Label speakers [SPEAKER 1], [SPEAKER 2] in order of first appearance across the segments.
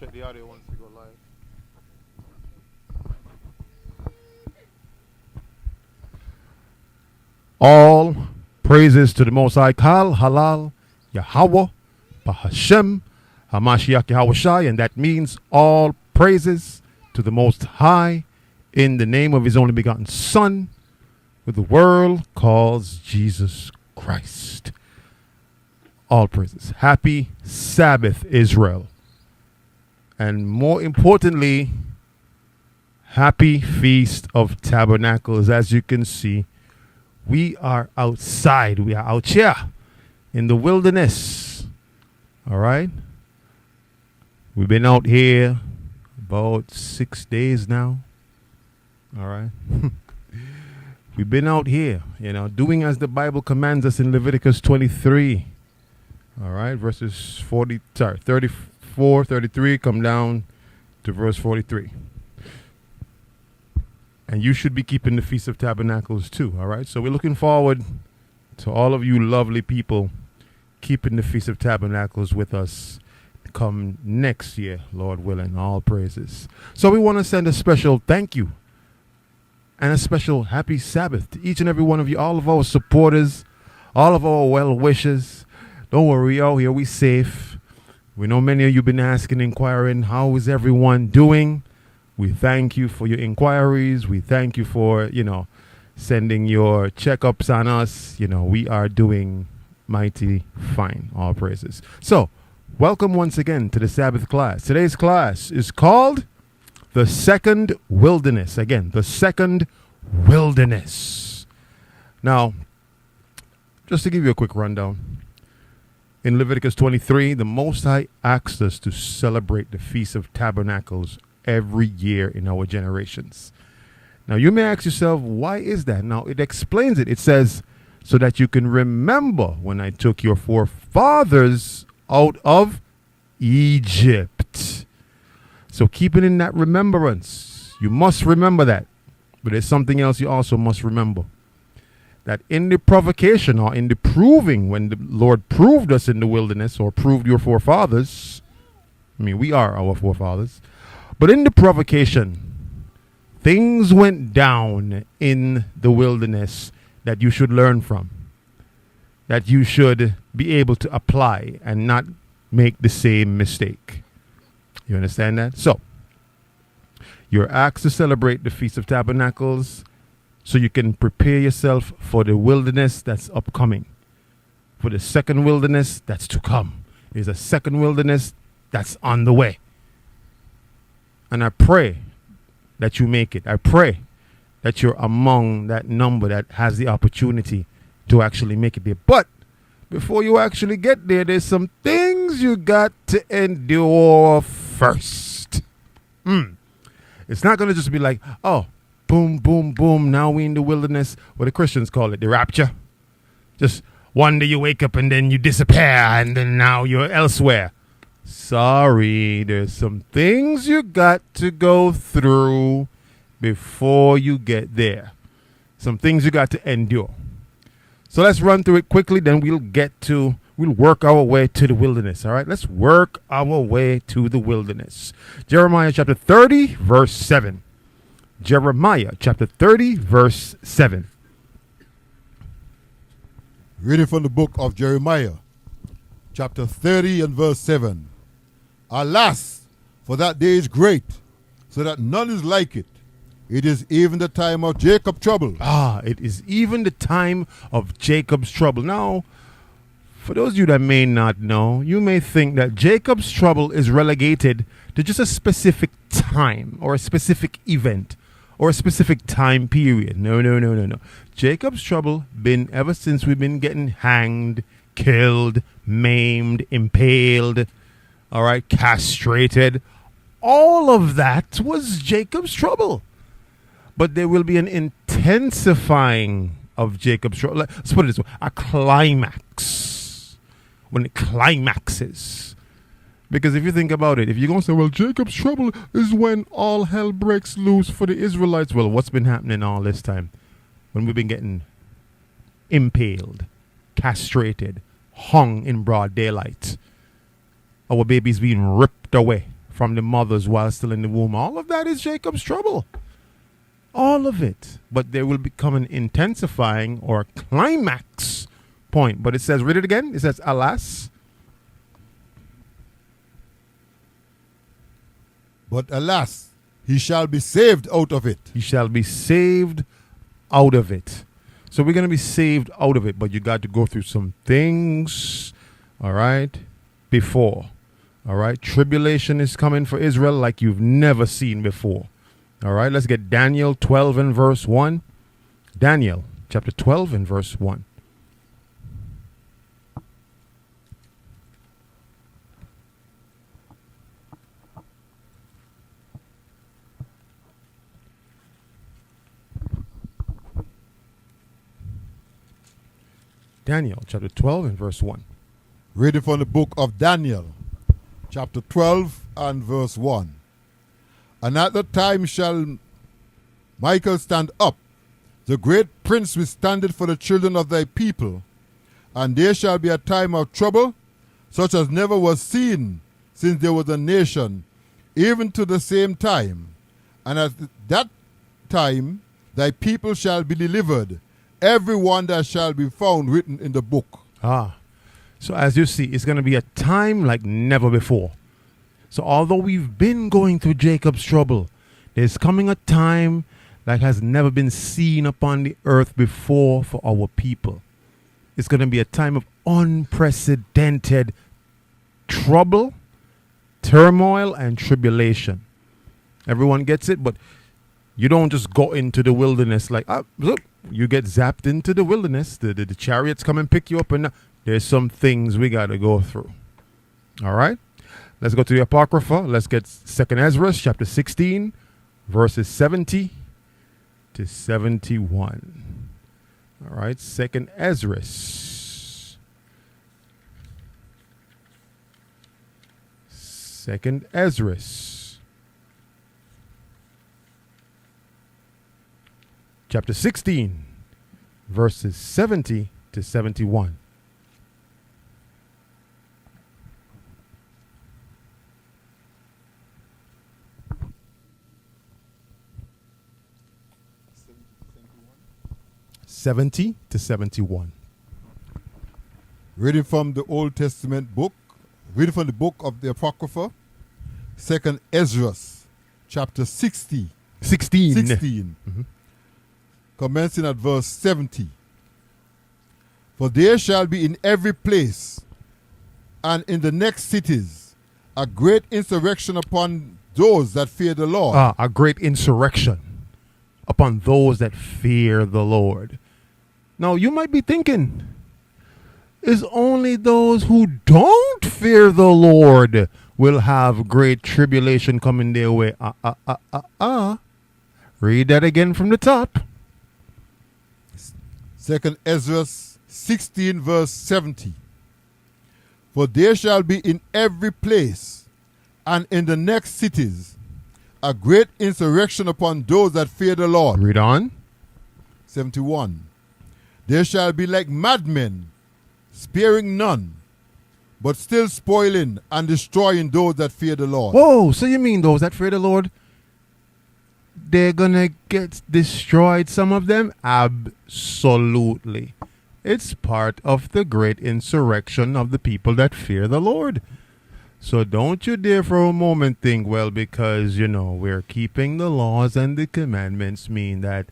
[SPEAKER 1] check the audio once we go live. All praises to the Most High Kal, Halal, Yahweh, Bahashem, Hamashiach Yahweh Shai, and that means all praises to the Most High in the name of His only begotten Son, who the world calls Jesus Christ. All praises. Happy Sabbath, Israel. And more importantly, happy Feast of Tabernacles. As you can see, we are outside. We are out here in the wilderness. All right? We've been out here about 6 days now. All right? We've been out here, doing as the Bible commands us in Leviticus 23. All right? Verses 34, 33, come down to verse 43. And you should be keeping the Feast of Tabernacles too, all right? So we're looking forward to all of you lovely people keeping the Feast of Tabernacles with us come next year, Lord willing, all praises. So we want to send a special thank you and a special happy Sabbath to each and every one of you, all of our supporters, all of our well-wishers. Don't worry, out here we safe. We know many of you been asking, inquiring, how is everyone doing? We thank you for your inquiries. We thank you for, sending your checkups on us. We are doing mighty fine. All praises. So, welcome once again to the Sabbath class. Today's class is called The Second Wilderness. Again, The Second Wilderness. Now, just to give you a quick rundown. In Leviticus 23, the Most High asked us to celebrate the Feast of Tabernacles every year in our generations. Now, you may ask yourself, why is that? Now, it explains it. It says, so that you can remember when I took your forefathers out of Egypt. So keep it in that remembrance. You must remember that. But there's something else you also must remember. That in the provocation or in the proving, when the Lord proved us in the wilderness or proved your forefathers, we are our forefathers, but in the provocation, things went down in the wilderness that you should learn from, that you should be able to apply and not make the same mistake. You understand that? So, you're asked to celebrate the Feast of Tabernacles so you can prepare yourself for the wilderness that's upcoming, for the second wilderness that's to come. There's a second wilderness that's on the way. And I pray that you make it. I pray that you're among that number that has the opportunity to actually make it there. But before you actually get there, there's some things you got to endure first. It's not going to just be like, oh, boom, boom, boom, now we in the wilderness. What the Christians call it, the rapture. Just one day you wake up and then you disappear and then now you're elsewhere. Sorry, there's some things you got to go through before you get there. Some things you got to endure. So let's run through it quickly, then we'll work our way to the wilderness, all right? Let's work our way to the wilderness. Jeremiah chapter 30, verse 7. Jeremiah chapter 30, verse 7.
[SPEAKER 2] Reading from the book of Jeremiah, chapter 30 and verse 7. Alas, for that day is great, so that none is like it. It is even the time of Jacob's trouble.
[SPEAKER 1] It is even the time of Jacob's trouble. Now, for those of you that may not know, you may think that Jacob's trouble is relegated to just a specific time or a specific event or a specific time period. No. Jacob's trouble been ever since we've been getting hanged, killed, maimed, impaled, all right, castrated. All of that was Jacob's trouble. But there will be an intensifying of Jacob's trouble. Let's put it this way, a climax. When it climaxes. Because if you think about it, if you're going to say, well, Jacob's trouble is when all hell breaks loose for the Israelites. Well, what's been happening all this time? When we've been getting impaled, castrated, hung in broad daylight. Our babies being ripped away from the mothers while still in the womb. All of that is Jacob's trouble. All of it. But there will become an intensifying or climax point. But it says, read it again. It says, alas.
[SPEAKER 2] But alas, he shall be saved out of it.
[SPEAKER 1] He shall be saved out of it. So we're going to be saved out of it. But you got to go through some things, all right, before. All right. Tribulation is coming for Israel like you've never seen before. All right. Let's get Daniel 12 and verse 1. Daniel chapter 12 and verse 1. Daniel chapter 12 and verse 1.
[SPEAKER 2] Reading from the book of Daniel, chapter 12 and verse 1. And at that time shall Michael stand up, the great prince which standeth for the children of thy people. And there shall be a time of trouble, such as never was seen since there was a nation, even to the same time. And at that time thy people shall be delivered, every one that shall be found written in the book.
[SPEAKER 1] So as you see, it's going to be a time like never before. So although we've been going through Jacob's trouble, there's coming a time that has never been seen upon the earth before for our people. It's going to be a time of unprecedented trouble, turmoil, and tribulation. Everyone gets it, but you don't just go into the wilderness like, look, you get zapped into the wilderness. The chariots come and pick you up, and there's some things we got to go through. All right? Let's go to the Apocrypha. Let's get 2nd Ezra, chapter 16, verses 70 to 71. All right? 2nd Ezra. 2nd Ezra. Chapter 16, verses 70 to 71. (70 to 71).
[SPEAKER 2] Reading from the Old Testament book, reading from the book of the Apocrypha, 2nd Ezra, chapter 16.
[SPEAKER 1] Mm-hmm.
[SPEAKER 2] Commencing at verse 70. For there shall be in every place and in the next cities a great insurrection upon those that fear the Lord.
[SPEAKER 1] A great insurrection upon those that fear the Lord. Now you might be thinking, is only those who don't fear the Lord will have great tribulation coming their way. Read that again from the top.
[SPEAKER 2] 2nd Ezra 16 verse 70. For there shall be in every place and in the next cities a great insurrection upon those that fear the Lord.
[SPEAKER 1] Read on.
[SPEAKER 2] 71. There shall be like madmen, sparing none, but still spoiling and destroying those that fear the Lord.
[SPEAKER 1] Whoa, so you mean those that fear the Lord, they're gonna get destroyed, some of them? Absolutely. It's part of the great insurrection of the people that fear the Lord. So don't you dare for a moment think, well, because, we're keeping the laws and the commandments mean that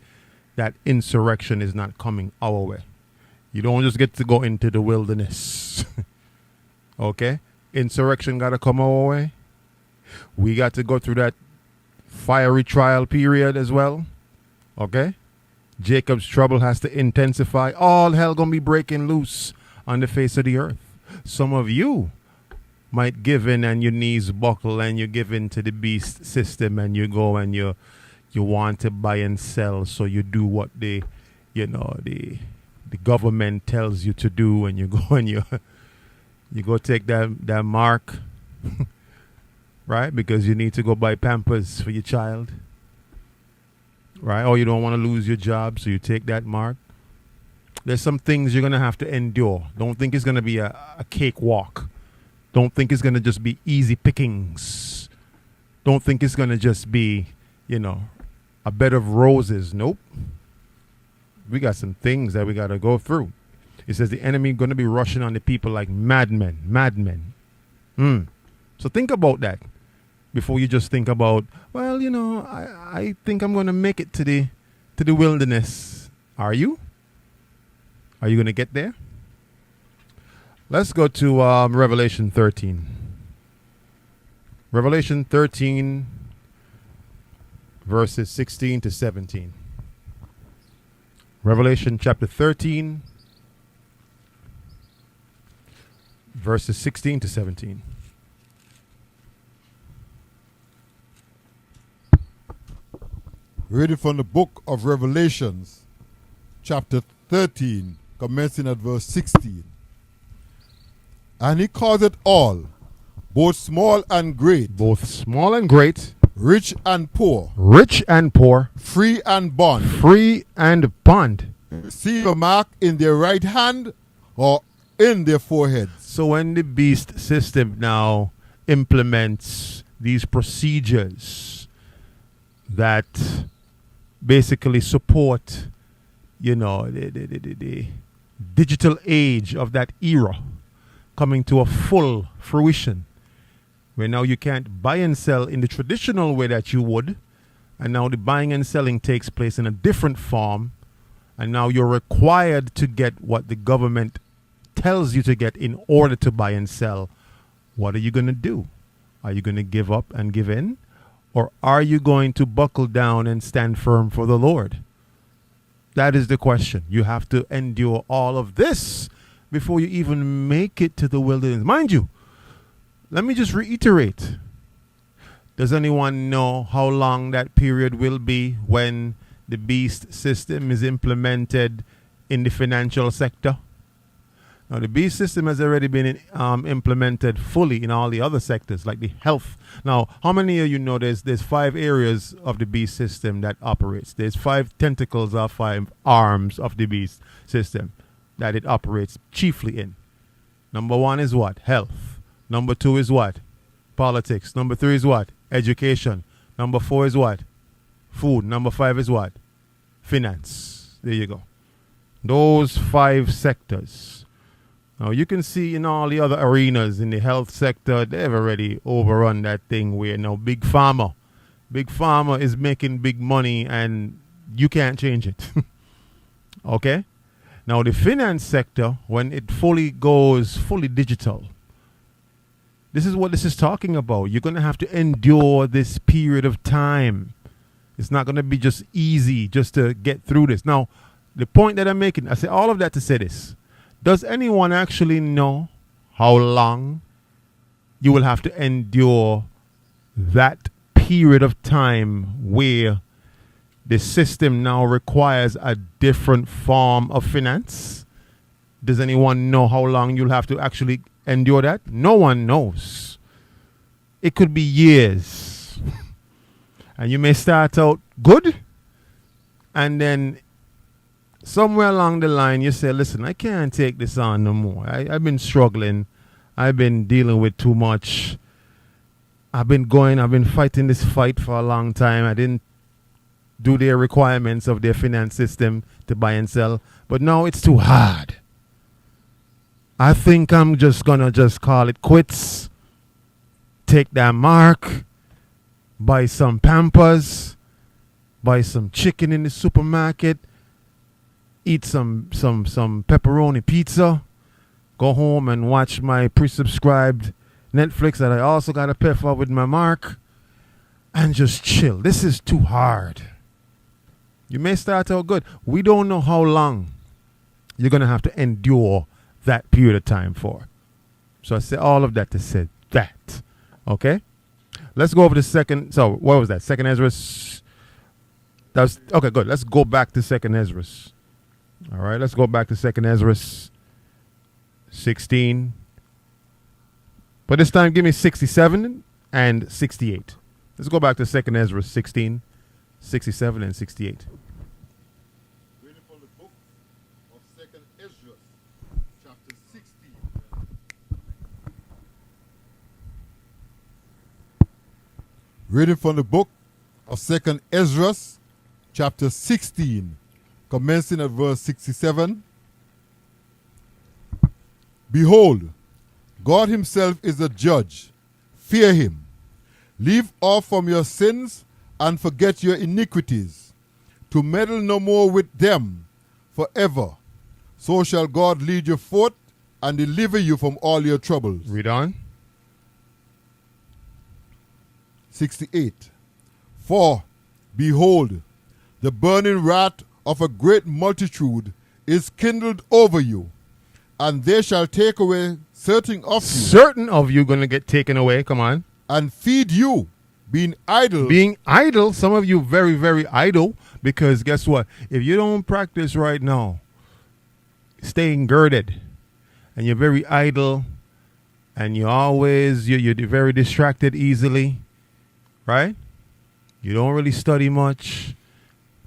[SPEAKER 1] insurrection is not coming our way. You don't just get to go into the wilderness. Okay? Insurrection got to come our way. We got to go through that fiery trial period as well. Okay? Jacob's trouble has to intensify. All hell gonna be breaking loose on the face of the earth. Some of you might give in and your knees buckle and you give in to the beast system and you go and you want to buy and sell, so you do what the government tells you to do, and you go and you go take that mark, right? Because you need to go buy Pampers for your child, right? Or you don't want to lose your job, so you take that mark. There's some things you're going to have to endure. Don't think it's going to be a cakewalk. Don't think it's going to just be easy pickings. Don't think it's going to just be, a bed of roses. Nope. We got some things that we got to go through. It says the enemy going to be rushing on the people like madmen. So think about that before you just think about, well, I think I'm going to make it to the wilderness. Are you? Are you going to get there? Let's go to Revelation 13. Revelation 13, verses 16 to 17. Revelation chapter 13, verses 16 to 17.
[SPEAKER 2] Reading from the book of Revelations, chapter 13, commencing at verse 16. And he causeth all, both small and great,
[SPEAKER 1] rich and poor,
[SPEAKER 2] free and bond, receive a mark in their right hand or in their foreheads.
[SPEAKER 1] So when the beast system now implements these procedures that basically support, the digital age of that era coming to a full fruition, where now you can't buy and sell in the traditional way that you would, and now the buying and selling takes place in a different form, and now you're required to get what the government tells you to get in order to buy and sell. What are you going to do? Are you going to give up and give in? Or are you going to buckle down and stand firm for the Lord? That is the question. You have to endure all of this before you even make it to the wilderness. Mind you, let me just reiterate. Does anyone know how long that period will be when the beast system is implemented in the financial sector? Now, the beast system has already been implemented fully in all the other sectors, like the health. Now, how many of you know there's 5 areas of the beast system that operates? There's 5 tentacles or 5 arms of the beast system that it operates chiefly in. Number 1 is what? Health. Number 2 is what? Politics. Number 3 is what? Education. Number 4 is what? Food. Number 5 is what? Finance. There you go. Those 5 sectors. Now, you can see in all the other arenas in the health sector, they've already overrun that thing where now Big Pharma is making big money and you can't change it. Okay? Now, the finance sector, when it goes fully digital, this is what this is talking about. You're going to have to endure this period of time. It's not going to be just easy just to get through this. Now, the point that I'm making, I say all of that to say this. Does anyone actually know how long you will have to endure that period of time where the system now requires a different form of finance? Does anyone know how long you'll have to actually endure that? No one knows. It could be years. And you may start out good, and then somewhere along the line, you say, listen, I can't take this on no more. I've been struggling. I've been dealing with too much. I've been fighting this fight for a long time. I didn't do their requirements of their finance system to buy and sell. But now it's too hard. I think I'm just going to call it quits. Take that mark. Buy some Pampers. Buy some chicken in the supermarket. Eat some pepperoni pizza, go home and watch my pre-subscribed Netflix that I also got to pay for with my mark, and just chill. This is too hard. You may start out good. We don't know how long you're going to have to endure that period of time for. So I say all of that to say that. Okay? Let's go over the second. So what was that? Second Ezra. Okay, good. Let's go back to Second Ezra. All right, let's go back to 2nd Ezra 16. But this time, give me 67 and 68. Let's go back to 2nd Ezra 16, 67 and 68.
[SPEAKER 2] Reading from the book of 2nd Ezra, chapter 16. Reading from the book of 2nd Ezra, chapter 16, commencing at verse 67. Behold, God himself is the judge. Fear him. Leave off from your sins and forget your iniquities, to meddle no more with them forever. So shall God lead you forth and deliver you from all your troubles.
[SPEAKER 1] Read on.
[SPEAKER 2] 68. For, behold, the burning wrath of a great multitude is kindled over you, and they shall take away certain of you.
[SPEAKER 1] Certain of you going to get taken away. Come on.
[SPEAKER 2] And feed you, being idle.
[SPEAKER 1] Being idle. Some of you very, very idle. Because guess what? If you don't practice right now, staying girded, and you're very idle, and you're very distracted easily, right? You don't really study much.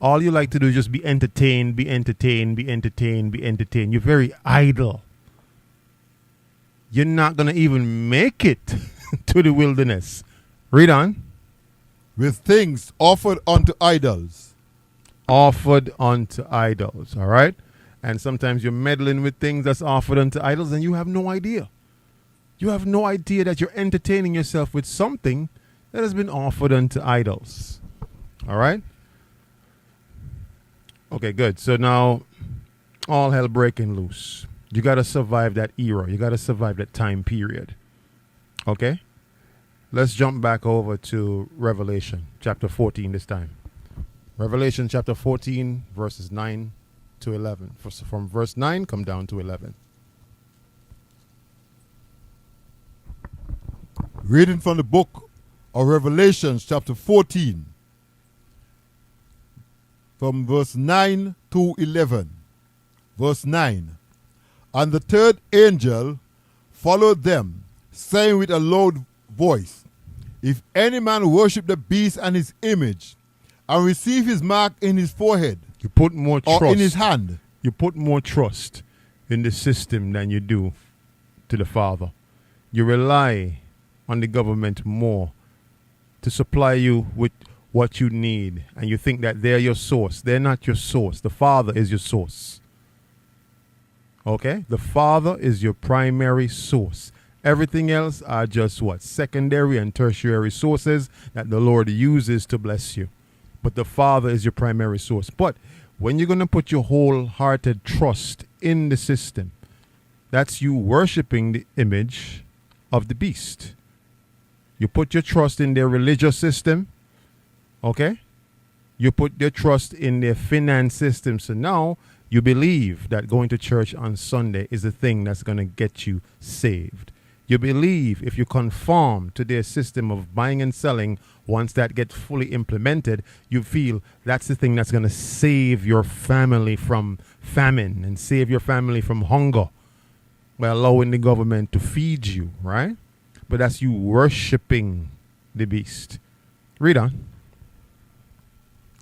[SPEAKER 1] All you like to do is just be entertained, be entertained, be entertained, be entertained. You're very idle. You're not going to even make it to the wilderness. Read on.
[SPEAKER 2] With things offered unto idols.
[SPEAKER 1] Offered unto idols, all right? And sometimes you're meddling with things that's offered unto idols and you have no idea. You have no idea that you're entertaining yourself with something that has been offered unto idols. All right? Okay, good. So now, all hell breaking loose. You got to survive that era. You got to survive that time period. Okay? Let's jump back over to Revelation chapter 14 this time. Revelation chapter 14, verses 9 to 11. From verse 9, come down to 11.
[SPEAKER 2] Reading from the book of Revelation chapter 14, from verse 9 to 11. Verse 9. And the third angel followed them, saying with a loud voice, If any man worship the beast and his image, and receive his mark in his forehead,
[SPEAKER 1] you put more trust,
[SPEAKER 2] or in his hand.
[SPEAKER 1] You put more trust in the system than you do to the Father. You rely on the government more to supply you with what you need, and you think that they're your source. They're not your source. The Father is your source. Okay? The Father is your primary source. Everything else are just what? Secondary and tertiary sources that the Lord uses to bless you. But the Father is your primary source. But when you're going to put your wholehearted trust in the system, that's you worshiping the image of the beast. You put your trust in their religious system. Okay? You put your trust in their finance system. So now you believe that going to church on Sunday is the thing that's going to get you saved. You believe if you conform to their system of buying and selling, once that gets fully implemented, you feel that's the thing that's going to save your family from famine and save your family from hunger by allowing the government to feed you, right? But that's you worshiping the beast. Read on.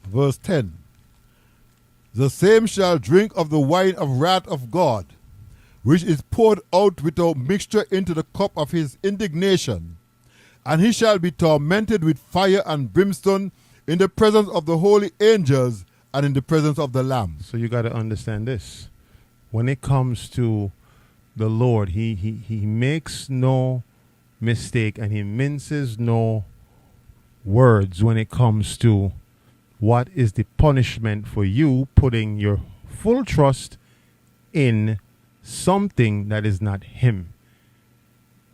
[SPEAKER 2] Verse 10. The same shall drink of the wine of wrath of God, which is poured out without mixture into the cup of his indignation. And he shall be tormented with fire and brimstone in the presence of the holy angels and in the presence of the Lamb.
[SPEAKER 1] So you got to understand this. When it comes to the Lord, he makes no mistake and he minces no words when it comes to what is the punishment for you putting your full trust in something that is not him.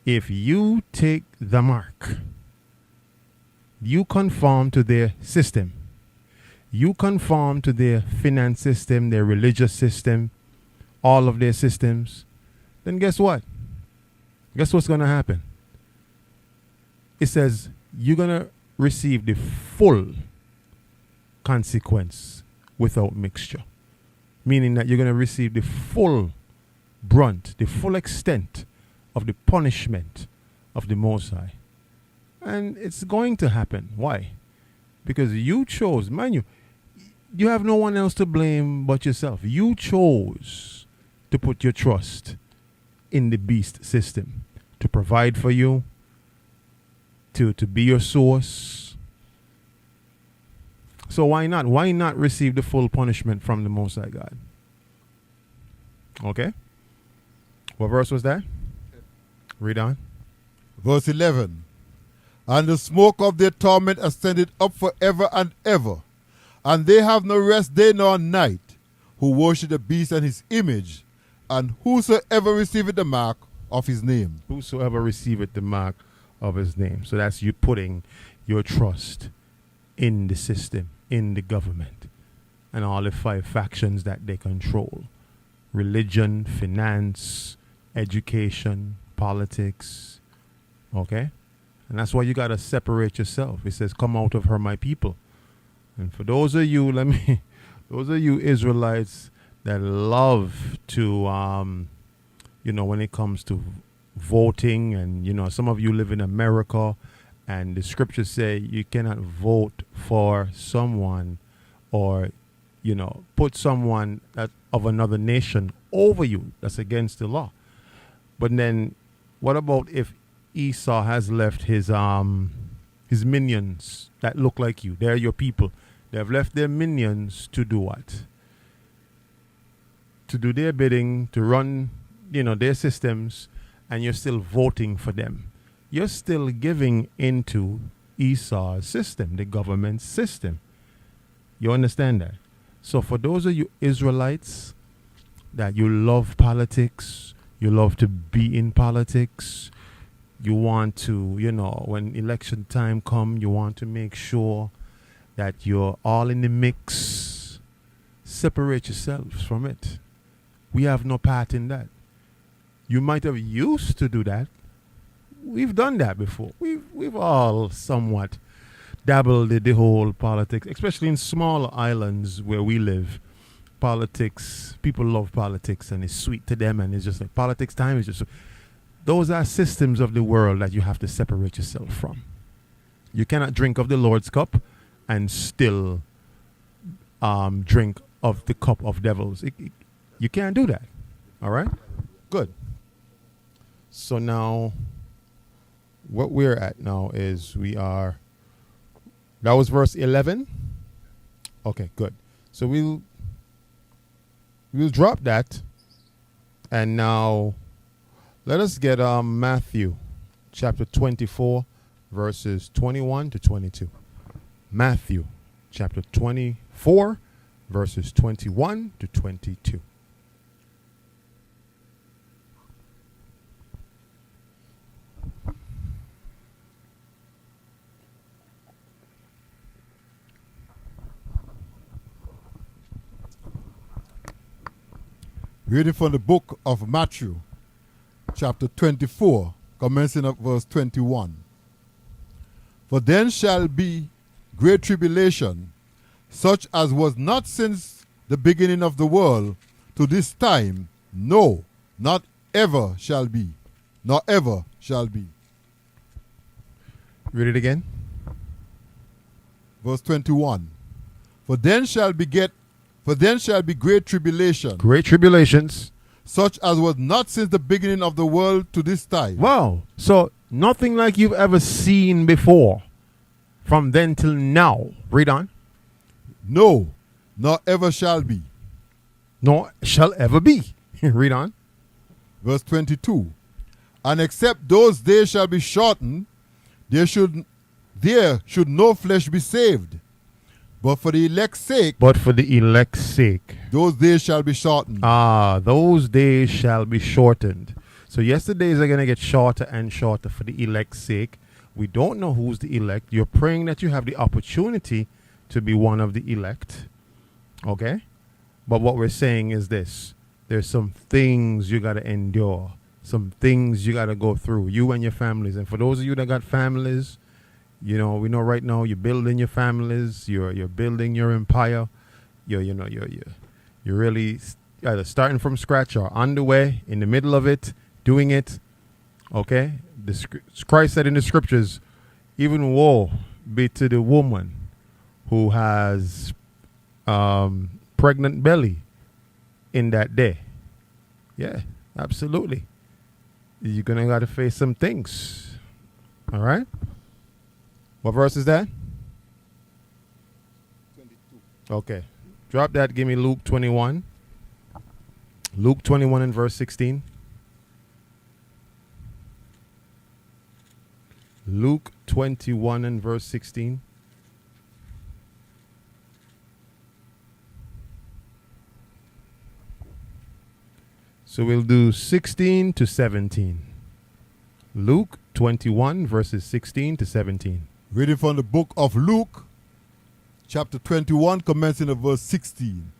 [SPEAKER 1] If you take the mark, you conform to their system, you conform to their finance system, their religious system, all of their systems, then guess what? Guess what's going to happen? It says you're going to receive the full consequence without mixture, meaning that you're going to receive the full brunt, the full extent of the punishment of the Most High. And it's going to happen. Why? Because you chose, mind you have no one else to blame but yourself. You chose to put your trust in the beast system to provide for you, to be your source, So why not? Why not receive the full punishment from the Most High God? Okay. What verse was that? Read on.
[SPEAKER 2] Verse 11. And the smoke of their torment ascended up forever and ever, and they have no rest day nor night, who worship the beast and his image, and whosoever receiveth the mark of his name.
[SPEAKER 1] Whosoever receiveth the mark of his name. So that's you putting your trust in the system, in the government, and all the 5 factions that they control. Religion, finance, education, politics. Okay? And that's why you got to separate yourself. It says, come out of her, my people. And for those of you, those of you Israelites that love to, when it comes to voting, and, some of you live in America, and the scriptures say you cannot vote for someone or, put someone that of another nation over you. That's against the law. But then what about if Esau has left his minions that look like you? They're your people. They have left their minions to do what? To do their bidding, to run, their systems, and you're still voting for them. You're still giving into Esau's system, the government system. You understand that? So for those of you Israelites that you love politics, you love to be in politics, you want to, when election time comes, you want to make sure that you're all in the mix. Separate yourselves from it. We have no part in that. You might have used to do that. We've done that before. We've all somewhat dabbled in the whole politics, especially in smaller islands where we live. Politics, people love politics, and it's sweet to them, and it's just like politics time is just. Those are systems of the world that you have to separate yourself from. You cannot drink of the Lord's cup and still drink of the cup of devils. You can't do that. All right? Good. So now, what we're at now is that was verse 11. Okay, good. So we'll drop that, and now let us get Matthew chapter 24, verses 21 to 22. Matthew chapter 24, verses 21 to 22.
[SPEAKER 2] Reading from the book of Matthew, chapter 24, commencing at verse 21. For then shall be great tribulation, such as was not since the beginning of the world to this time, no, not ever shall be, nor ever shall be.
[SPEAKER 1] Read it again.
[SPEAKER 2] Verse 21. For then shall be great tribulation.
[SPEAKER 1] Great tribulations.
[SPEAKER 2] Such as was not since the beginning of the world to this time.
[SPEAKER 1] Wow. So nothing like you've ever seen before from then till now. Read on.
[SPEAKER 2] No, nor ever shall be.
[SPEAKER 1] Nor shall ever be. Read on.
[SPEAKER 2] Verse 22. And except those days shall be shortened, there should no flesh be saved. But for the elect's sake. Those days shall be shortened.
[SPEAKER 1] Those days shall be shortened. So yesterday's are going to get shorter and shorter for the elect's sake. We don't know who's the elect. You're praying that you have the opportunity to be one of the elect. Okay? But what we're saying is this. There's some things you got to endure. Some things you got to go through. You and your families. And for those of you that got families, we know right now you're building your families, you're building your empire, you're really either starting from scratch or on the way, in the middle of it, doing it. Okay, Christ said in the scriptures, even woe be to the woman who has pregnant belly in that day. Yeah, absolutely. You're gonna gotta face some things. All right. What verse is that? Okay. Drop that. Give me Luke 21. Luke 21 and verse 16. Luke 21 and verse 16. So we'll do 16 to 17. Luke 21 verses 16 to 17.
[SPEAKER 2] Reading from the book of Luke, chapter 21, commencing at verse 16.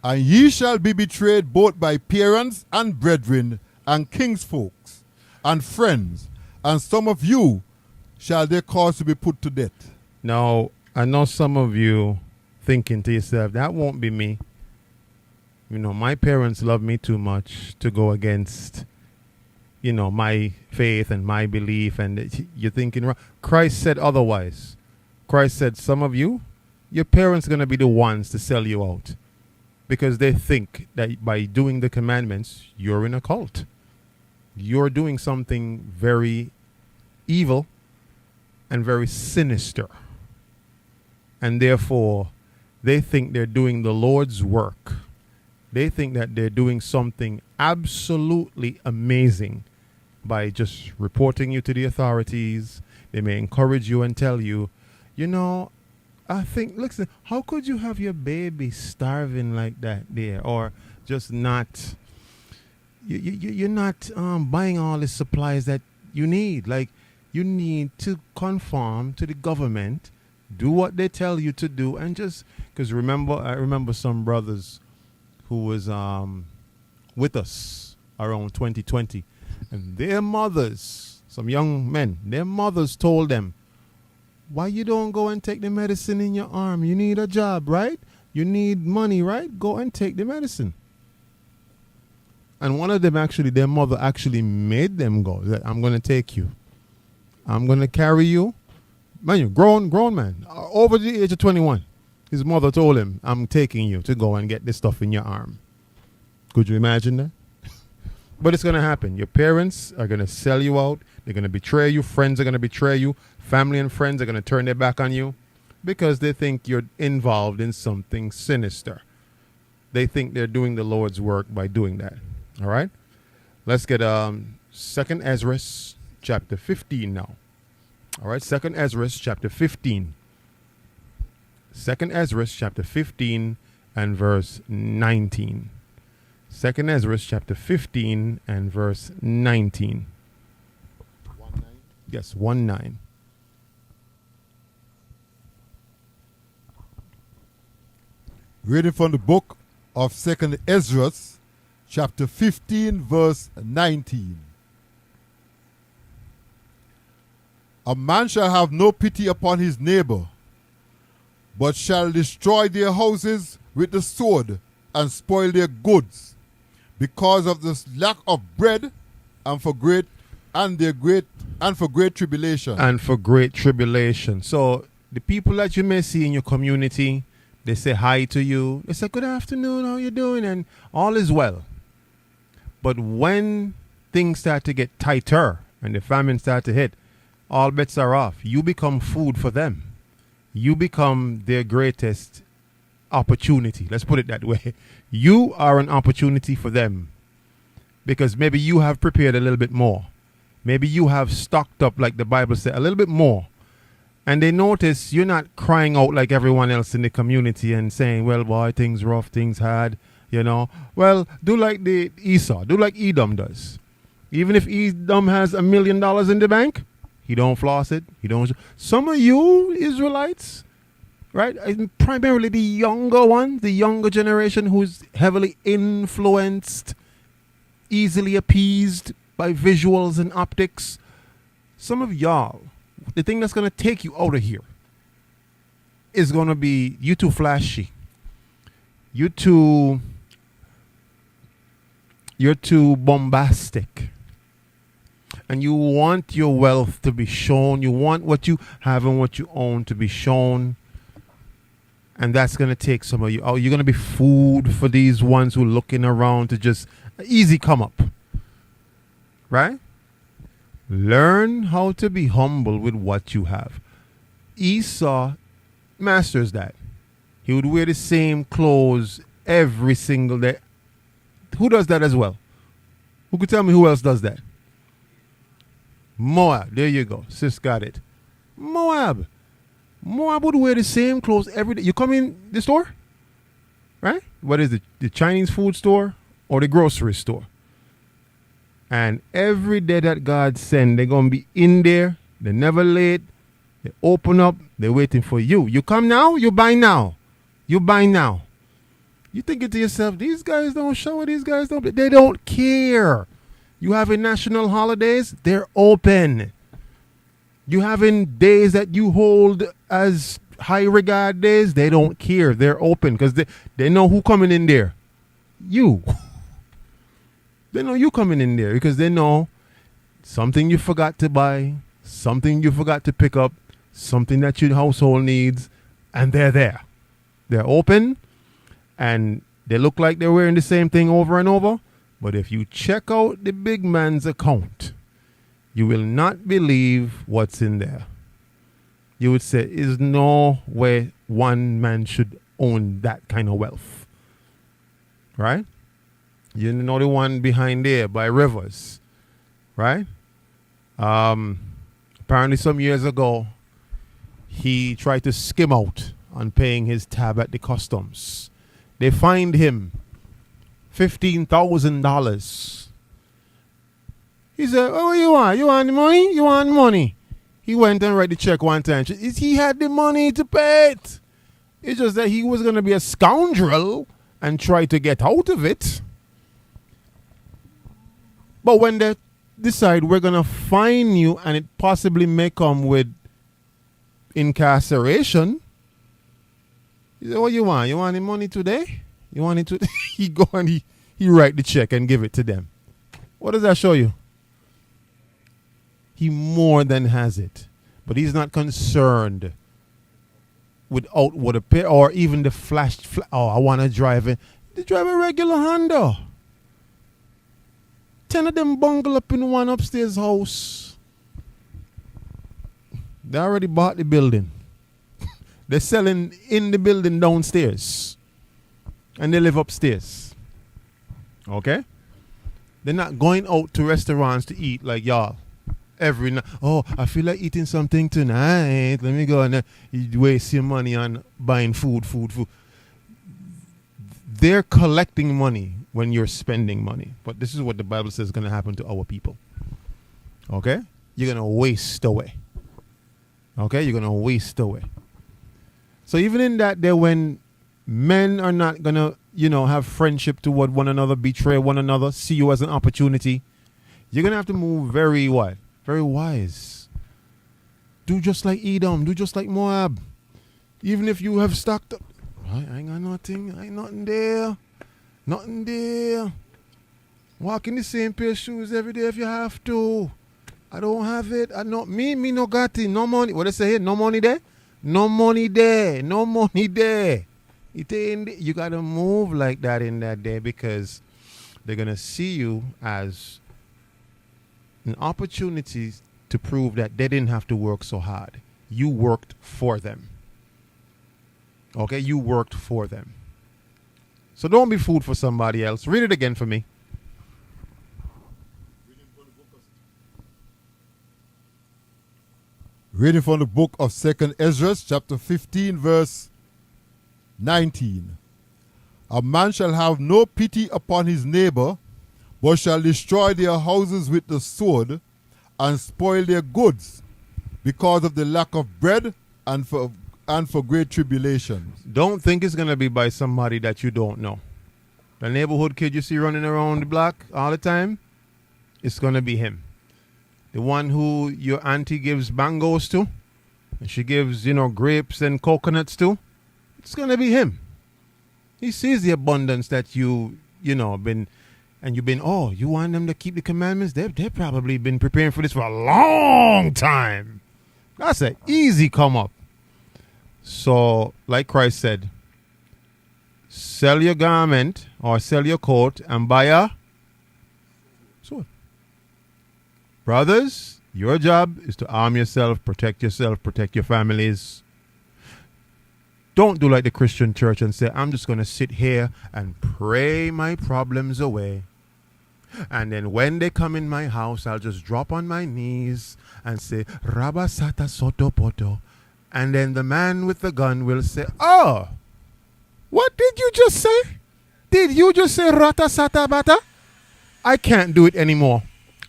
[SPEAKER 2] And ye shall be betrayed both by parents and brethren and kinsfolks and friends, and some of you shall they cause to be put to death.
[SPEAKER 1] Now, I know some of you thinking to yourself, that won't be me. You know, my parents love me too much to go against, you know, my faith and my belief. And you're thinking, Christ said otherwise. Christ said, some of you, your parents are going to be the ones to sell you out. Because they think that by doing the commandments, you're in a cult. You're doing something very evil and very sinister. And therefore, they think they're doing the Lord's work. They think that they're doing something absolutely amazing by just reporting you to the authorities. They may encourage you and tell you, you know, I think, listen, how could you have your baby starving like that there? Or just not, you're not buying all the supplies that you need. Like, you need to conform to the government, do what they tell you to do, and just, because I remember some brothers who was with us around 2020, and their mothers, some young men, their mothers told them, why you don't go and take the medicine in your arm? You need a job, right? You need money, right? Go and take the medicine. And one of them actually, their mother actually made them go. I'm going to take you. I'm going to carry you. Man, you grown man, over the age of 21. His mother told him, I'm taking you to go and get this stuff in your arm. Could you imagine that? But it's going to happen. Your parents are going to sell you out. They're going to betray you. Friends are going to betray you. Family and friends are going to turn their back on you because they think you're involved in something sinister. They think they're doing the Lord's work by doing that. All right? Let's get 2nd Ezra chapter 15 now. All right, 2nd Ezra chapter 15. 2nd Ezra chapter 15 and verse 19. 2nd Ezra chapter 15 and verse 19.
[SPEAKER 2] 1:9.
[SPEAKER 1] Yes, 1:9.
[SPEAKER 2] Reading from the book of 2nd Ezra, chapter 15, verse 19. A man shall have no pity upon his neighbor, but shall destroy their houses with the sword and spoil their goods, because of the lack of bread and for great tribulation.
[SPEAKER 1] And for great tribulation. So the people that you may see in your community, they say hi to you. They say, good afternoon, how you doing? And all is well. But when things start to get tighter and the famine start to hit, all bets are off. You become food for them. You become their greatest opportunity. Let's put it that way. You are an opportunity for them because maybe you have prepared a little bit more. Maybe you have stocked up, like the Bible said, a little bit more. And they notice you're not crying out like everyone else in the community and saying, well, boy, things rough, things hard, you know. Well, do like the Esau. Do like Edom does. Even if Edom has $1 million in the bank, he don't floss it. He don't. Some of you Israelites, right? Primarily the younger one, the younger generation who's heavily influenced, easily appeased by visuals and optics. Some of y'all, the thing that's going to take you out of here is going to be you too flashy. You're too bombastic. And you want your wealth to be shown. You want what you have and what you own to be shown. And that's going to take some of you. Oh, you're going to be food for these ones who are looking around to just easy come up. Right? Learn how to be humble with what you have. Esau masters that. He would wear the same clothes every single day. Who does that as well? Who could tell me who else does that? Moab. There you go. Sis got it. Moab. Moab would wear the same clothes every day. You come in the store, right? What is it? The Chinese food store or the grocery store? And every day that God send, they're going to be in there. They're never late. They open up. They're waiting for you. You come now, you buy now. You buy now. You thinking to yourself, these guys don't show, these guys don't. They don't care. You having national holidays, they're open. You having days that you hold as high regard days, they don't care. They're open because they know who coming in there. You. They know you coming in there because they know something you forgot to buy, something you forgot to pick up, something that your household needs, and they're there. They're open, and they look like they're wearing the same thing over and over. But if you check out the big man's account, you will not believe what's in there. You would say, there's no way one man should own that kind of wealth. Right? You know the one behind there by Rivers. Right? Apparently some years ago, he tried to skim out on paying his tab at the customs. They fined him $15,000. He said, oh, what you want? You want the money? You want the money? He went and wrote the check one time. He had the money to pay it. It's just that he was going to be a scoundrel and try to get out of it. But when they decide we're going to fine you and it possibly may come with incarceration, he said, what you want? You want the money today? You want it today? He go and he write the check and give it to them. What does that show you? He more than has it. But he's not concerned with outward appear or even the flash. Oh, I want to drive it. They drive a regular Honda. 10 of them bungle up in one upstairs house. They already bought the building. They're selling in the building downstairs. And they live upstairs. Okay? They're not going out to restaurants to eat like y'all. Every night. Oh, I feel like eating something tonight. Let me go and you waste your money on buying food. They're collecting money when you're spending money. But this is what the Bible says is going to happen to our people. Okay? You're going to waste away. Okay? You're going to waste away. So even in that day when men are not going to, have friendship toward one another, betray one another, see you as an opportunity, you're going to have to move very what? Very wise. Do just like Edom. Do just like Moab. Even if you have stocked up. I ain't got nothing. I ain't nothing there. Nothing there. Walk in the same pair of shoes every day if you have to. I don't have it. Me no got it. No money. What they say here? No money there? No money there. No money there. You got to move like that in that day because they're going to see you as an opportunity to prove that they didn't have to work so hard. You worked for them. Okay? You worked for them. So don't be food for somebody else. Read it again for me.
[SPEAKER 2] Reading from the book of 2nd Ezra, chapter 15, verse 19. A man shall have no pity upon his neighbor, but shall destroy their houses with the sword and spoil their goods because of the lack of bread and for great tribulations.
[SPEAKER 1] Don't think it's going to be by somebody that you don't know. The neighborhood kid you see running around the block all the time, it's going to be him. The one who your auntie gives bangos to, and she gives, grapes and coconuts to, it's going to be him. He sees the abundance that you want them to keep the commandments? They've probably been preparing for this for a long time. That's an easy come up. So, like Christ said, sell your garment or sell your coat and buy a sword. Brothers, your job is to arm yourself, protect your families. Don't do like the Christian church and say, I'm just going to sit here and pray my problems away. And then when they come in my house, I'll just drop on my knees and say, Rabba Sata Soto Poto. And then the man with the gun will say, oh, what did you just say? Did you just say Rata Sata Bata? I can't do it anymore.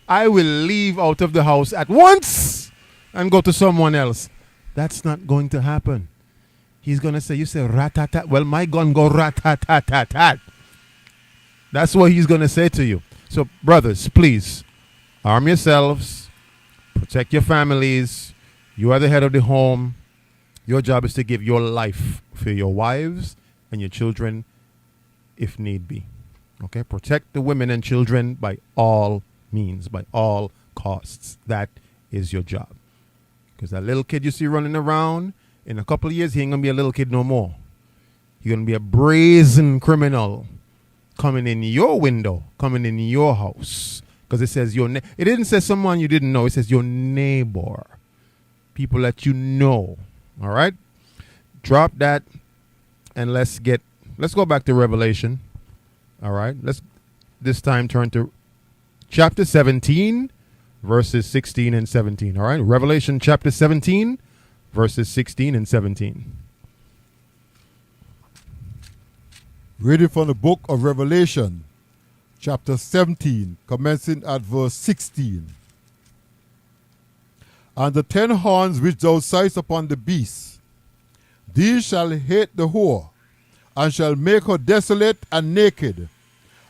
[SPEAKER 1] I will leave out of the house at once and go to someone else. That's not going to happen. He's going to say, you say ratatat. Well, my gun go ratatatat. That's what he's going to say to you. So, brothers, please, arm yourselves. Protect your families. You are the head of the home. Your job is to give your life for your wives and your children if need be. Okay? Protect the women and children by all means, by all costs. That is your job. Because that little kid you see running around, in a couple of years, he ain't going to be a little kid no more. He's going to be a brazen criminal coming in your window, coming in your house. Because it says it didn't say someone you didn't know. It says your neighbor. People that you know. All right? Drop that and let's go back to Revelation. All right? Let's this time turn to chapter 17, verses 16 and 17. All right? Revelation chapter 17, verses 16 and 17.
[SPEAKER 2] Reading from the book of Revelation, chapter 17, commencing at verse 16. And the 10 horns which thou sighest upon the beast, these shall hate the whore, and shall make her desolate and naked,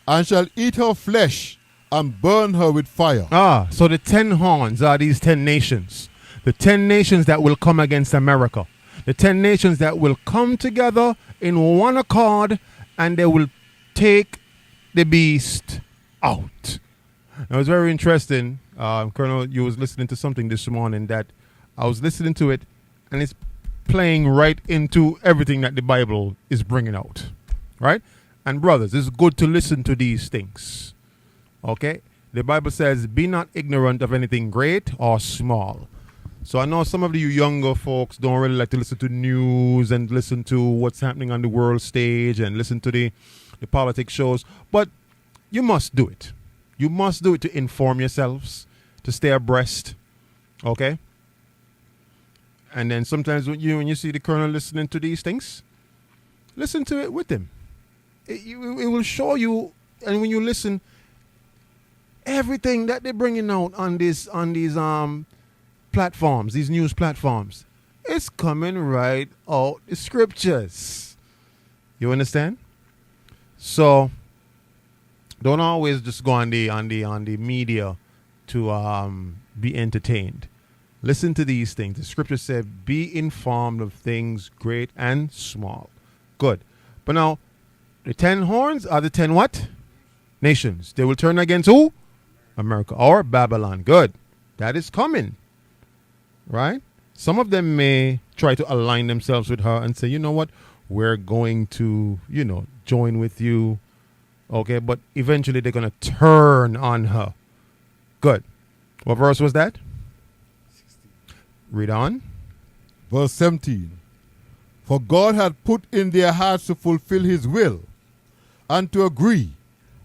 [SPEAKER 2] and shall eat her flesh, and burn her with fire.
[SPEAKER 1] So the 10 horns are these 10 nations. The 10 nations that will come against America. The 10 nations that will come together in one accord, and they will take the beast out. Now, it was very interesting. Colonel, you was listening to something this morning that I was listening to it, and it's playing right into everything that the Bible is bringing out. Right? And brothers, it's good to listen to these things. Okay? The Bible says, be not ignorant of anything great or small. So I know some of you younger folks don't really like to listen to news and listen to what's happening on the world stage and listen to the politics shows. But you must do it. You must do it to inform yourselves, to stay abreast. Okay? And then sometimes when you see the colonel listening to these things, listen to it with him. It will show you, and when you listen, everything that they're bringing out on these platforms, these news platforms, it's coming right out the scriptures. You understand? So don't always just go on the media to be entertained. Listen to these things. The scripture said, be informed of things great and small. Good. But now, the 10 horns are the 10 what? Nations. They will turn against who? America or Babylon. Good. That is coming. Right? Some of them may try to align themselves with her and say, you know what? We're going to, join with you. Okay, but eventually they're going to turn on her. Good. What verse was that?
[SPEAKER 2] 16.
[SPEAKER 1] Read on.
[SPEAKER 2] Verse 17. For God had put in their hearts to fulfill his will, and to agree,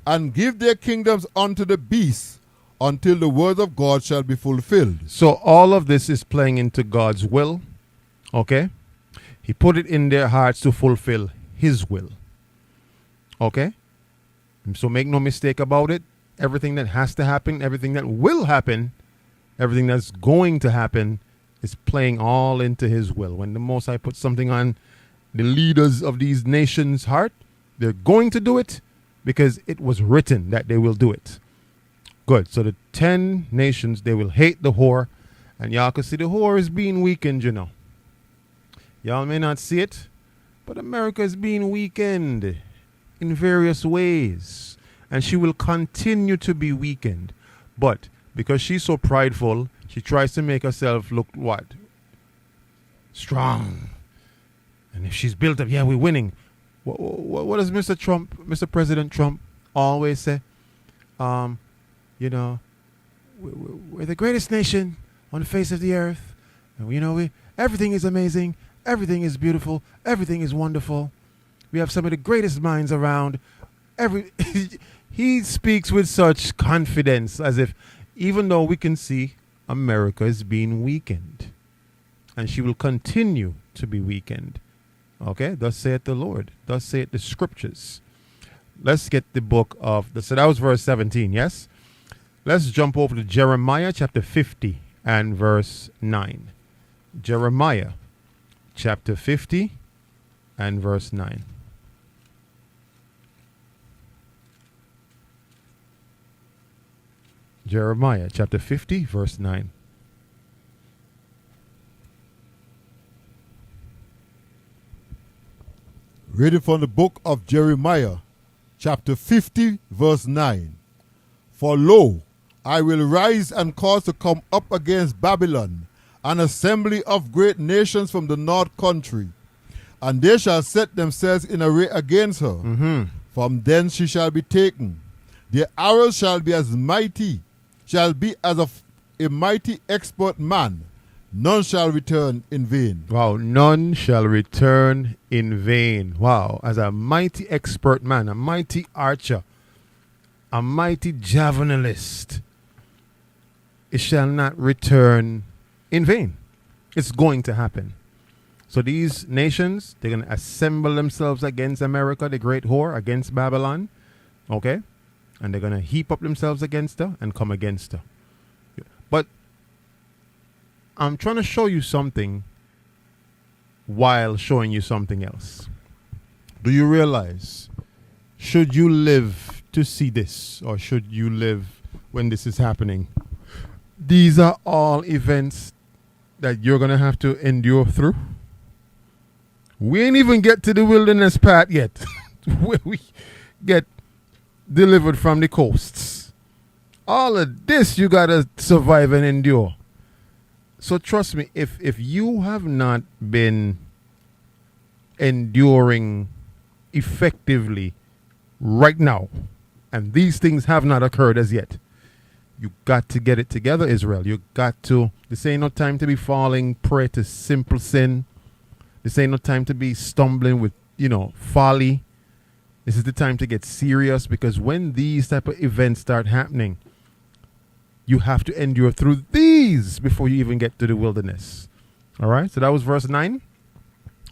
[SPEAKER 2] and give their kingdoms unto the beast, until the word of God shall be fulfilled. So
[SPEAKER 1] all of this is playing into God's will. Okay? He put it in their hearts to fulfill his will. Okay? So make no mistake about it. Everything that has to happen, everything that will happen, everything that's going to happen is playing all into his will. When the Most High puts something on the leaders of these nations' heart, they're going to do it because it was written that they will do it. Good. So the 10 nations, they will hate the whore. And y'all can see the whore is being weakened, Y'all may not see it, but America is being weakened in various ways. And she will continue to be weakened. But because she's so prideful, she tries to make herself look what? Strong. And if she's built up, yeah, we're winning. What does Mr. President Trump always say? We're the greatest nation on the face of the earth. And everything is amazing. Everything is beautiful. Everything is wonderful. We have some of the greatest minds around. He speaks with such confidence as if, even though we can see America is being weakened, and she will continue to be weakened. Okay, thus saith the Lord. Thus saith the scriptures. Let's get the book of, so that was verse 17, yes? Let's jump over to Jeremiah chapter 50 and verse 9. Jeremiah chapter 50 and verse 9. Jeremiah chapter 50 verse 9.
[SPEAKER 2] Reading from the book of Jeremiah, chapter 50, verse 9. For lo, I will rise and cause to come up against Babylon an assembly of great nations from the north country, and they shall set themselves in array against her.
[SPEAKER 1] Mm-hmm.
[SPEAKER 2] From thence she shall be taken. Their arrows shall be as of a mighty expert man. None shall return in vain.
[SPEAKER 1] Wow, none shall return in vain. Wow, as a mighty expert man, a mighty archer, a mighty javelinist, it shall not return in vain. It's going to happen. So these nations, they're going to assemble themselves against America, the great whore, against Babylon. Okay? And they're going to heap up themselves against her and come against her. But I'm trying to show you something while showing you something else. Do you realize, should you live to see this, or should you live when this is happening, these are all events that you're going to have to endure through? We ain't even get to the wilderness part yet, where we get delivered from the coasts. All of this you got to survive and endure. So trust me, if you have not been enduring effectively right now, and these things have not occurred as yet, you got to get it together, Israel. You got to, this ain't no time to be falling prey to simple sin. This ain't no time to be stumbling with, folly. This is the time to get serious, because when these type of events start happening, you have to endure through these before you even get to the wilderness. All right, so that was verse 9.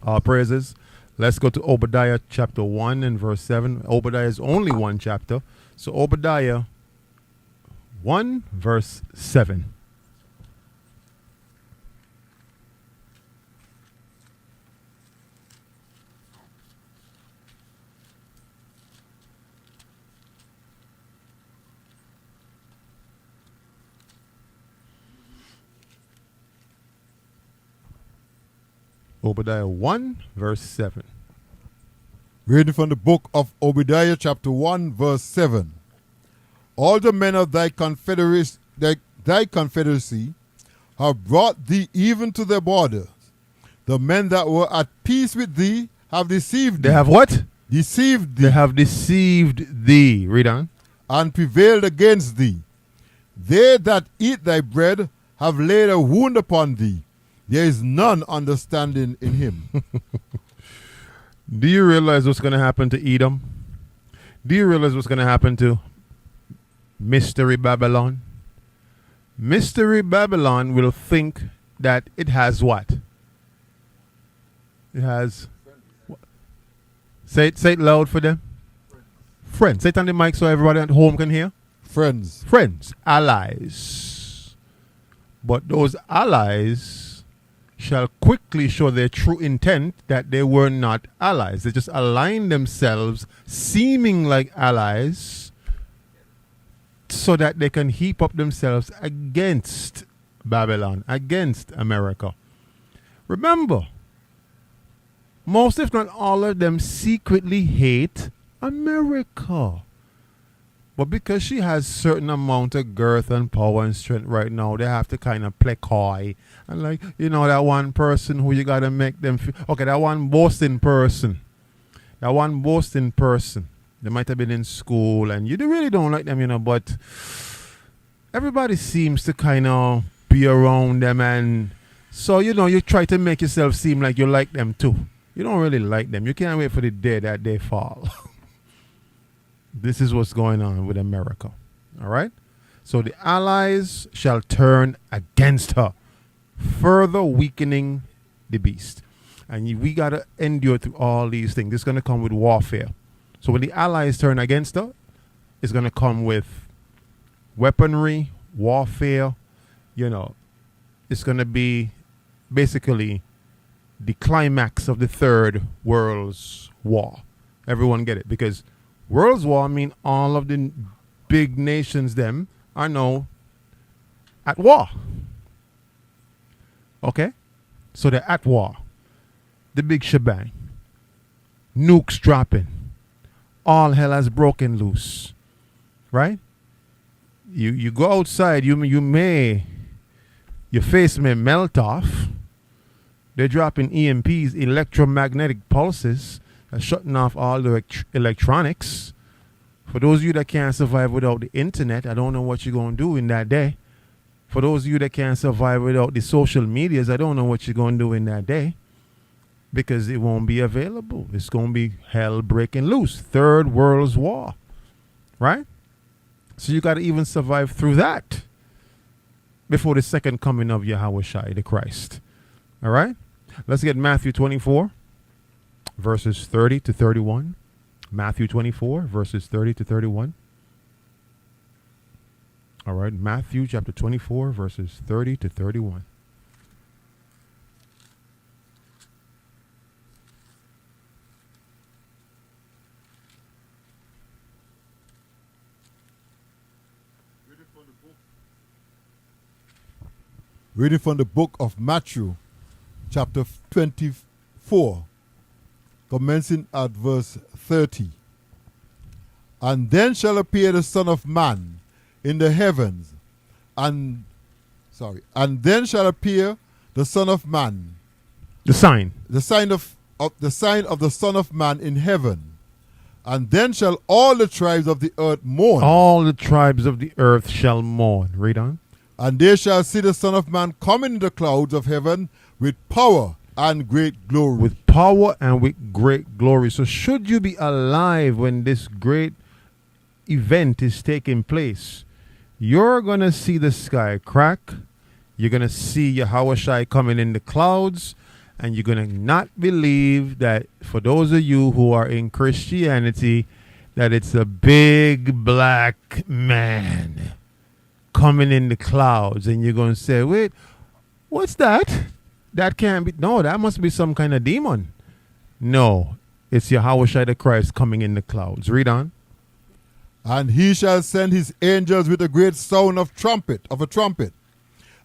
[SPEAKER 1] All praises. Let's go to Obadiah chapter 1 and verse 7. Obadiah is only one chapter. So Obadiah 1 verse 7. Obadiah 1 verse 7.
[SPEAKER 2] Reading from the book of Obadiah chapter 1 verse 7. All the men of thy confederacy have brought thee even to their borders. The men that were at peace with thee have deceived thee.
[SPEAKER 1] They have what?
[SPEAKER 2] Deceived thee.
[SPEAKER 1] They have deceived thee. Read on.
[SPEAKER 2] And prevailed against thee. They that eat thy bread have laid a wound upon thee. There is none understanding in him.
[SPEAKER 1] Do you realize what's going to happen to Edom? Do you realize what's going to happen to Mystery Babylon? Mystery Babylon will think that it has what? It has... What? Say it loud for them. Friends. Say it on the mic so everybody at home can hear.
[SPEAKER 2] Friends.
[SPEAKER 1] Friends. Allies. But those allies shall quickly show their true intent, that they were not allies. They just aligned themselves, seeming like allies, so that they can heap up themselves against Babylon, against America. Remember, most if not all of them secretly hate America. But because she has certain amount of girth and power and strength right now, they have to kind of play coy. And like, that one person who you got to make them feel. Okay, that one boasting person. They might have been in school and you really don't like them, but everybody seems to kind of be around them and So, you try to make yourself seem like you like them too. You don't really like them. You can't wait for the day that they fall. This is what's going on with America. All right? So the allies shall turn against her, further weakening the beast. And we got to endure through all these things. This is going to come with warfare. So when the allies turn against her, it's going to come with weaponry, warfare. It's going to be basically the climax of the Third World's War. Everyone get it? Because World's War mean all of the big nations them are now at war. Okay? So they're at war. The big shebang. Nukes dropping. All hell has broken loose. Right? You go outside, your face may melt off. They're dropping EMPs, electromagnetic pulses, shutting off all the electronics. For those of you that can't survive without the internet, I don't know what you're going to do in that day. For those of you that can't survive without the social medias, I don't know what you're going to do in that day. Because it won't be available. It's going to be hell breaking loose. Third World's War. Right? So you got to even survive through that before the second coming of Yahweh Shai, the Christ. All right? Let's get Matthew 24, verses 30 to 31. Matthew 24, verses 30 to 31. All right, Matthew chapter 24, verses 30 to 31.
[SPEAKER 2] Reading from the book of Matthew, chapter 24, commencing at verse 30. And then shall appear the Son of Man in the heavens, and then shall appear the Son of Man,
[SPEAKER 1] the sign
[SPEAKER 2] of the Son of Man in heaven, and then shall all the tribes of the earth mourn.
[SPEAKER 1] All the tribes of the earth shall mourn. Read on.
[SPEAKER 2] And they shall see the Son of Man coming in the clouds of heaven with power and great glory.
[SPEAKER 1] With power and with great glory. So should you be alive when this great event is taking place, you're going to see the sky crack. You're going to see Yahweh Shai coming in the clouds. And you're going to not believe that, for those of you who are in Christianity, that it's a big black man coming in the clouds. And you're going to say, wait, what's that? That can't be. No, that must be some kind of demon. No, it's Yahweh Shai the Christ coming in the clouds. Read on.
[SPEAKER 2] And he shall send his angels with a great sound of a trumpet.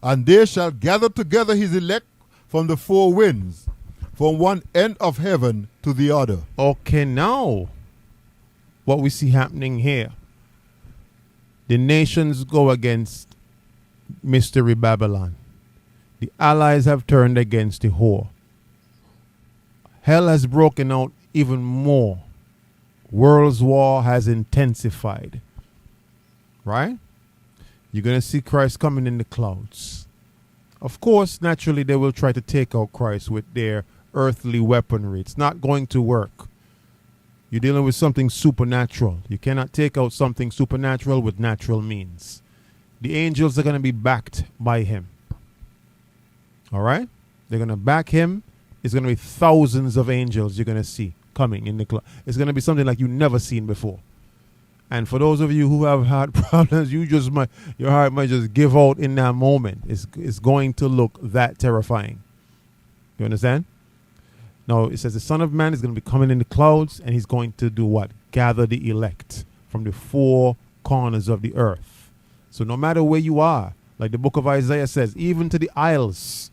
[SPEAKER 2] And they shall gather together his elect from the four winds, from one end of heaven to the other.
[SPEAKER 1] Okay, now what we see happening here. The nations go against Mystery Babylon. The allies have turned against the whore. Hell has broken out even more. World's war has intensified. Right? You're going to see Christ coming in the clouds. Of course, naturally, they will try to take out Christ with their earthly weaponry. It's not going to work. You're dealing with something supernatural. You cannot take out something supernatural with natural means. The angels are going to be backed by him. All right? They're going to back him. It's going to be thousands of angels you're going to see coming in the cloud. It's going to be something like you've never seen before. And for those of you who have had problems, your heart might just give out in that moment. It's going to look that terrifying. You understand? Now, it says the Son of Man is going to be coming in the clouds, and he's going to do what? Gather the elect from the four corners of the earth. So no matter where you are, like the book of Isaiah says, even to the isles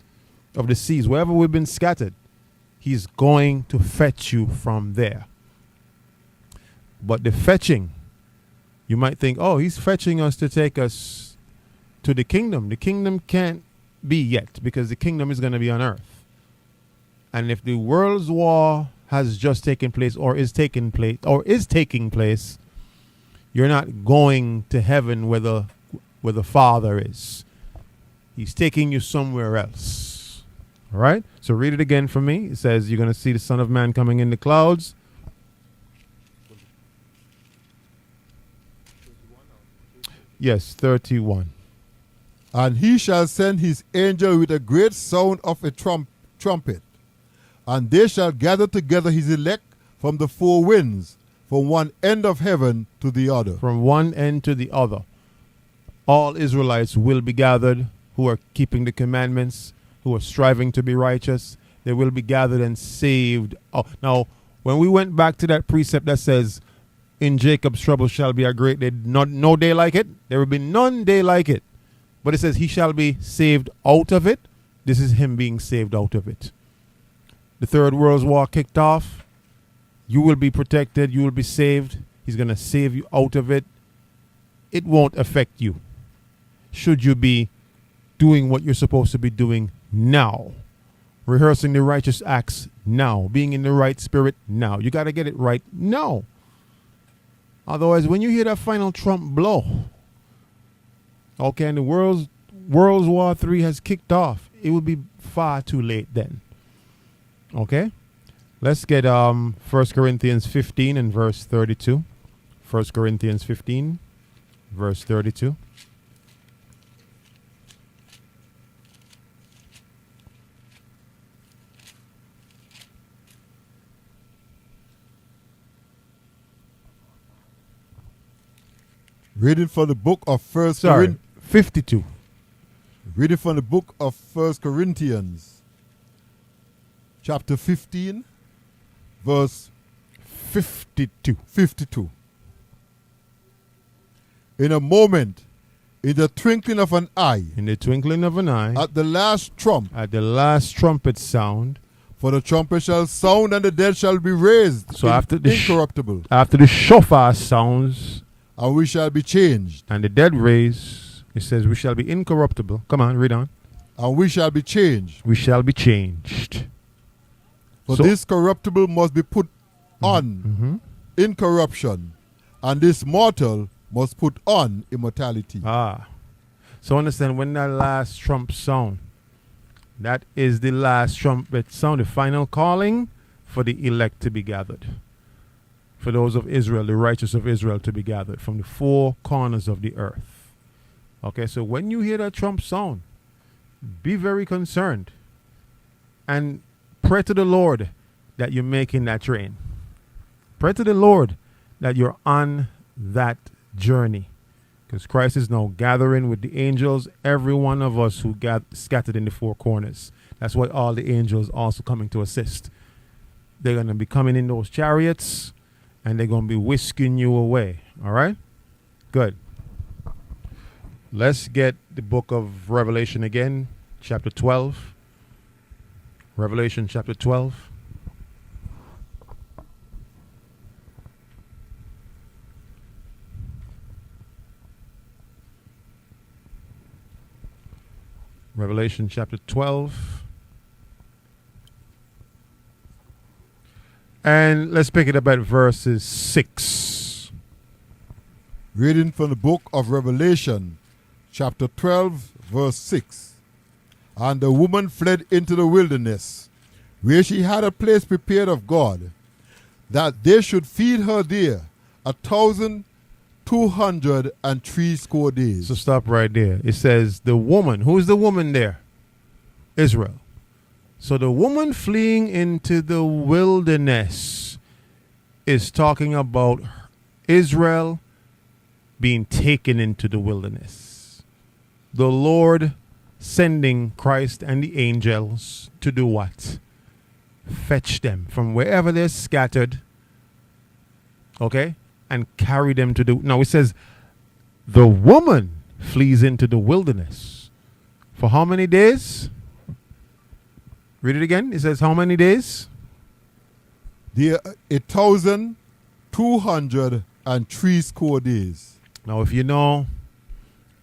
[SPEAKER 1] of the seas, wherever we've been scattered, he's going to fetch you from there. But the fetching, you might think, oh, he's fetching us to take us to the kingdom. The kingdom can't be yet, because the kingdom is going to be on earth. And if the world's war has just taken place or is taking place, you're not going to heaven where the Father is. He's taking you somewhere else. All right? So read it again for me. It says, you're going to see the Son of Man coming in the clouds. Yes, 31.
[SPEAKER 2] And he shall send his angel with a great sound of a trumpet, and they shall gather together his elect from the four winds, from one end of heaven to the other.
[SPEAKER 1] From one end to the other. All Israelites will be gathered who are keeping the commandments, who are striving to be righteous. They will be gathered and saved. Oh, now, when we went back to that precept that says, in Jacob's trouble shall be a great day, no day like it. There will be none day like it. But it says he shall be saved out of it. This is him being saved out of it. The Third World War kicked off. You will be protected. You will be saved. He's going to save you out of it. It won't affect you. Should you be doing what you're supposed to be doing now. Rehearsing the righteous acts now. Being in the right spirit now. You got to get it right now. Otherwise, when you hear that final trump blow, okay, and the World War III has kicked off, it will be far too late then. Okay? Let's get 1 Corinthians 15 and verse 32. 1 Corinthians 15, verse 32.
[SPEAKER 2] Reading from the book of
[SPEAKER 1] 52.
[SPEAKER 2] Reading from the book of 1 Corinthians, chapter 15, verse 52. In a moment, in the twinkling of an eye,
[SPEAKER 1] In the twinkling of an eye,
[SPEAKER 2] at the last trump,
[SPEAKER 1] at the last trumpet sound,
[SPEAKER 2] for the trumpet shall sound and the dead shall be raised,
[SPEAKER 1] So after the
[SPEAKER 2] incorruptible,
[SPEAKER 1] after the shofar sounds
[SPEAKER 2] and we shall be changed,
[SPEAKER 1] and the dead raise, it says we shall be incorruptible. Come on, read on.
[SPEAKER 2] and we shall be changed.
[SPEAKER 1] We shall be changed.
[SPEAKER 2] For
[SPEAKER 1] So-
[SPEAKER 2] this corruptible must be put on incorruption, and this mortal must put on immortality.
[SPEAKER 1] So understand, when that last trump sound, that is the last trumpet sound, the final calling for the elect to be gathered. For those of Israel, the righteous of Israel, to be gathered from the four corners of the earth. Okay, so when you hear that trump sound, be very concerned and pray to the Lord that you're making that train. Pray to the Lord that you're on that journey, because Christ is now gathering with the angels, every one of us who got scattered in the four corners. That's why all the angels also coming to assist. They're going to be coming in those chariots, and they're going to be whisking you away. All right? Good. Let's get the book of Revelation again, chapter 12. Revelation chapter 12. Revelation chapter 12. And let's pick it up at verses 6.
[SPEAKER 2] Reading from the book of Revelation, chapter 12, verse 6. And the woman fled into the wilderness, where she had a place prepared of God, that they should feed her there 1,260 days.
[SPEAKER 1] So stop right there. It says the woman. Who is the woman there? Israel. So the woman fleeing into the wilderness is talking about Israel being taken into the wilderness. The Lord sending Christ and the angels to do what? Fetch them from wherever they're scattered, okay, and carry them to the... Now it says the woman flees into the wilderness. For how many days? Read it again. It says how many days?
[SPEAKER 2] There 1,260 days.
[SPEAKER 1] Now, if you know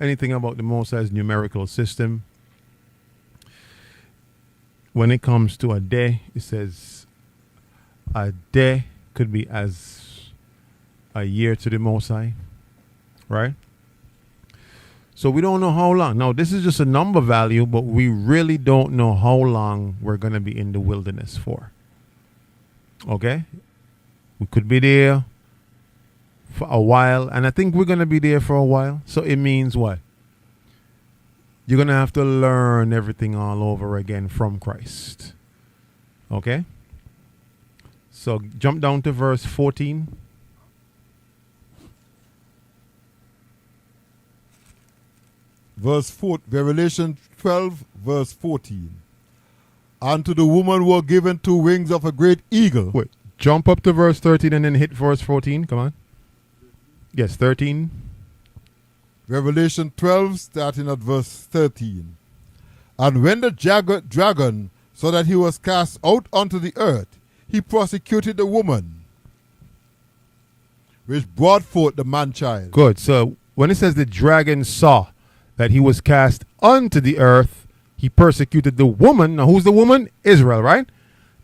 [SPEAKER 1] anything about the Most High's numerical system, when it comes to a day, it says a day could be as a year to the Most High, right? So we don't know how long. Now, this is just a number value, but we really don't know how long we're going to be in the wilderness for. Okay? We could be there for a while, and I think we're going to be there for a while. So it means what? You're going to have to learn everything all over again from Christ. Okay? So jump down to verse 14.
[SPEAKER 2] Revelation 12, verse 14. And to the woman were given 2 wings of a great eagle.
[SPEAKER 1] Wait, jump up to verse 13 and then hit verse 14. Come on. Yes, 13.
[SPEAKER 2] Revelation 12, starting at verse 13. And when the dragon saw that he was cast out onto the earth, he persecuted the woman, which brought forth the man-child.
[SPEAKER 1] Good. So when it says the dragon saw that he was cast unto the earth, he persecuted the woman. Now, who's the woman? Israel, right?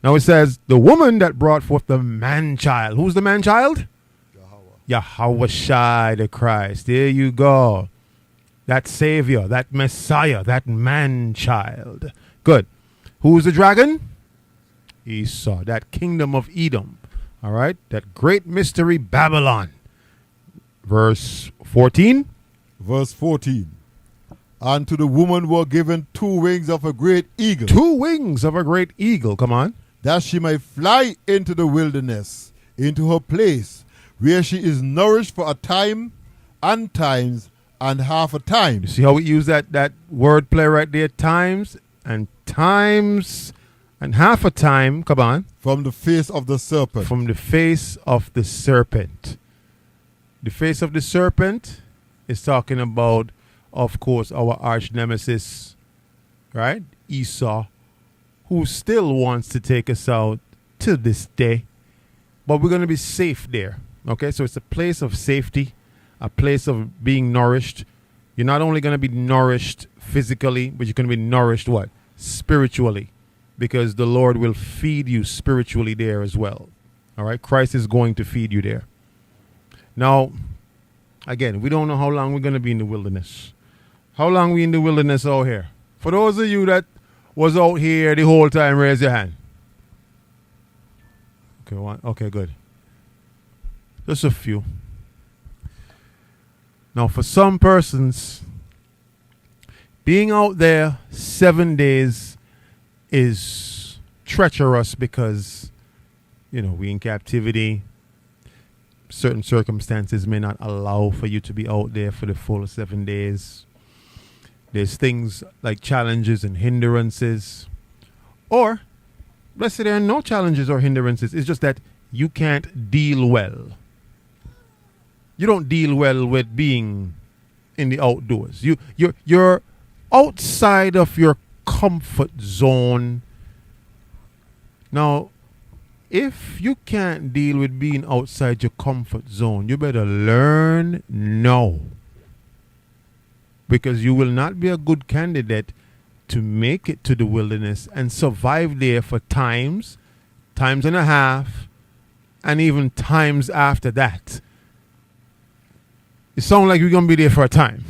[SPEAKER 1] Now it says the woman that brought forth the man-child. Who's the man-child? Yahweh Shai the Christ. There you go. That Savior, that Messiah, that man-child. Good. Who's the dragon? Esau, that kingdom of Edom. All right? That great mystery Babylon. Verse 14.
[SPEAKER 2] Verse 14. And to the woman were given 2 wings of a great eagle.
[SPEAKER 1] 2 wings of a great eagle. Come on.
[SPEAKER 2] That she might fly into the wilderness, into her place, where she is nourished for a time, and times, and half a time.
[SPEAKER 1] You see how we use that word play right there? Times, and half a time. Come on.
[SPEAKER 2] From the face of the serpent.
[SPEAKER 1] From the face of the serpent. The face of the serpent is talking about, of course, our arch nemesis, right? Esau, who still wants to take us out till this day. But we're going to be safe there. Okay, so it's a place of safety, a place of being nourished. You're not only going to be nourished physically, but you're going to be nourished what? Spiritually. Because the Lord will feed you spiritually there as well. All right, Christ is going to feed you there. Now, again, we don't know how long we're going to be in the wilderness. How long we in the wilderness out here? For those of you that was out here the whole time, raise your hand. Okay, one. Okay, good. Just a few. Now, for some persons, being out there 7 days is treacherous because, we in captivity. Certain circumstances may not allow for you to be out there for the full 7 days. There's things like challenges and hindrances. Or, let's say there are no challenges or hindrances. It's just that you can't deal well. You don't deal well with being in the outdoors. You're outside of your comfort zone. Now, if you can't deal with being outside your comfort zone, you better learn now. Because you will not be a good candidate to make it to the wilderness and survive there for times and a half, and even times after that. It sounds like you're going to be there for a time.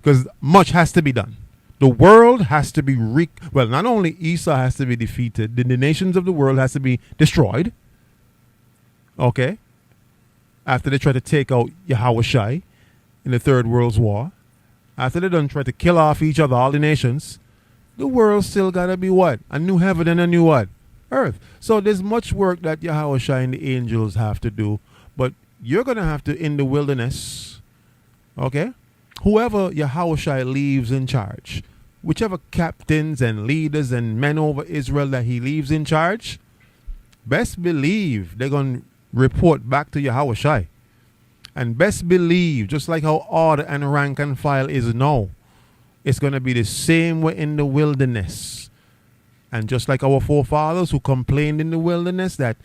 [SPEAKER 1] Because much has to be done. The world has to be not only Esau has to be defeated, the nations of the world has to be destroyed. Okay? After they try to take out Yahweh Shai in the Third World War. After they done try to kill off each other, all the nations, the world still got to be what? A new heaven and a new what? Earth. So there's much work that Yahweh Shai and the angels have to do. But you're going to have to, in the wilderness, okay? Whoever Yahweh Shai leaves in charge, whichever captains and leaders and men over Israel that he leaves in charge, best believe they're going to report back to Yahweh Shai. And best believe, just like how order and rank and file is now, it's going to be the same way in the wilderness. And just like our forefathers who complained in the wilderness that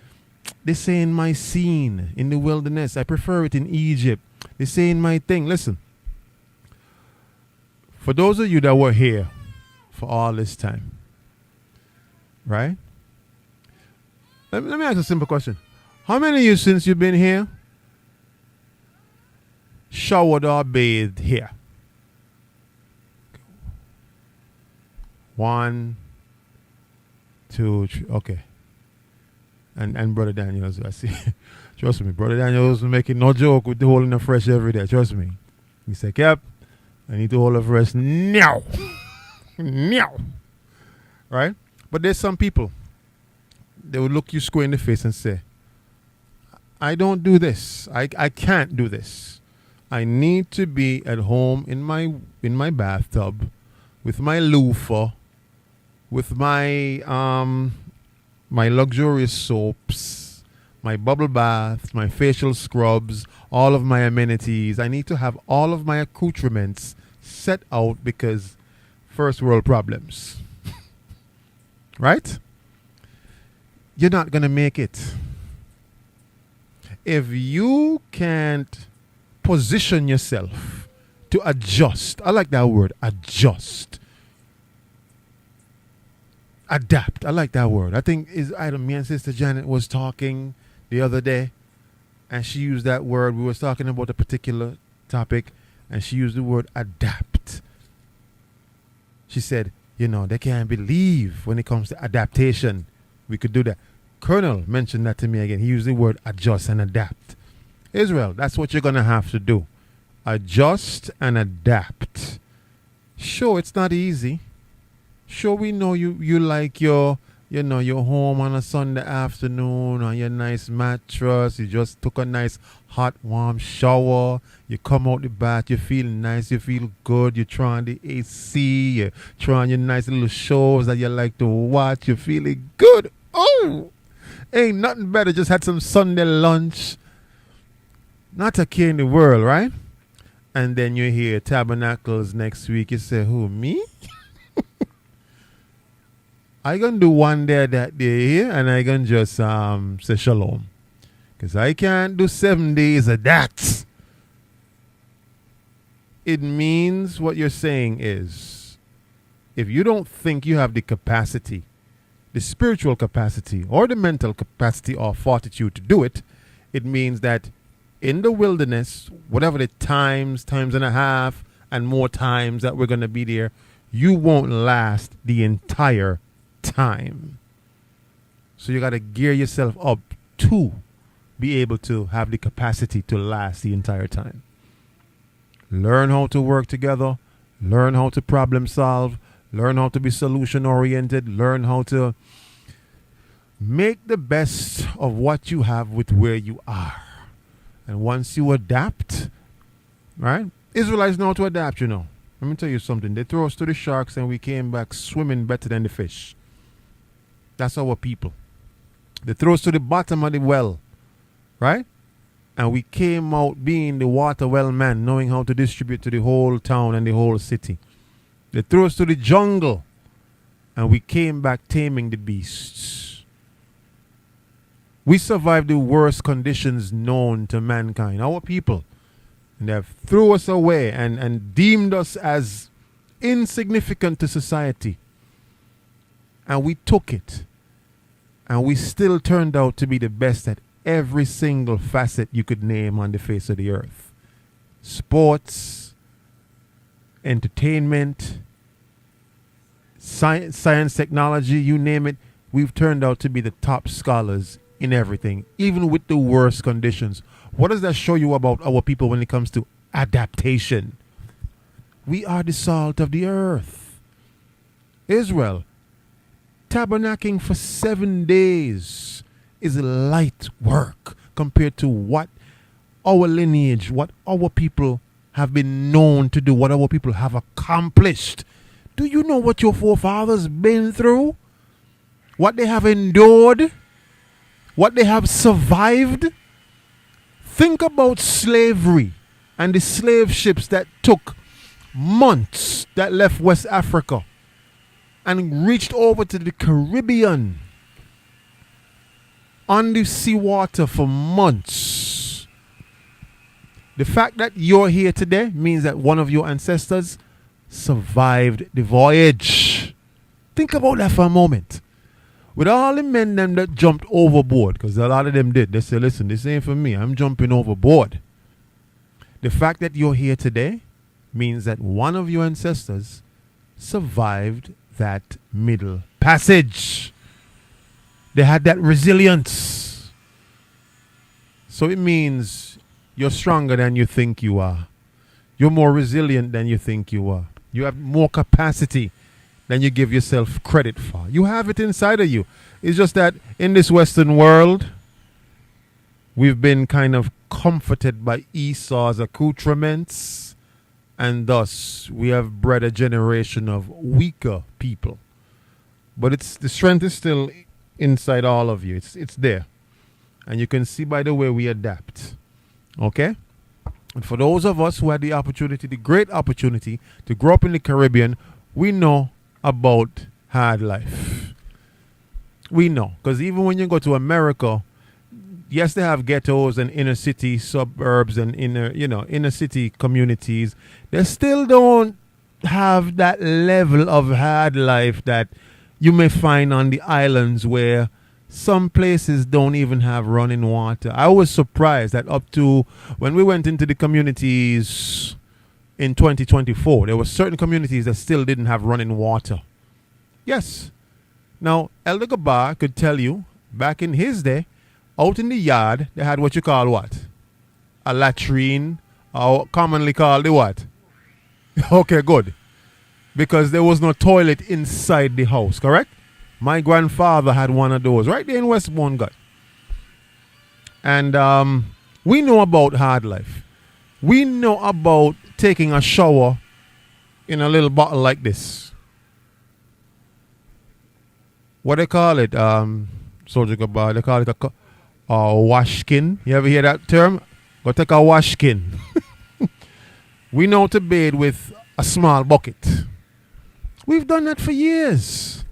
[SPEAKER 1] this ain't my scene in the wilderness. I prefer it in Egypt. This ain't my thing. Listen, for those of you that were here for all this time, right? Let me ask a simple question. How many of you since you've been here showered or bathed here? 1, 2, 3. Okay. And Brother Daniels, I see. Trust me, Brother Daniels was making no joke with the holding the fresh every day. Trust me. He said, Cap, I need to hold the fresh now. Now. Right? But there's some people, they will look you square in the face and say, I don't do this. I can't do this. I need to be at home in my bathtub with my loofah, with my my luxurious soaps, my bubble bath, my facial scrubs, all of my amenities. I need to have all of my accoutrements set out because first world problems. Right? You're not going to make it. If you can't position yourself to adjust, I like that word, adjust. Adapt. I like that word. I think either me and Sister Janet was talking the other day, and she used that word. We was talking about a particular topic, and she used the word adapt. She said, they can't believe when it comes to adaptation, we could do that. Colonel mentioned that to me again. He used the word adjust and adapt. Israel, that's what you're going to have to do. Adjust and adapt. Sure, it's not easy. Sure, we know you like your home on a Sunday afternoon on your nice mattress. You just took a nice hot, warm shower. You come out the bath. You feel nice. You feel good. You're trying the AC. You're trying your nice little shows that you like to watch. You're feeling good. Oh, ain't nothing better. Just had some Sunday lunch. Not a care in the world, right? And then you hear Tabernacles next week. You say, who, me? I gonna do one day that day here, and I gonna just say shalom, because I can't do 7 days of that. It means what you're saying is, if you don't think you have the capacity, the spiritual capacity, or the mental capacity or fortitude to do it, it means that in the wilderness, whatever the times and a half, and more times that we're gonna be there, you won't last the entire time. So you got to gear yourself up to be able to have the capacity to last the entire time. Learn how to work together, learn how to problem solve, learn how to be solution oriented, learn how to make the best of what you have with where you are. And once you adapt, right? Israelites know how to adapt, Let me tell you something. They threw us to the sharks and we came back swimming better than the fish. That's our people. They threw us to the bottom of the well, right? And we came out being the water well man, knowing how to distribute to the whole town and the whole city. They threw us to the jungle, and we came back taming the beasts. We survived the worst conditions known to mankind, our people. And they have threw us away and deemed us as insignificant to society. And we took it. And we still turned out to be the best at every single facet you could name on the face of the earth. Sports, entertainment, science, technology, you name it. We've turned out to be the top scholars in everything, even with the worst conditions. What does that show you about our people when it comes to adaptation? We are the salt of the earth. Israel, tabernacling for 7 days is light work compared to what our lineage, what our people have been known to do, what our people have accomplished. Do you know what your forefathers been through? What they have endured? What they have survived? Think about slavery and the slave ships that took months, that left West Africa and reached over to the Caribbean on the seawater for months. The fact that you're here today means that one of your ancestors survived the voyage. Think about that for a moment. With all the men them that jumped overboard, because a lot of them did, they said, listen, this ain't for me, I'm jumping overboard. The fact that you're here today means that one of your ancestors survived that middle passage. They had that resilience. So it means you're stronger than you think you are. You're more resilient than you think you are. You have more capacity than you give yourself credit for. You have it inside of you. It's just that in this Western world, we've been kind of comforted by Esau's accoutrements, and thus we have bred a generation of weaker people. But the strength is still inside all of you. It's there. And you can see by the way we adapt. Okay? And for those of us who had the opportunity, the great opportunity to grow up in the Caribbean, we know about hard life. We know. Because even when you go to America, yes, they have ghettos and inner city suburbs and inner city communities. They still don't have that level of hard life that you may find on the islands where some places don't even have running water. I was surprised that up to when we went into the communities in 2024, there were certain communities that still didn't have running water. Yes. Now, Elder Gabar could tell you, back in his day, out in the yard, they had what you call what? A latrine, or commonly called the what? Okay, good. Because there was no toilet inside the house, correct? My grandfather had one of those right there in Westbourne, God. And we know about hard life. We know about taking a shower in a little bottle like this. What they call it, Soldier Gabar, they call it a washkin. You ever hear that term? Go take a washkin. We know to bathe with a small bucket. We've done that for years.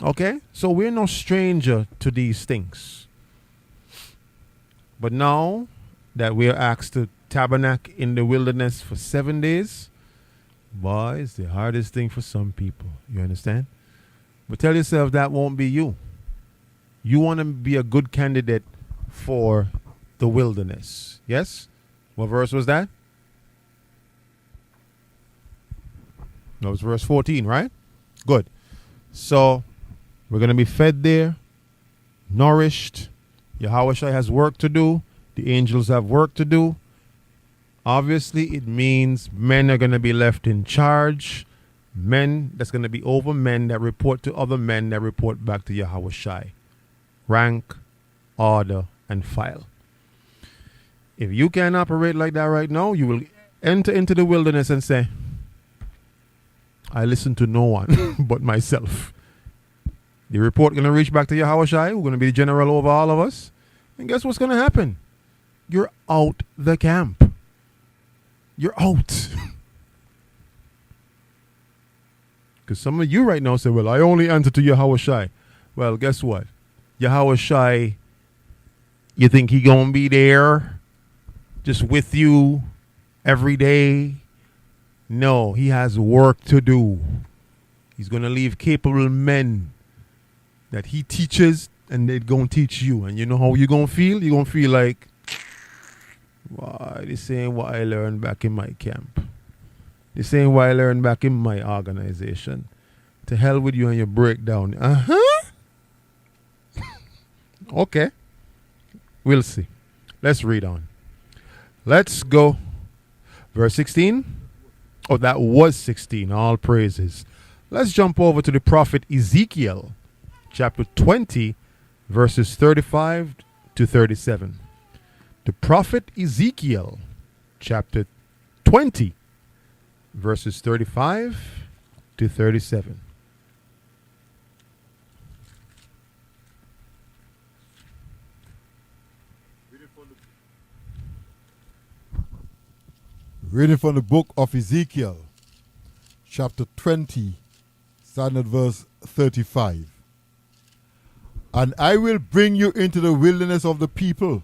[SPEAKER 1] Okay? So we're no stranger to these things. But now that we're asked to tabernacle in the wilderness for 7 days, boy, it's the hardest thing for some people. You understand? But tell yourself that won't be you. You want to be a good candidate for the wilderness. Yes? What verse was that? That was verse 14, right? Good. So, we're going to be fed there, nourished. Yahweh Shai has work to do. The angels have work to do. Obviously, it means men are going to be left in charge. Men that's going to be over men that report to other men that report back to Yahweh Shai. Rank, order, and file. If you can operate like that right now, you will enter into the wilderness and say, I listen to no one but myself. The report going to reach back to Yahweh Shai, who's going to be the general over all of us. And guess what's going to happen? You're out the camp. You're out. Because some of you right now say, well, I only answer to Yahweh Shai. Well, guess what? Yahweh Shai, you think he going to be there just with you every day? No, he has work to do. He's going to leave capable men that he teaches, and they're going to teach you. And you know how you're going to feel? You're going to feel like, why, this ain't what I learned back in my camp. This ain't what I learned back in my organization. To hell with you and your breakdown. Okay. We'll see. Let's read on. Let's go. Verse 16. Oh, that was 16. All praises. Let's jump over to the prophet Ezekiel, chapter 20, verses 35 to 37. The prophet Ezekiel, chapter 20, verses 35 to 37.
[SPEAKER 2] Reading from the book of Ezekiel, chapter 20, starting at verse 35. And I will bring you into the wilderness of the people,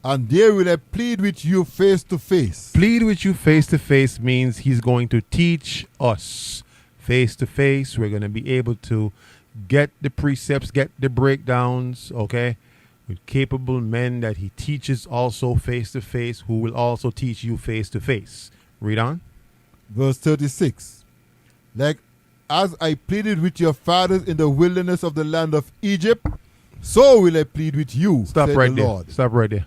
[SPEAKER 2] and there will I plead with you face to face.
[SPEAKER 1] Plead with you face to face means he's going to teach us face to face. We're going to be able to get the precepts, get the breakdowns, okay? With capable men that he teaches also face to face, who will also teach you face to face. Read on.
[SPEAKER 2] Verse 36. Like as I pleaded with your fathers in the wilderness of the land of Egypt, so will I plead with you,
[SPEAKER 1] Stop
[SPEAKER 2] said
[SPEAKER 1] right
[SPEAKER 2] the
[SPEAKER 1] there.
[SPEAKER 2] Lord.
[SPEAKER 1] Stop right there.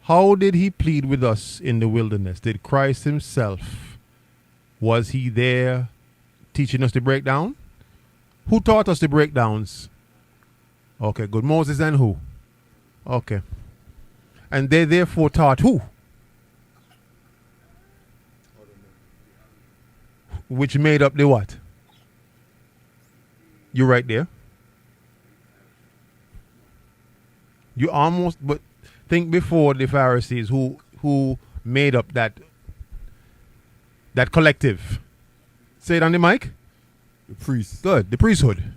[SPEAKER 1] How did he plead with us in the wilderness? Did Christ himself, was he there teaching us to break down? Who taught us the breakdowns? Okay, good. Moses and who? Okay. And they therefore taught who? Which made up the what? You right there. You almost, but think before the Pharisees who made up that collective. Say it on the mic.
[SPEAKER 2] The priests.
[SPEAKER 1] Good. The priesthood.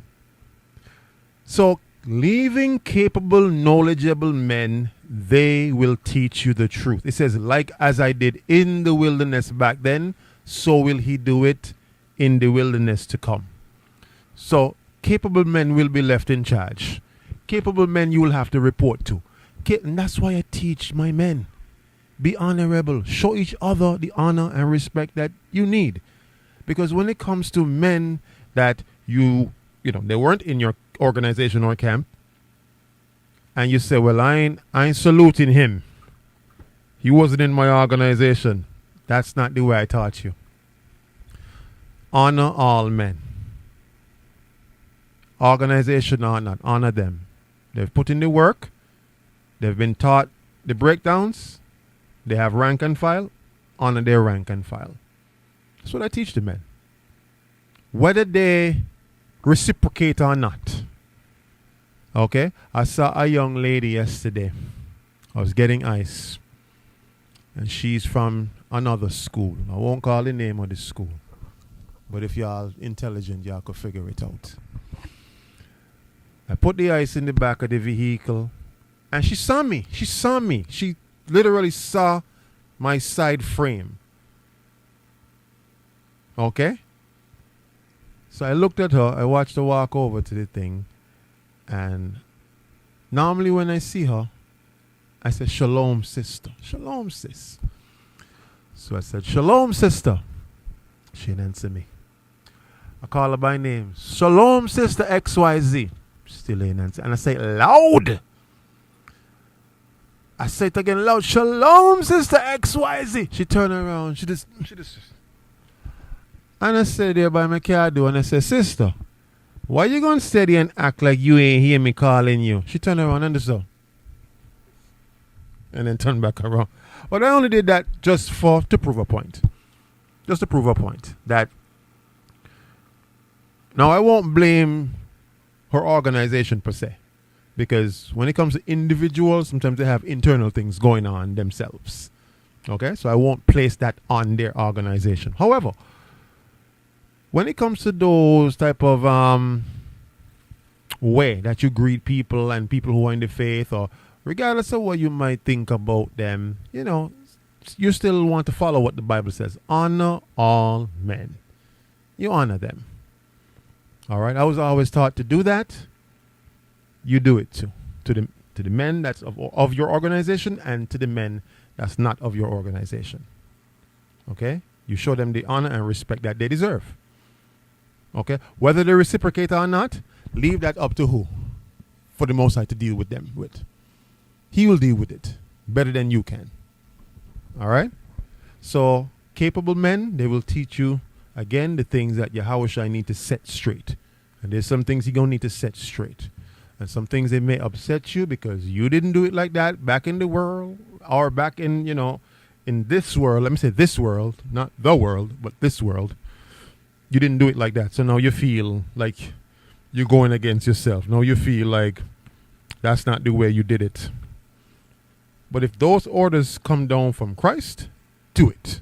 [SPEAKER 1] So leaving capable, knowledgeable men, they will teach you the truth. It says, like as I did in the wilderness back then, so will he do it in the wilderness to come. So capable men will be left in charge. Capable men you will have to report to. And that's why I teach my men. Be honorable. Show each other the honor and respect that you need. Because when it comes to men that you know, they weren't in your organization or camp, and you say, well, I ain't saluting him. He wasn't in my organization. That's not the way I taught you. Honor all men. Organization or not, honor them. They've put in the work. They've been taught the breakdowns. They have rank and file. Honor their rank and file. That's what I teach the men. Whether they reciprocate or not. Okay? I saw a young lady yesterday. I was getting ice. And she's from another school. I won't call the name of the school. But if y'all intelligent, y'all could figure it out. I put the ice in the back of the vehicle. And she saw me. She saw me. She literally saw my side frame. Okay? So I looked at her. I watched her walk over to the thing. And normally when I see her, I say, shalom, sister. Shalom, sis. So I said, shalom, sister. She didn't answer me. I call her by name. Shalom, sister XYZ. Still ain't answer. And I say, loud. I say it again loud. Shalom, sister XYZ. She turned around. She just. And I said there by my car door, and I said, sister, why you going to steady and act like you ain't hear me calling you? She turned around and so. And then turned back around. But I only did that just to prove a point. Just to prove a point. That now I won't blame her organization per se. Because when it comes to individuals, sometimes they have internal things going on themselves. Okay? So I won't place that on their organization. However, when it comes to those type of way that you greet people and people who are in the faith, or regardless of what you might think about them, you know, you still want to follow what the Bible says. Honor all men. You honor them. All right? I was always taught to do that. You do it too. To the men that's of your organization and to the men that's not of your organization. Okay? You show them the honor and respect that they deserve. Okay? Whether they reciprocate or not, leave that up to who? For the Most High to deal with them with. He will deal with it better than you can. All right? So, capable men, they will teach you, again, the things that Yahushua need to set straight. And there's some things you're going to need to set straight. And some things they may upset you because you didn't do it like that back in the world or back in, you know, in this world. Let me say this world, not the world, but this world. You didn't do it like that. So now you feel like you're going against yourself. Now you feel like that's not the way you did it. But if those orders come down from Christ, do it.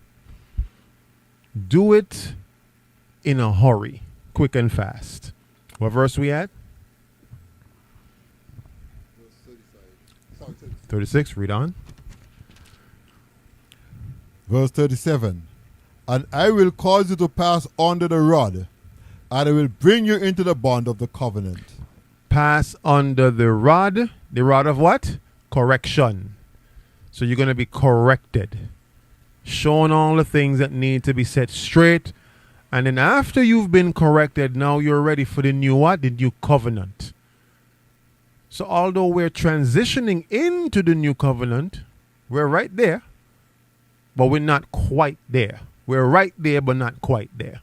[SPEAKER 1] Do it in a hurry, quick and fast. What verse we at? 36, read on.
[SPEAKER 2] Verse 37. And I will cause you to pass under the rod, and I will bring you into the bond of the covenant.
[SPEAKER 1] Pass under the rod of what? Correction. So you're going to be corrected. Shown all the things that need to be set straight. And then after you've been corrected, now you're ready for the new what? The new covenant. So although we're transitioning into the new covenant, we're right there, but we're not quite there. We're right there, but not quite there.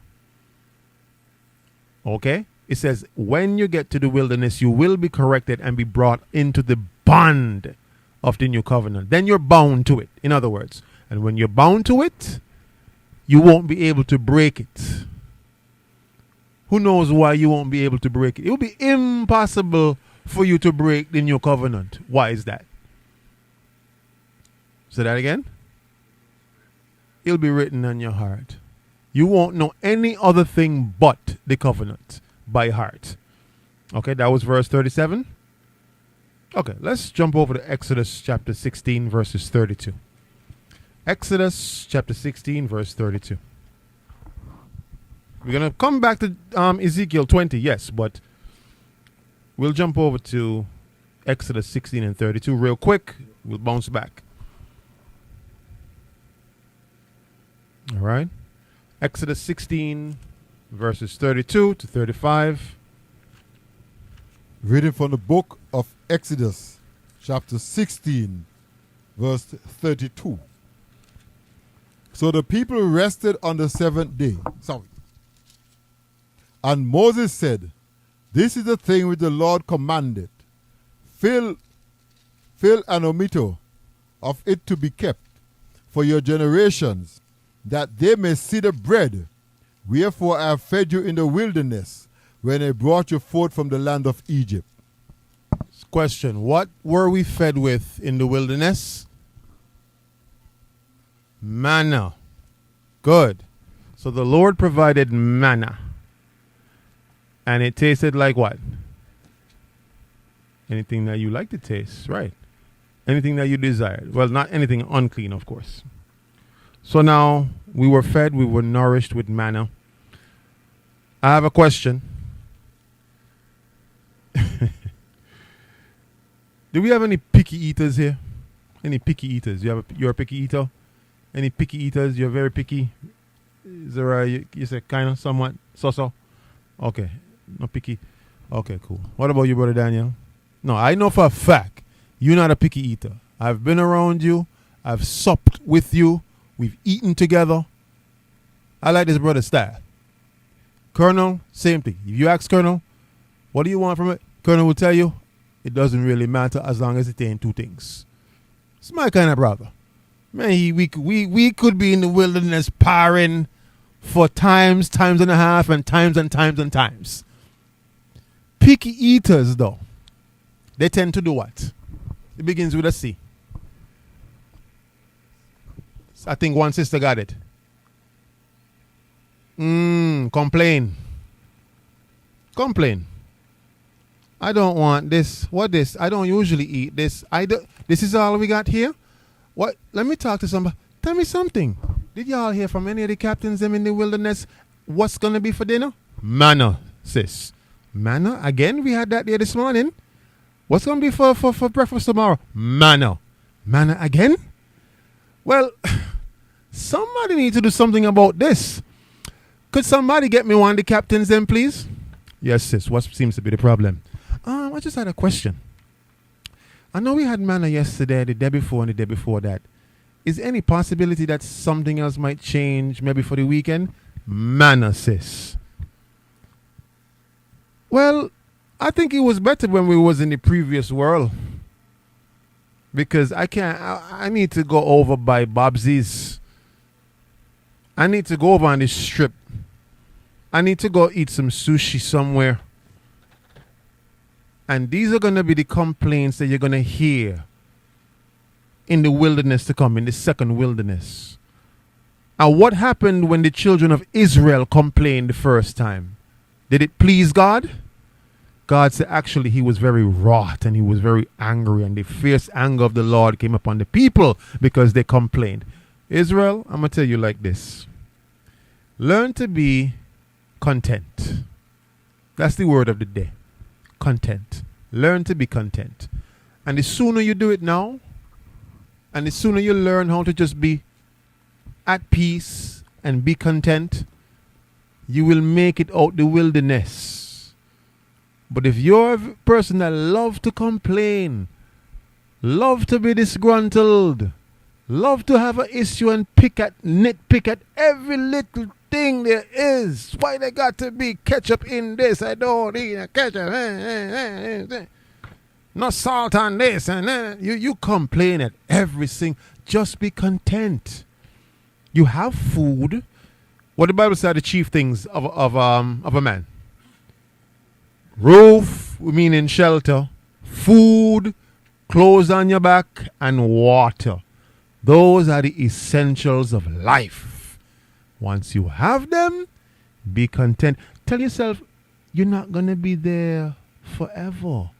[SPEAKER 1] Okay? It says, when you get to the wilderness, you will be corrected and be brought into the bond of the new covenant. Then you're bound to it, in other words. And when you're bound to it, you won't be able to break it. Who knows why you won't be able to break it? It will be impossible for you to break the new covenant. Why is that? Say that again. It'll be written on your heart. You won't know any other thing but the covenant by heart. Okay, that was verse 37. Okay, let's jump over to Exodus chapter 16, verses 32. Exodus chapter 16, verse 32. We're going to come back to Ezekiel 20, yes, but we'll jump over to Exodus 16 and 32 real quick. We'll bounce back. All right. Exodus 16, verses 32 to 35.
[SPEAKER 2] Reading from the book of Exodus, chapter 16, verse 32. So the people rested on the seventh day. And Moses said, this is the thing which the Lord commanded. Fill an ometer of it to be kept for your generations, that they may see the bread, wherefore I have fed you in the wilderness, when I brought you forth from the land of Egypt.
[SPEAKER 1] Question, what were we fed with in the wilderness? Manna. Good. So the Lord provided manna. And it tasted like what? Anything that you like to taste, right? Anything that you desired. Well, not anything unclean, of course. So now we were fed, we were nourished with manna. I have a question. Do we have any picky eaters here? Any picky eaters? You're a picky eater? Any picky eaters? You're very picky? Is there you say kind of, somewhat, so? Okay, no picky. Okay, cool. What about you, Brother Daniel? No, I know for a fact you're not a picky eater. I've been around you. I've supped with you. We've eaten together. I like this brother's style. Colonel, same thing. If you ask Colonel, what do you want from it? Colonel will tell you, it doesn't really matter as long as it ain't two things. It's my kind of brother. Man, we could be in the wilderness parring for times and a half, and times. Picky eaters, though, they tend to do what? It begins with a C. I think one sister got it. Complain. I don't want this. What this? I don't usually eat this. This is all we got here? What? Let me talk to somebody. Tell me something. Did y'all hear from any of the captains them in the wilderness what's going to be for dinner? Manna, sis. Manna? Again, we had that there this morning. What's going to be for breakfast tomorrow? Manna. Manna again? Well, somebody needs to do something about this. Could somebody get me one of the captains then, please? Yes, sis. What seems to be the problem? I just had a question. I know we had manna yesterday, the day before, and the day before that. Is there any possibility that something else might change maybe for the weekend? Manna, sis. Well, I think it was better when we was in the previous world. Because I need to go over by Bobsy's. I need to go over on this strip. I need to go eat some sushi somewhere. And these are going to be the complaints that you're going to hear in the wilderness to come, in the second wilderness. And what happened when the children of Israel complained the first time? Did it please God? God said actually he was very wroth and he was very angry, and the fierce anger of the Lord came upon the people because they complained. Israel, I'm going to tell you like this. Learn to be content. That's the word of the day. Content. Learn to be content. And the sooner you do it now, and the sooner you learn how to just be at peace and be content, you will make it out the wilderness. But if you're a person that love to complain, love to be disgruntled, love to have an issue and nitpick at every little thing there is. Why they got to be ketchup in this? I don't eat a ketchup. No salt on this. And you complain at everything. Just be content. You have food. What the Bible said, the chief things of a man. Roof, meaning shelter. Food, clothes on your back, and water. Those are the essentials of life. Once you have them, be content. Tell yourself, you're not going to be there forever.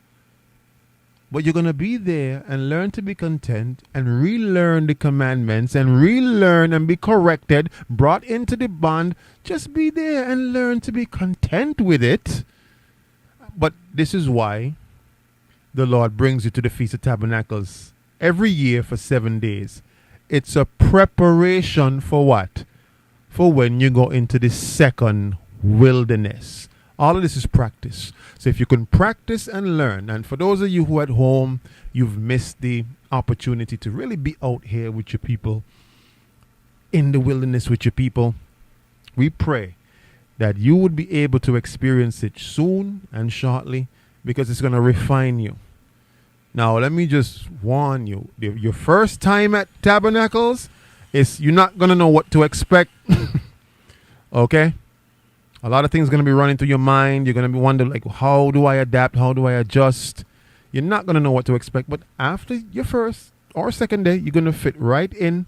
[SPEAKER 1] But you're going to be there and learn to be content and relearn the commandments and relearn and be corrected, brought into the bond. Just be there and learn to be content with it. But this is why the Lord brings you to the Feast of Tabernacles every year for 7 days. It's a preparation for what? For when you go into the second wilderness. All of this is practice. So if you can practice and learn, and for those of you who at home, you've missed the opportunity to really be out here with your people, in the wilderness with your people, we pray that you would be able to experience it soon and shortly, because it's going to refine you. Now, let me just warn you, your first time at Tabernacles, you're not going to know what to expect. Okay? A lot of things are going to be running through your mind. You're going to be wondering, like, how do I adapt? How do I adjust? You're not going to know what to expect. But after your first or second day, you're going to fit right in.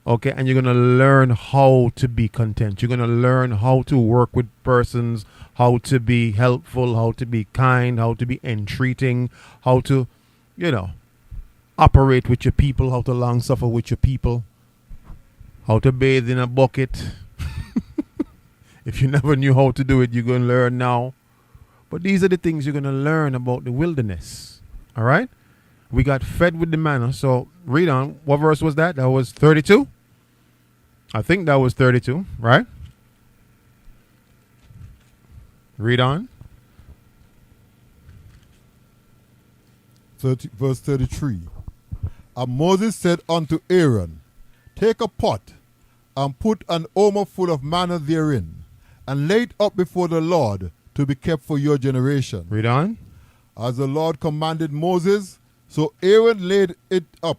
[SPEAKER 1] Okay? And you're going to learn how to be content. You're going to learn how to work with persons, how to be helpful, how to be kind, how to be entreating, how to, operate with your people, how to long suffer with your people, how to bathe in a bucket. If you never knew how to do it, you're going to learn now. But these are the things you're going to learn about the wilderness. All right? We got fed with the manna. So read on. What verse was that? That was 32? I think that was 32, right? Read on.
[SPEAKER 2] Verse 33. And Moses said unto Aaron, take a pot, and put an omer full of manna therein, and lay it up before the Lord to be kept for your generation.
[SPEAKER 1] Read on.
[SPEAKER 2] As the Lord commanded Moses, so Aaron laid it up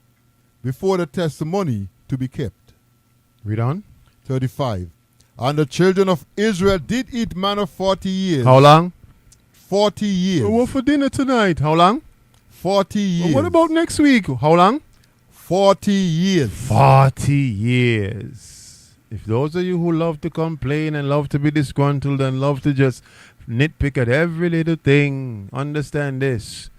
[SPEAKER 2] before the testimony to be kept.
[SPEAKER 1] Read on.
[SPEAKER 2] 35. And the children of Israel did eat manna 40 years.
[SPEAKER 1] How long?
[SPEAKER 2] 40 years.
[SPEAKER 1] What for dinner tonight? How long?
[SPEAKER 2] 40 years.
[SPEAKER 1] What about next week? How long?
[SPEAKER 2] 40 years.
[SPEAKER 1] 40 years. If those of you who love to complain and love to be disgruntled and love to just nitpick at every little thing, understand this.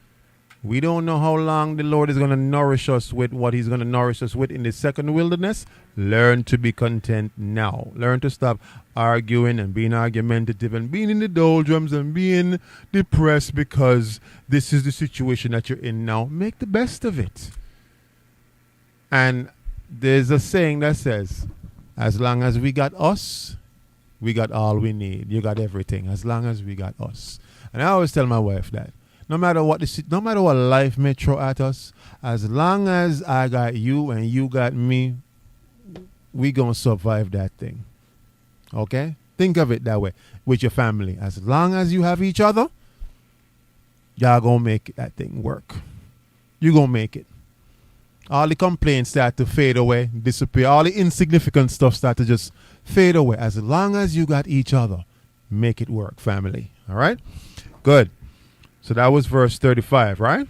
[SPEAKER 1] We don't know how long the Lord is going to nourish us with what he's going to nourish us with in the second wilderness. Learn to be content now. Learn to stop arguing and being argumentative and being in the doldrums and being depressed because this is the situation that you're in now. Make the best of it. And there's a saying that says, as long as we got us, we got all we need. You got everything. As long as we got us. And I always tell my wife that no matter what life may throw at us, as long as I got you and you got me, we gonna survive that thing. Okay? Think of it that way with your family. As long as you have each other, y'all gonna make that thing work. You gonna make it. All the complaints start to fade away, disappear. All the insignificant stuff start to just fade away. As long as you got each other, make it work, family. All right? Good. So that was verse 35, right?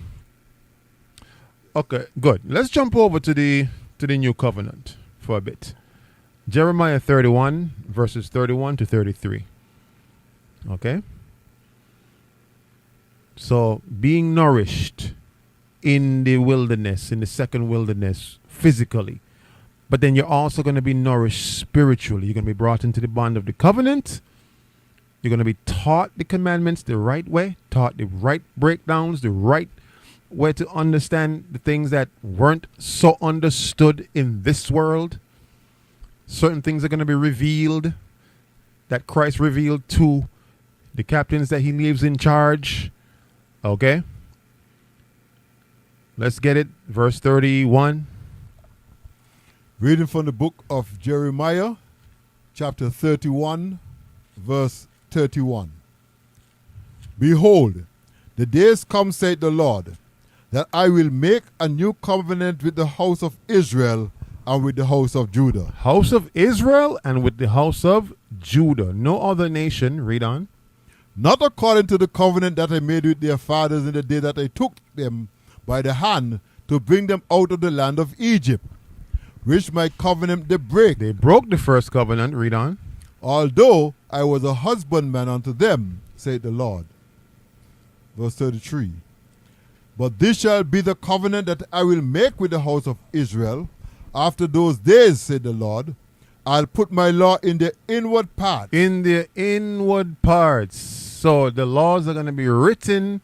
[SPEAKER 1] Okay, good. Let's jump over to the new covenant for a bit. Jeremiah 31, verses 31 to 33. Okay? So, being nourished in the wilderness, in the second wilderness, physically. But then you're also going to be nourished spiritually. You're going to be brought into the bond of the covenant. You're going to be taught the commandments the right way, taught the right breakdowns, the right way to understand the things that weren't so understood in this world. Certain things are going to be revealed. that Christ revealed to the captains that he leaves in charge. Okay? Let's get it. Verse 31.
[SPEAKER 2] Reading from the book of Jeremiah, chapter 31, verse 31. Behold, the days come, saith the Lord, that I will make a new covenant with the house of Israel and with the house of Judah.
[SPEAKER 1] House of Israel and with the house of Judah. No other nation. Read on.
[SPEAKER 2] Not according to the covenant that I made with their fathers in the day that I took them by the hand to bring them out of the land of Egypt, which my covenant they break.
[SPEAKER 1] They broke the first covenant. Read on.
[SPEAKER 2] Although I was a husbandman unto them, saith the Lord. Verse 33. But this shall be the covenant that I will make with the house of Israel. After those days, said the Lord, I'll put my law in their inward parts.
[SPEAKER 1] In their inward parts. So the laws are going to be written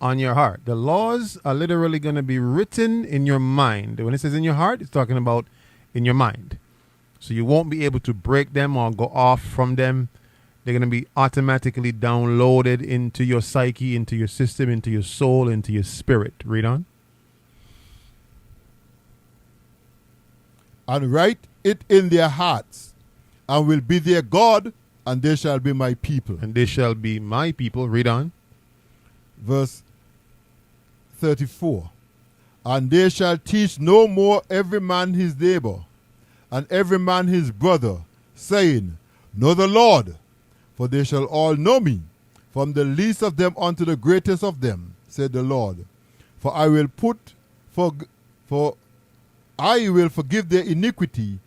[SPEAKER 1] on your heart. The laws are literally going to be written in your mind. When it says in your heart, it's talking about in your mind. So you won't be able to break them or go off from them. They're going to be automatically downloaded into your psyche, into your system, into your soul, into your spirit. Read on.
[SPEAKER 2] And write it in their hearts, and will be their God, and they shall be my people.
[SPEAKER 1] And they shall be my people. Read on.
[SPEAKER 2] Verse 34. And they shall teach no more every man his neighbor, and every man his brother, saying, Know the Lord, for they shall all know me, from the least of them unto the greatest of them, said the Lord. For I will forgive their iniquity,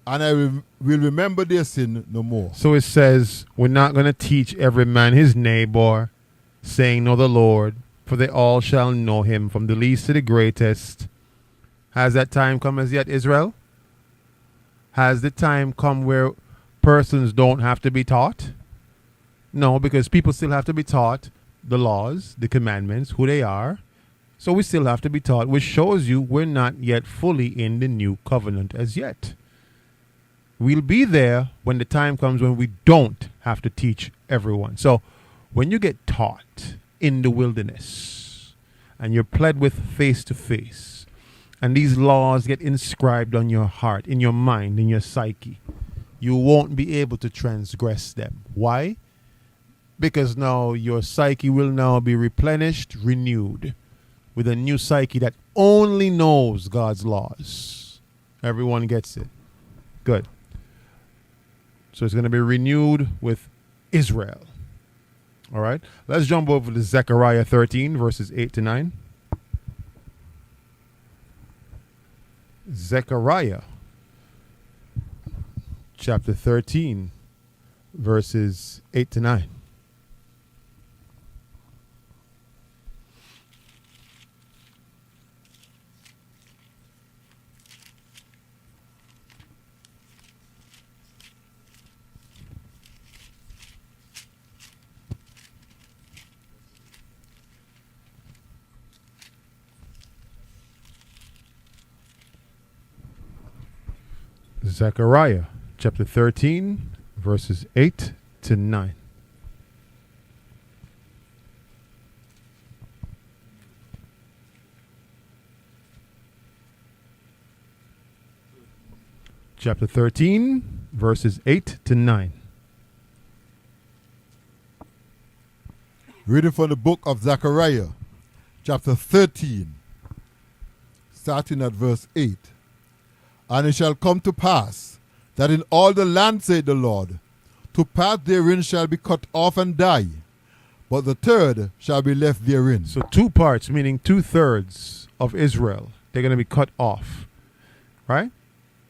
[SPEAKER 2] and I will remember their sin no more.
[SPEAKER 1] So it says, we're not going to teach every man his neighbor, saying, Know the Lord, for they all shall know him, from the least to the greatest. Has that time come as yet, Israel? Has the time come where persons don't have to be taught? No, because people still have to be taught the laws, the commandments, who they are. So we still have to be taught, which shows you we're not yet fully in the new covenant as yet. We'll be there when the time comes when we don't have to teach everyone. So when you get taught in the wilderness and you're pled with face to face, and these laws get inscribed on your heart, in your mind, in your psyche, you won't be able to transgress them. Why? Because now your psyche will now be replenished, renewed, with a new psyche that only knows God's laws. Everyone gets it. Good. So it's going to be renewed with Israel. All right. Let's jump over to Zechariah 13, verses 8 to 9. Zechariah chapter 13, verses 8 to 9. Zechariah chapter 13, verses 8 to 9. Chapter 13, verses 8 to 9.
[SPEAKER 2] Reading from the book of Zechariah, chapter 13, starting at verse 8. And it shall come to pass that in all the land, saith the Lord, to pass therein shall be cut off and die, but the third shall be left therein.
[SPEAKER 1] So 2 parts, meaning 2/3 of Israel, they're going to be cut off, right?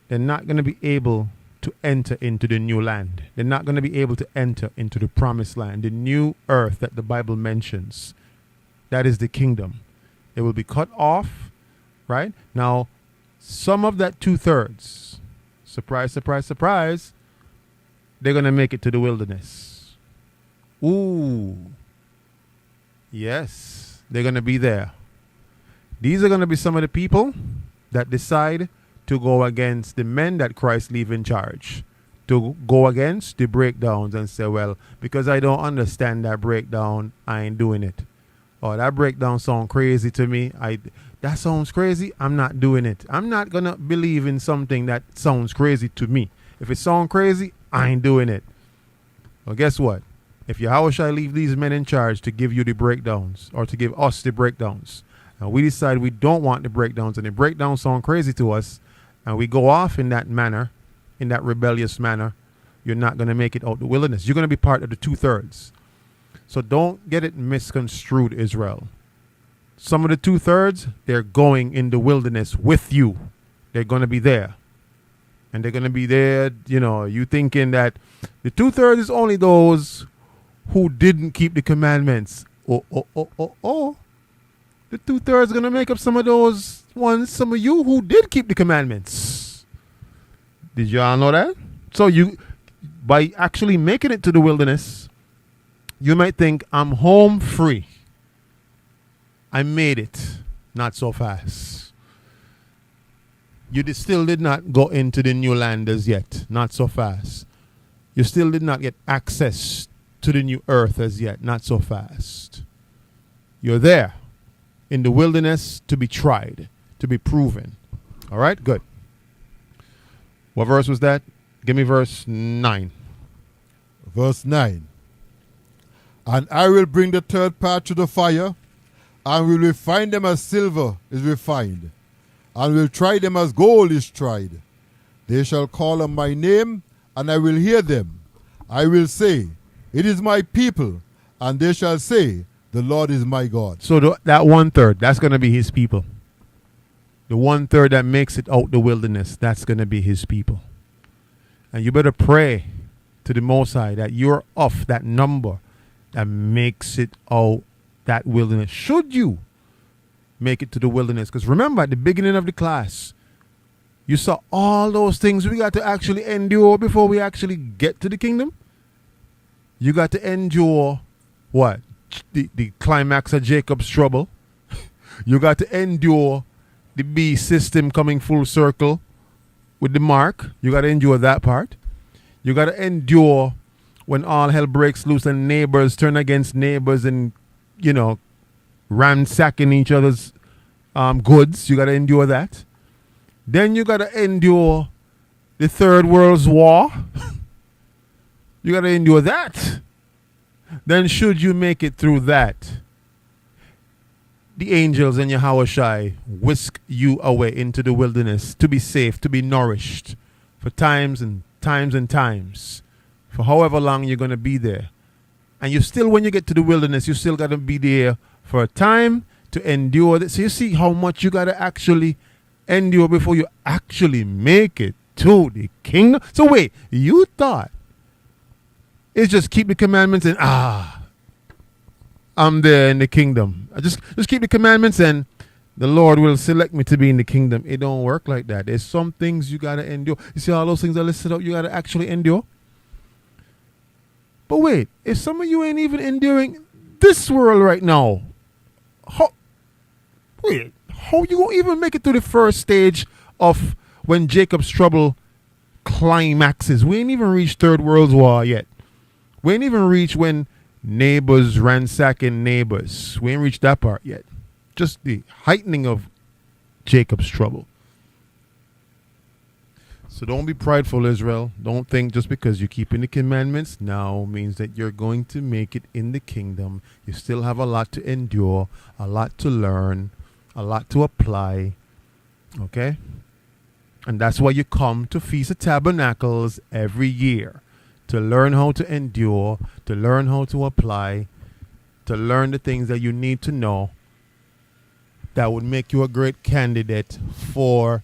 [SPEAKER 1] They're not going to be able to enter into the new land. They're not going to be able to enter into the promised land, the new earth that the Bible mentions. That is the kingdom. They will be cut off, right? Now, some of that 2/3, surprise, surprise, surprise, they're going to make it to the wilderness. Ooh. Yes, they're going to be there. These are going to be some of the people that decide to go against the men that Christ leave in charge, to to go against the breakdowns and say, well, because I don't understand that breakdown, I ain't doing it. Or that breakdown sounds crazy to me. That sounds crazy. I'm not doing it. I'm not going to believe in something that sounds crazy to me. If it sounds crazy, I ain't doing it. Well, guess what? If Yahweh leave these men in charge to give you the breakdowns or to give us the breakdowns, and we decide we don't want the breakdowns and the breakdowns sound crazy to us, and we go off in that manner, in that rebellious manner, you're not going to make it out the wilderness. You're going to be part of the 2/3. So don't get it misconstrued, Israel. Some of the 2/3, they're going in the wilderness with you. They're going to be there. And they're going to be there, you thinking that the 2/3 is only those who didn't keep the commandments. Oh. The 2/3 are going to make up some of those ones, some of you who did keep the commandments. Did y'all know that? So by actually making it to the wilderness, you might think, I'm home free. I made it. Not so fast. You still did not go into the new land as yet. Not so fast. You still did not get access to the new earth as yet. Not so fast. You're there in the wilderness to be tried, to be proven. All right? Good. What verse was that? Give me verse 9.
[SPEAKER 2] Verse 9. And I will bring the third part to the fire, and will refine them as silver is refined, and will try them as gold is tried. They shall call on my name, and I will hear them. I will say, it is my people, and they shall say, the Lord is my God.
[SPEAKER 1] So that 1/3, that's going to be his people. The 1/3 that makes it out the wilderness, that's going to be his people. And you better pray to the Most High that you're off that number that makes it out that wilderness. Should you make it to the wilderness? Because remember, at the beginning of the class, you saw all those things we got to actually endure before we actually get to the kingdom. You got to endure what? The climax of Jacob's trouble. You got to endure the beast system coming full circle with the mark. You got to endure that part. You got to endure when all hell breaks loose and neighbors turn against neighbors and, ransacking each other's goods. You got to endure that. Then you got to endure the Third World War. You got to endure that. Then should you make it through that, the angels and Yahweh whisk you away into the wilderness to be safe, to be nourished for times and times and times, for however long you're going to be there. And you still, when you get to the wilderness, you still got to be there for a time to endure this. So you see how much you got to actually endure before you actually make it to the kingdom. So wait, you thought it's just keep the commandments and I'm there in the kingdom. I just keep the commandments and the Lord will select me to be in the kingdom. It don't work like that. There's some things you got to endure. You see all those things I listed out, you got to actually endure. But wait, if some of you ain't even enduring this world right now, how you gonna even make it to the first stage of when Jacob's trouble climaxes? We ain't even reached Third World War yet. We ain't even reached when neighbors ransacking neighbors. We ain't reached that part yet. Just the heightening of Jacob's trouble. So don't be prideful, Israel. Don't think just because you're keeping the commandments now means that you're going to make it in the kingdom. You still have a lot to endure, a lot to learn, a lot to apply. Okay? And that's why you come to Feast of Tabernacles every year. To learn how to endure, to learn how to apply, to learn the things that you need to know that would make you a great candidate for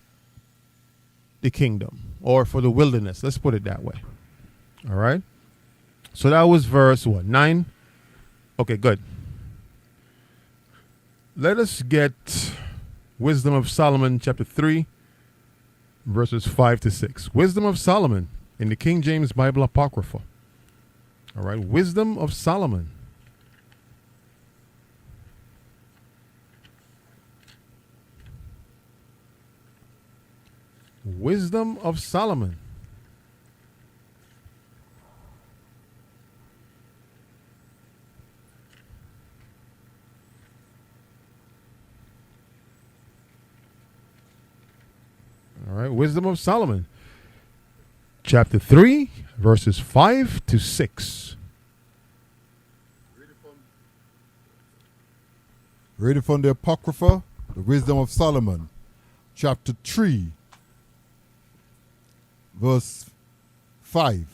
[SPEAKER 1] the kingdom or for the wilderness. Let's put it that way. All right? So that was verse 9? Okay, good. Let us get Wisdom of Solomon chapter 3, verses 5 to 6. Wisdom of Solomon in the King James Bible Apocrypha. All right, Wisdom of Solomon. Wisdom of Solomon. Wisdom of Solomon, chapter 3, verses 5 to 6.
[SPEAKER 2] Reading from the Apocrypha, the Wisdom of Solomon, chapter 3, verse 5.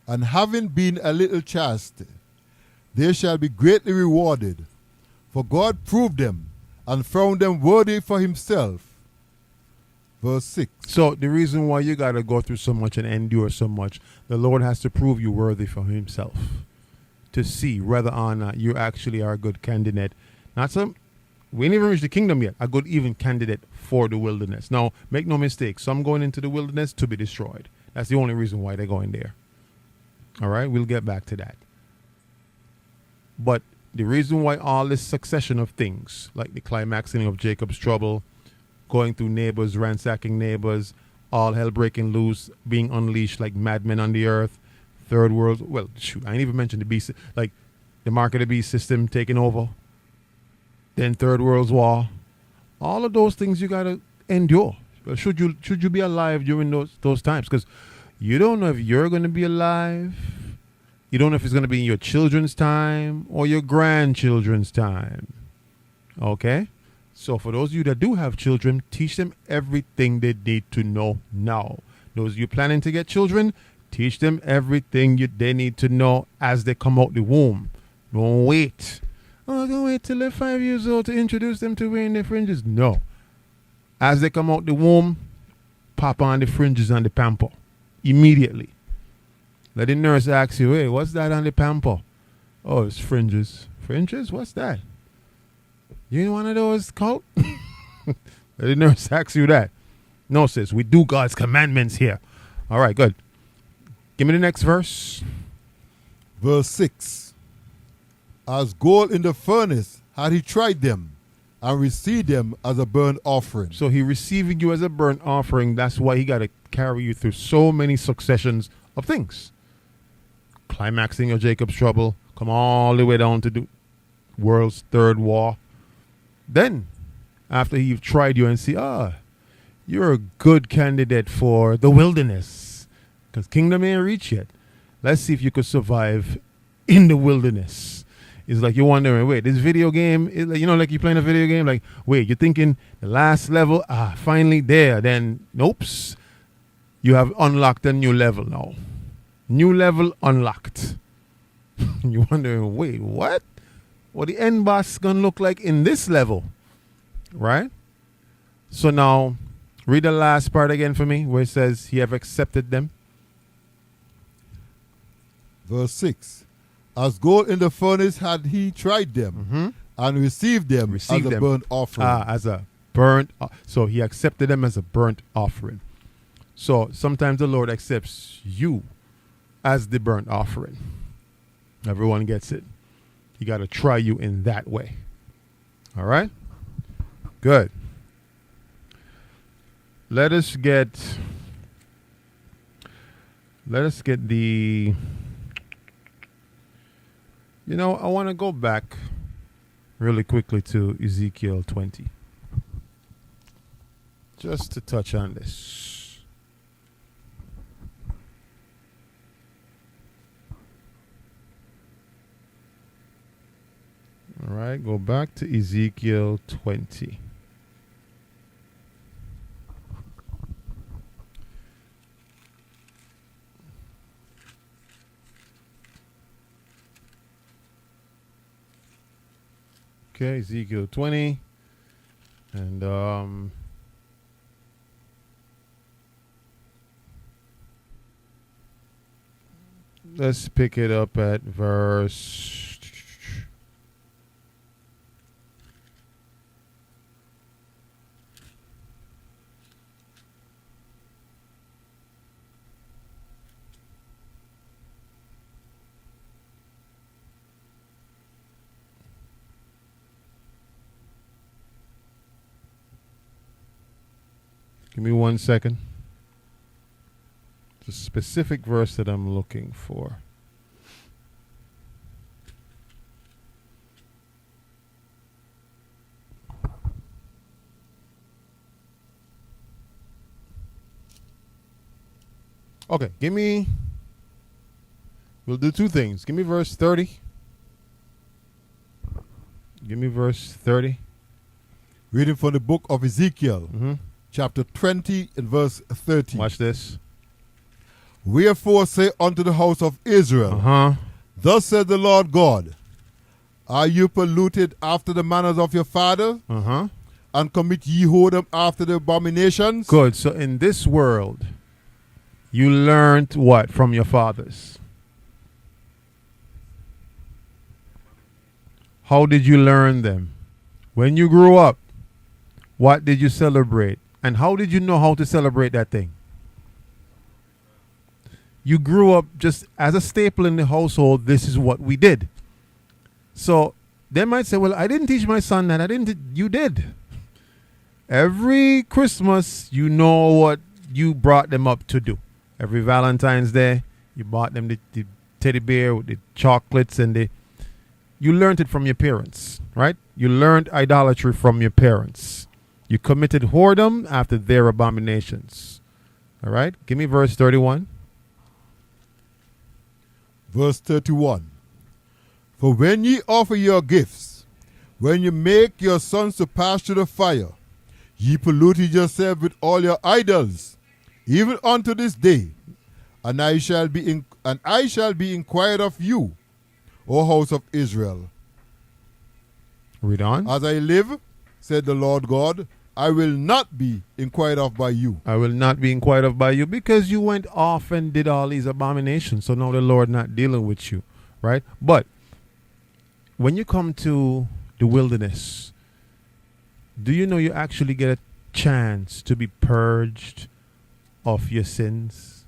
[SPEAKER 2] And having been a little chaste, they shall be greatly rewarded. For God proved them and found them worthy for himself. Verse 6.
[SPEAKER 1] So the reason why you got to go through so much and endure so much, the Lord has to prove you worthy for himself, to see whether or not you actually are a good candidate. Not some, we ain't even reached the kingdom yet, a good even candidate for the wilderness. Now, make no mistake, some going into the wilderness to be destroyed. That's the only reason why they're going there. All right, we'll get back to that. But the reason why all this succession of things, like the climaxing of Jacob's trouble, going through neighbors, ransacking neighbors, all hell breaking loose, being unleashed like madmen on the earth, third world, well, shoot, I ain't even mentioned the beast, like the mark of the beast system taking over, then third world's war, all of those things you got to endure. Should you be alive during those times? Because you don't know if you're going to be alive. You don't know if it's going to be in your children's time or your grandchildren's time. Okay? So for those of you that do have children, teach them everything they need to know now. Those of you planning to get children, teach them everything they need to know as they come out the womb. Don't wait. Oh, don't wait till they're 5 years old to introduce them to wearing their fringes. No. As they come out the womb, pop on the fringes and the pamper. Immediately. Let the nurse ask you, hey, what's that on the pamper? Oh, it's fringes. Fringes? What's that? You ain't one of those cult? Let the nurse ask you that. No, sis, we do God's commandments here. All right, good. Give me the next verse.
[SPEAKER 2] Verse 6. As gold in the furnace had he tried them, and received them as a burnt offering.
[SPEAKER 1] So he receiving you as a burnt offering. That's why he got to carry you through so many successions of things. Climaxing of Jacob's trouble, come all the way down to the world's third war. Then, after he've tried you and see, you're a good candidate for the wilderness, because kingdom ain't reached yet. Let's see if you could survive in the wilderness. It's like you're wondering, wait, this video game, is like, like you're playing a video game, like, wait, you're thinking the last level, finally there. Then, nope, you have unlocked a new level now. New level unlocked. You're wondering, wait, what? What the end boss gonna look like in this level? Right? So now, read the last part again for me, where it says, he have accepted them.
[SPEAKER 2] Verse 6. As gold in the furnace had he tried them, and received them as a burnt offering.
[SPEAKER 1] As a burnt. So he accepted them as a burnt offering. So sometimes the Lord accepts you as the burnt offering. Everyone gets it. He got to try you in that way. All right? Good. Let us get the... I want to go back really quickly to Ezekiel 20. Just to touch on this. All right, go back to Ezekiel 20. Okay, Ezekiel 20. And let's pick it up at verse... Give me 1 second. It's a specific verse that I'm looking for. Okay, we'll do two things. Give me verse 30. Give me verse 30.
[SPEAKER 2] Reading from the book of Ezekiel,
[SPEAKER 1] Mm-hmm.
[SPEAKER 2] chapter 20 and verse 30.
[SPEAKER 1] Watch this.
[SPEAKER 2] Wherefore say unto the house of Israel,
[SPEAKER 1] Uh-huh.
[SPEAKER 2] Thus said the Lord God, Are you polluted after the manners of your father,
[SPEAKER 1] Uh-huh.
[SPEAKER 2] and commit ye whoredom after the abominations?
[SPEAKER 1] Good. So in this world, you learned what from your fathers? How did you learn them? When you grew up, what did you celebrate? And how did you know how to celebrate that thing? You grew up just as a staple in the household. This is what we did. So they might say, well, I didn't teach my son that. You did. Every Christmas, you know what you brought them up to do. Every Valentine's Day, you bought them the teddy bear with the chocolates and you learned it from your parents, right? You learned idolatry from your parents. You committed whoredom after their abominations. All right? Give me verse 31.
[SPEAKER 2] Verse 31. For when ye offer your gifts, when you make your sons to pass through the fire, ye polluted yourself with all your idols, even unto this day. And I shall be inquired of you, O house of Israel.
[SPEAKER 1] Read on.
[SPEAKER 2] As I live, said the Lord God, I will not be inquired of by you.
[SPEAKER 1] I will not be inquired of by you because you went off and did all these abominations. So now the Lord not dealing with you, right? But when you come to the wilderness, do you know you actually get a chance to be purged of your sins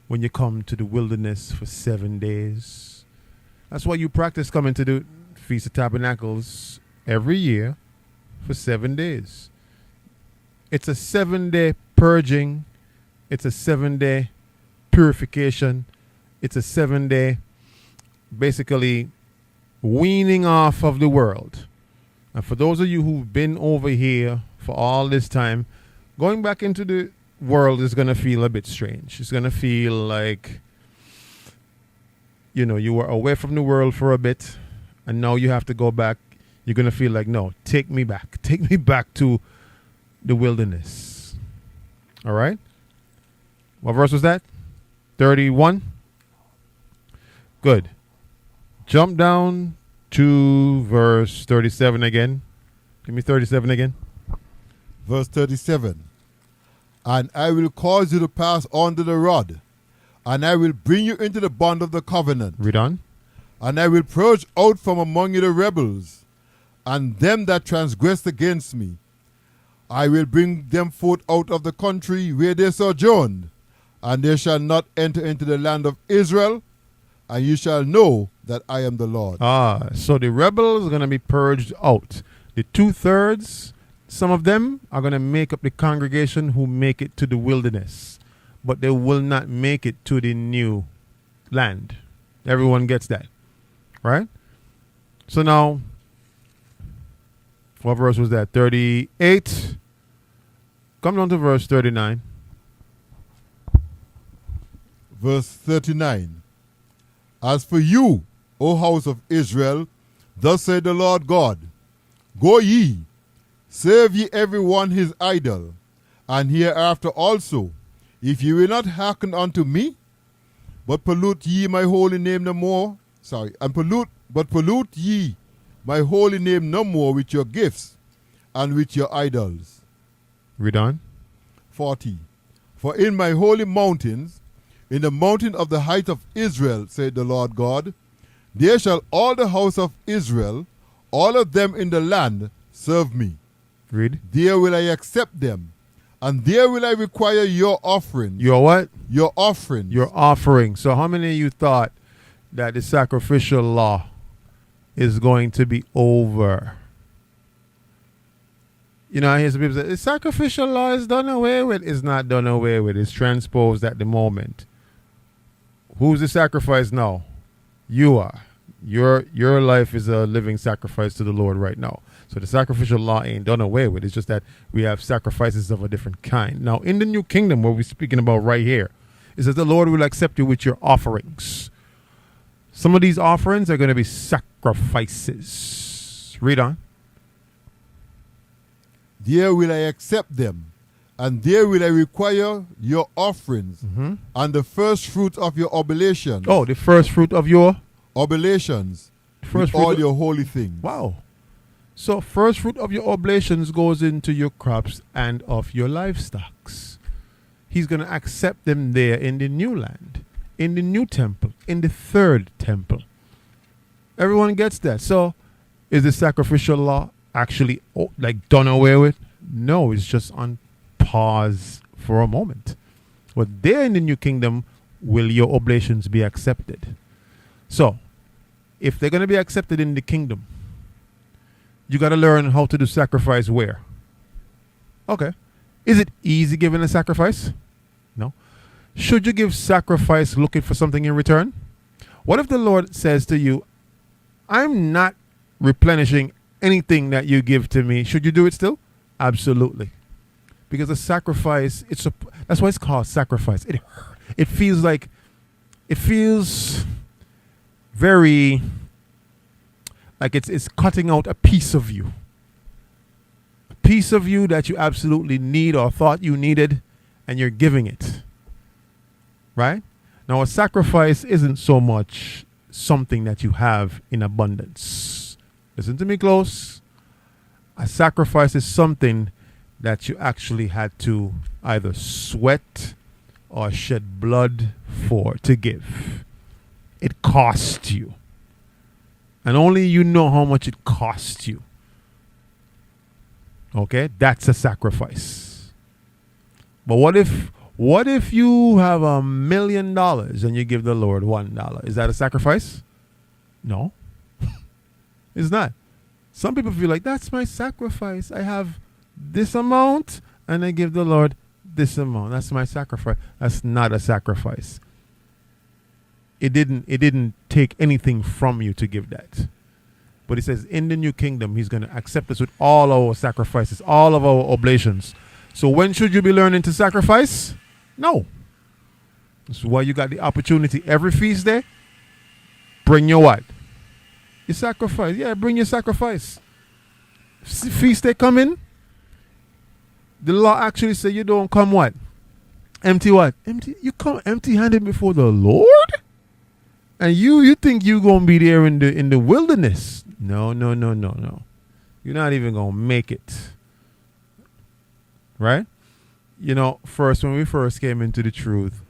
[SPEAKER 1] when you come to the wilderness for 7 days? That's why you practice coming to the Feast of Tabernacles every year for 7 days. It's a 7-day purging. It's a 7-day purification. It's a 7-day basically weaning off of the world. And for those of you who've been over here for all this time, going back into the world is going to feel a bit strange. It's going to feel like, you were away from the world for a bit and now you have to go back. You're going to feel like, no, take me back. Take me back to the wilderness. All right? What verse was that? 31? Good. Jump down to verse 37 again. Give me 37 again.
[SPEAKER 2] Verse 37. And I will cause you to pass under the rod, and I will bring you into the bond of the covenant.
[SPEAKER 1] Read on.
[SPEAKER 2] And I will purge out from among you the rebels, and them that transgressed against me. I will bring them forth out of the country where they sojourned, and they shall not enter into the land of Israel, and you shall know that I am the Lord.
[SPEAKER 1] So the rebels are going to be purged out. The 2/3, some of them are going to make up the congregation who make it to the wilderness, but they will not make it to the new land. Everyone gets that, right? So now, what verse was that? 38. Come down to verse 39.
[SPEAKER 2] Verse 39. As for you, O house of Israel, thus said the Lord God, Go ye, serve ye every one his idol, and hereafter also, if ye will not hearken unto me, but pollute ye my holy name no more, pollute ye my holy name no more with your gifts and with your idols.
[SPEAKER 1] Read on.
[SPEAKER 2] 40. For in my holy mountains, in the mountain of the height of Israel, said the Lord God, there shall all the house of Israel, all of them in the land, serve me.
[SPEAKER 1] Read.
[SPEAKER 2] There will I accept them, and there will I require your offerings.
[SPEAKER 1] Your what?
[SPEAKER 2] Your offerings.
[SPEAKER 1] Your offering. So how many of you thought that the sacrificial law is going to be over? I hear some people say, the sacrificial law is done away with. It's not done away with. It's transposed at the moment. Who's the sacrifice now? You are. Your life is a living sacrifice to the Lord right now. So the sacrificial law ain't done away with. It's just that we have sacrifices of a different kind. Now, in the new kingdom, what we're speaking about right here, It says the Lord will accept you with your offerings. Some of these offerings are going to be sacrifices. Read on.
[SPEAKER 2] There will I accept them, and there will I require your offerings, and the first fruit of your oblations.
[SPEAKER 1] Oh, the first fruit of your
[SPEAKER 2] oblations.
[SPEAKER 1] First
[SPEAKER 2] with all
[SPEAKER 1] fruit
[SPEAKER 2] your holy things.
[SPEAKER 1] Wow. So first fruit of your oblations goes into your crops and of your livestocks. He's going to accept them there in the new land, in the new temple, in the third temple. Everyone gets that. So is the sacrificial law actually done away with? No, it's just on pause for a moment. But there in the new kingdom will your oblations be accepted. So if they're going to be accepted in the kingdom, you got to learn how to do sacrifice where? Okay. Is it easy giving a sacrifice? No. Should you give sacrifice looking for something in return? What if the Lord says to you, I'm not replenishing anything that you give to me. Should you do it still? Absolutely. Because a sacrifice, that's why it's called sacrifice. It feels very like it's cutting out a piece of you. A piece of you that you absolutely need or thought you needed, and you're giving it. Right? Now, a sacrifice isn't so much something that you have in abundance. Listen to me close. A sacrifice is something that you actually had to either sweat or shed blood to give. It cost you. And only you know how much it cost you. Okay? That's a sacrifice. But what if you have $1 million and you give the Lord $1? Is that a sacrifice? No. It's not. Some people feel like, that's my sacrifice. I have this amount and I give the Lord this amount. That's my sacrifice. That's not a sacrifice. It didn't take anything from you to give that. But he says in the new kingdom, he's going to accept us with all our sacrifices, all of our oblations. So when should you be learning to sacrifice? No. This is why you got the opportunity every feast day. Bring your what? Your sacrifice. Yeah, bring your sacrifice. Feast day come in. The law actually say you don't come what? Empty what? Empty. You come empty-handed before the Lord? And you think you're going to be there in the wilderness. No. You're not even going to make it. Right? You know, when we first came into the truth,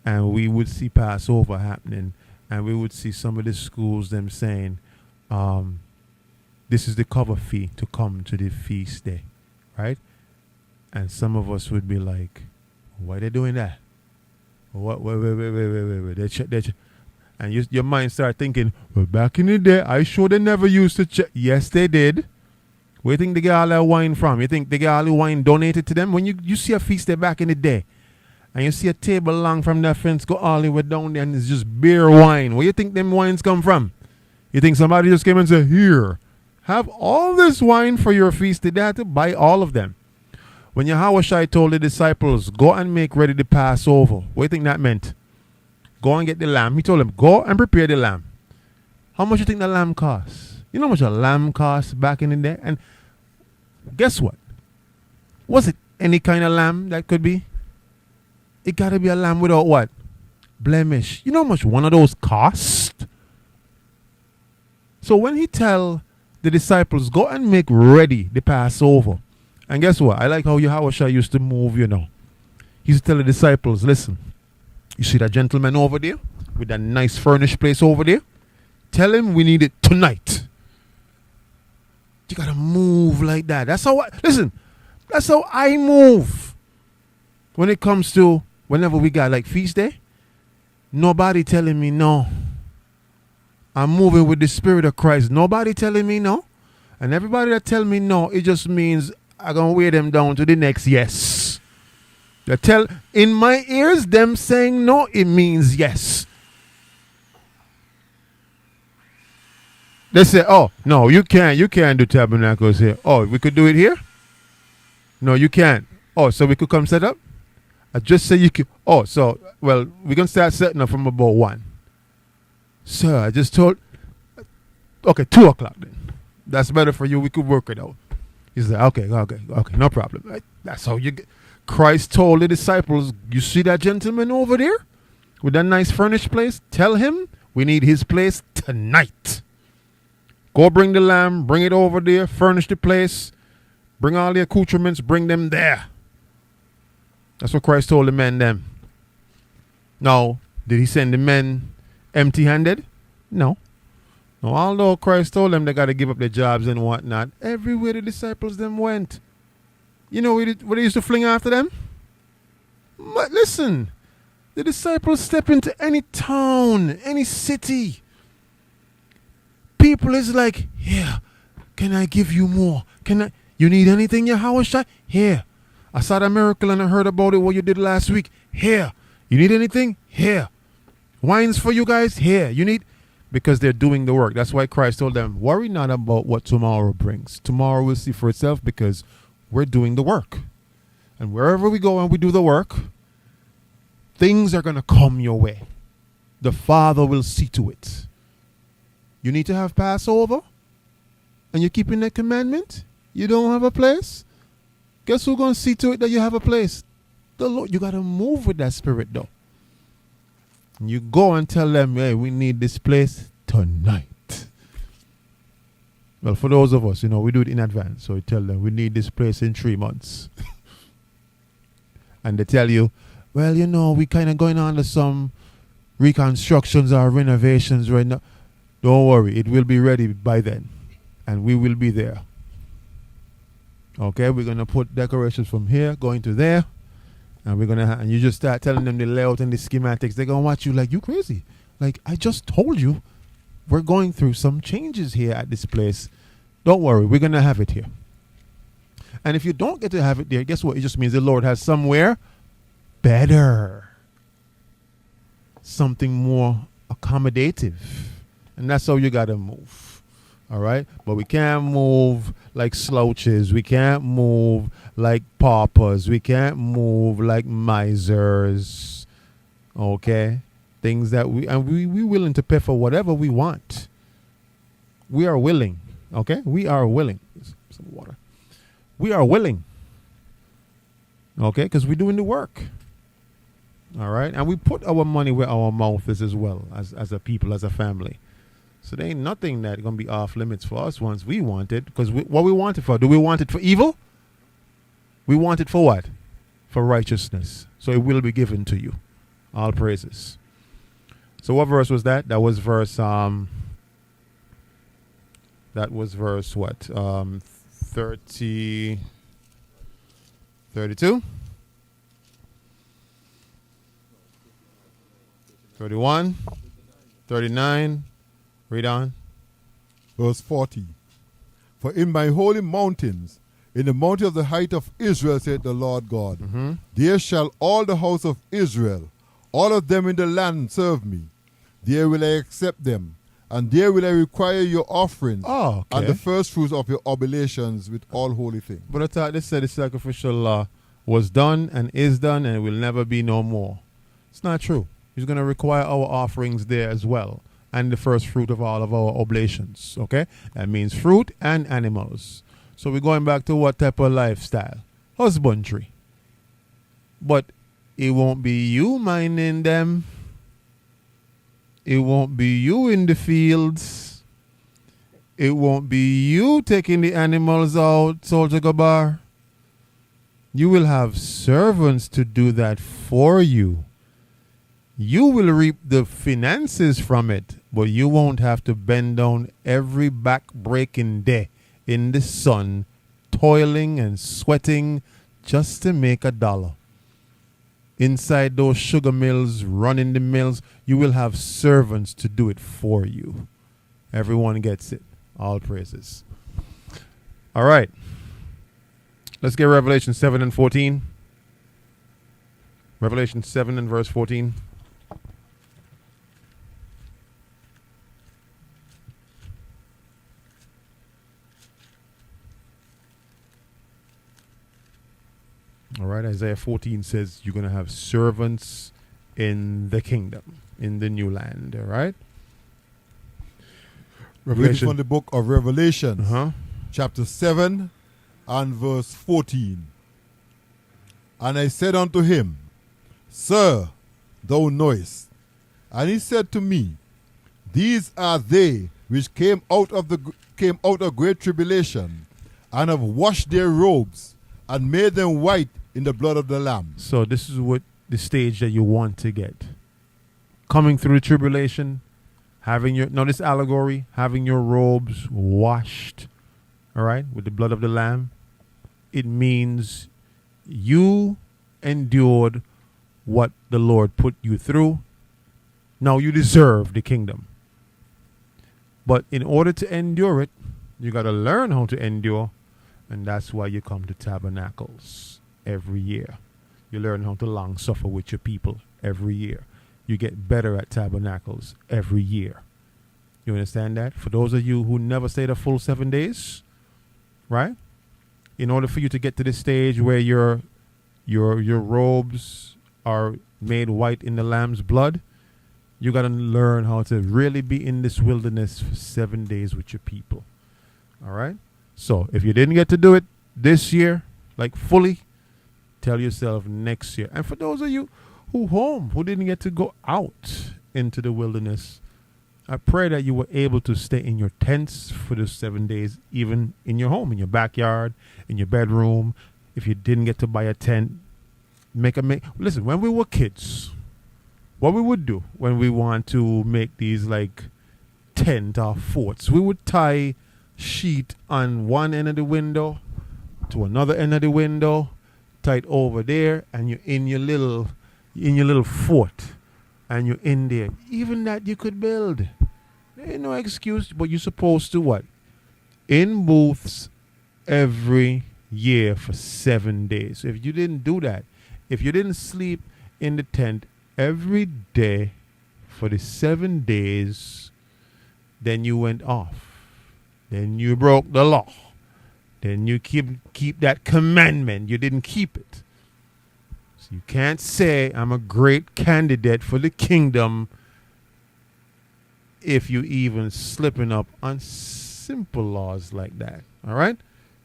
[SPEAKER 1] and we would see Passover happening, and we would see some of the schools them saying, this is the cover fee to come to the feast day. Right? And some of us would be like, why are they doing that? What? Wait. And your mind start thinking, well, back in the day, I sure they never used to check. Yes, they did. Where you think they get all that wine from? You think they get all the wine donated to them? When you see a feast day back in the day, and you see a table long from that fence go all the way down there, and it's just beer wine. Where you think them wines come from? You think somebody just came and said, here, have all this wine for your feast day? They had to buy all of them. When Yahweh told the disciples, go and make ready the Passover, what do you think that meant? Go and get the lamb. He told them, go and prepare the lamb. How much do you think the lamb costs? You know how much a lamb costs back in the day? And guess what? Was it any kind of lamb that could be? It got to be a lamb without what? Blemish. You know how much one of those cost? So when he tell the disciples, go and make ready the Passover. And guess what? I like how Yahweh used to move, you know. He used to tell the disciples, listen, you see that gentleman over there with that nice furnished place over there? Tell him we need it tonight. You got to move like that. That's how I move. When it comes to whenever we got like feast day, nobody telling me no. I'm moving with the Spirit of Christ. Nobody telling me no. And everybody that tell me no, it just means I'm going to wear them down to the next yes. In my ears, them saying no, it means yes. They say, oh, no, you can't do tabernacles here. Oh, we could do it here? No, you can't. Oh, so we could come set up? I just say you could. Oh, so, well, we're going to start setting up from about 1. Sir, I just told. Okay, 2 o'clock then. That's better for you. We could work it out. He said, okay, no problem. Right? That's how you get. Christ told the disciples, you see that gentleman over there with that nice furnished place? Tell him we need his place tonight. Go bring the lamb, bring it over there, furnish the place, bring all the accoutrements, bring them there. That's what Christ told the men then. Now, did he send the men empty-handed? No. Now, although Christ told them they got to give up their jobs and whatnot, everywhere the disciples them went, you know what they used to fling after them? But listen, the disciples step into any town, any city. People is like, here, can I give you more? You need anything, Yahweh? Here. I saw the miracle and I heard about it, what you did last week. Here. You need anything? Here. Wines for you guys? Here. You need... Because they're doing the work. That's why Christ told them, worry not about what tomorrow brings. Tomorrow will see for itself because we're doing the work. And wherever we go and we do the work, things are going to come your way. The Father will see to it. You need to have Passover? And you're keeping that commandment? You don't have a place? Guess who's going to see to it that you have a place? The Lord. You got to move with that spirit though. You go and tell them, hey, we need this place tonight. Well, for those of us, we do it in advance. So we tell them, we need this place in 3 months. And they tell you, well, we kind of going on to some reconstructions or renovations right now. Don't worry, it will be ready by then. And we will be there. Okay, we're going to put decorations from here, going to there. And we're going to, and you just start telling them the layout and the schematics. They're going to watch you like, you crazy. Like, I just told you, we're going through some changes here at this place. Don't worry, we're going to have it here. And if you don't get to have it there, guess what? It just means the Lord has somewhere better. Something more accommodative. And that's how you got to move. All right? But we can't move like slouches. We can't move like paupers. We can't move like misers. Okay? Things that we're willing to pay for whatever we want. We are willing. Okay? We are willing. Some water. We are willing. Okay? Because we're doing the work. All right? And we put our money where our mouth is as well, as a people, as a family. So there ain't nothing that's going to be off limits for us once we want it. Because what we want it for? Do we want it for evil? We want it for what? For righteousness. So it will be given to you. All praises. So what verse was that? That was verse, what? 32? 31? 39? Read on.
[SPEAKER 2] Verse 40. For in my holy mountains, in the mountain of the height of Israel, said the Lord God, there shall all the house of Israel, all of them in the land, serve me. There will I accept them, and there will I require your offerings and the first fruits of your oblations with all holy things.
[SPEAKER 1] But I thought they said the sacrificial law was done and is done and will never be no more. It's not true. He's going to require our offerings there as well. And the first fruit of all of our oblations. Okay? That means fruit and animals. So we're going back to what type of lifestyle? Husbandry. But it won't be you minding them. It won't be you in the fields. It won't be you taking the animals out, Soldier Gabar. You will have servants to do that for you. You will reap the finances from it, but you won't have to bend down every back-breaking day in the sun, toiling and sweating just to make $1. Inside those sugar mills, running the mills, you will have servants to do it for you. Everyone gets it. All praises. All right. Let's get Revelation 7 and 14. Revelation 7 and verse 14. All right. Isaiah 14 says you're going to have servants in the kingdom, in the new land. All right.
[SPEAKER 2] Reading from the book of Revelation,
[SPEAKER 1] Uh-huh.
[SPEAKER 2] chapter 7 and verse 14. And I said unto him, Sir, thou knowest. And he said to me, These are they which came out of great tribulation, and have washed their robes, and made them white in the blood of the Lamb.
[SPEAKER 1] So this is what the stage that you want to get. Coming through the tribulation, having your, notice allegory, having your robes washed, all right, with the blood of the Lamb. It means you endured what the Lord put you through. Now you deserve the kingdom. But in order to endure it, you got to learn how to endure. And that's why you come to tabernacles every year. You learn how to long suffer with your people every year. You get better at tabernacles every year. You understand that? For those of you who never stayed a full 7 days, right? In order for you to get to this stage where your robes are made white in the Lamb's blood, you got to learn how to really be in this wilderness for 7 days with your people. All right? So if you didn't get to do it this year, like fully, tell yourself next year. And for those of you who didn't get to go out into the wilderness, I pray that you were able to stay in your tents for the 7 days, even in your home, in your backyard, in your bedroom. If you didn't get to buy a tent, listen, when we were kids, what we would do when we want to make these like tent or forts, we would tie sheet on one end of the window to another end of the window, tie it over there, and you're in your little fort, and you're in there. Even that you could build. There ain't no excuse, but you're supposed to what? In booths every year for 7 days. If you didn't do that, if you didn't sleep in the tent every day for the 7 days, then you went off. Then you broke the law. Then you keep that commandment. You didn't keep it. So you can't say I'm a great candidate for the kingdom if you even slipping up on simple laws like that. All right?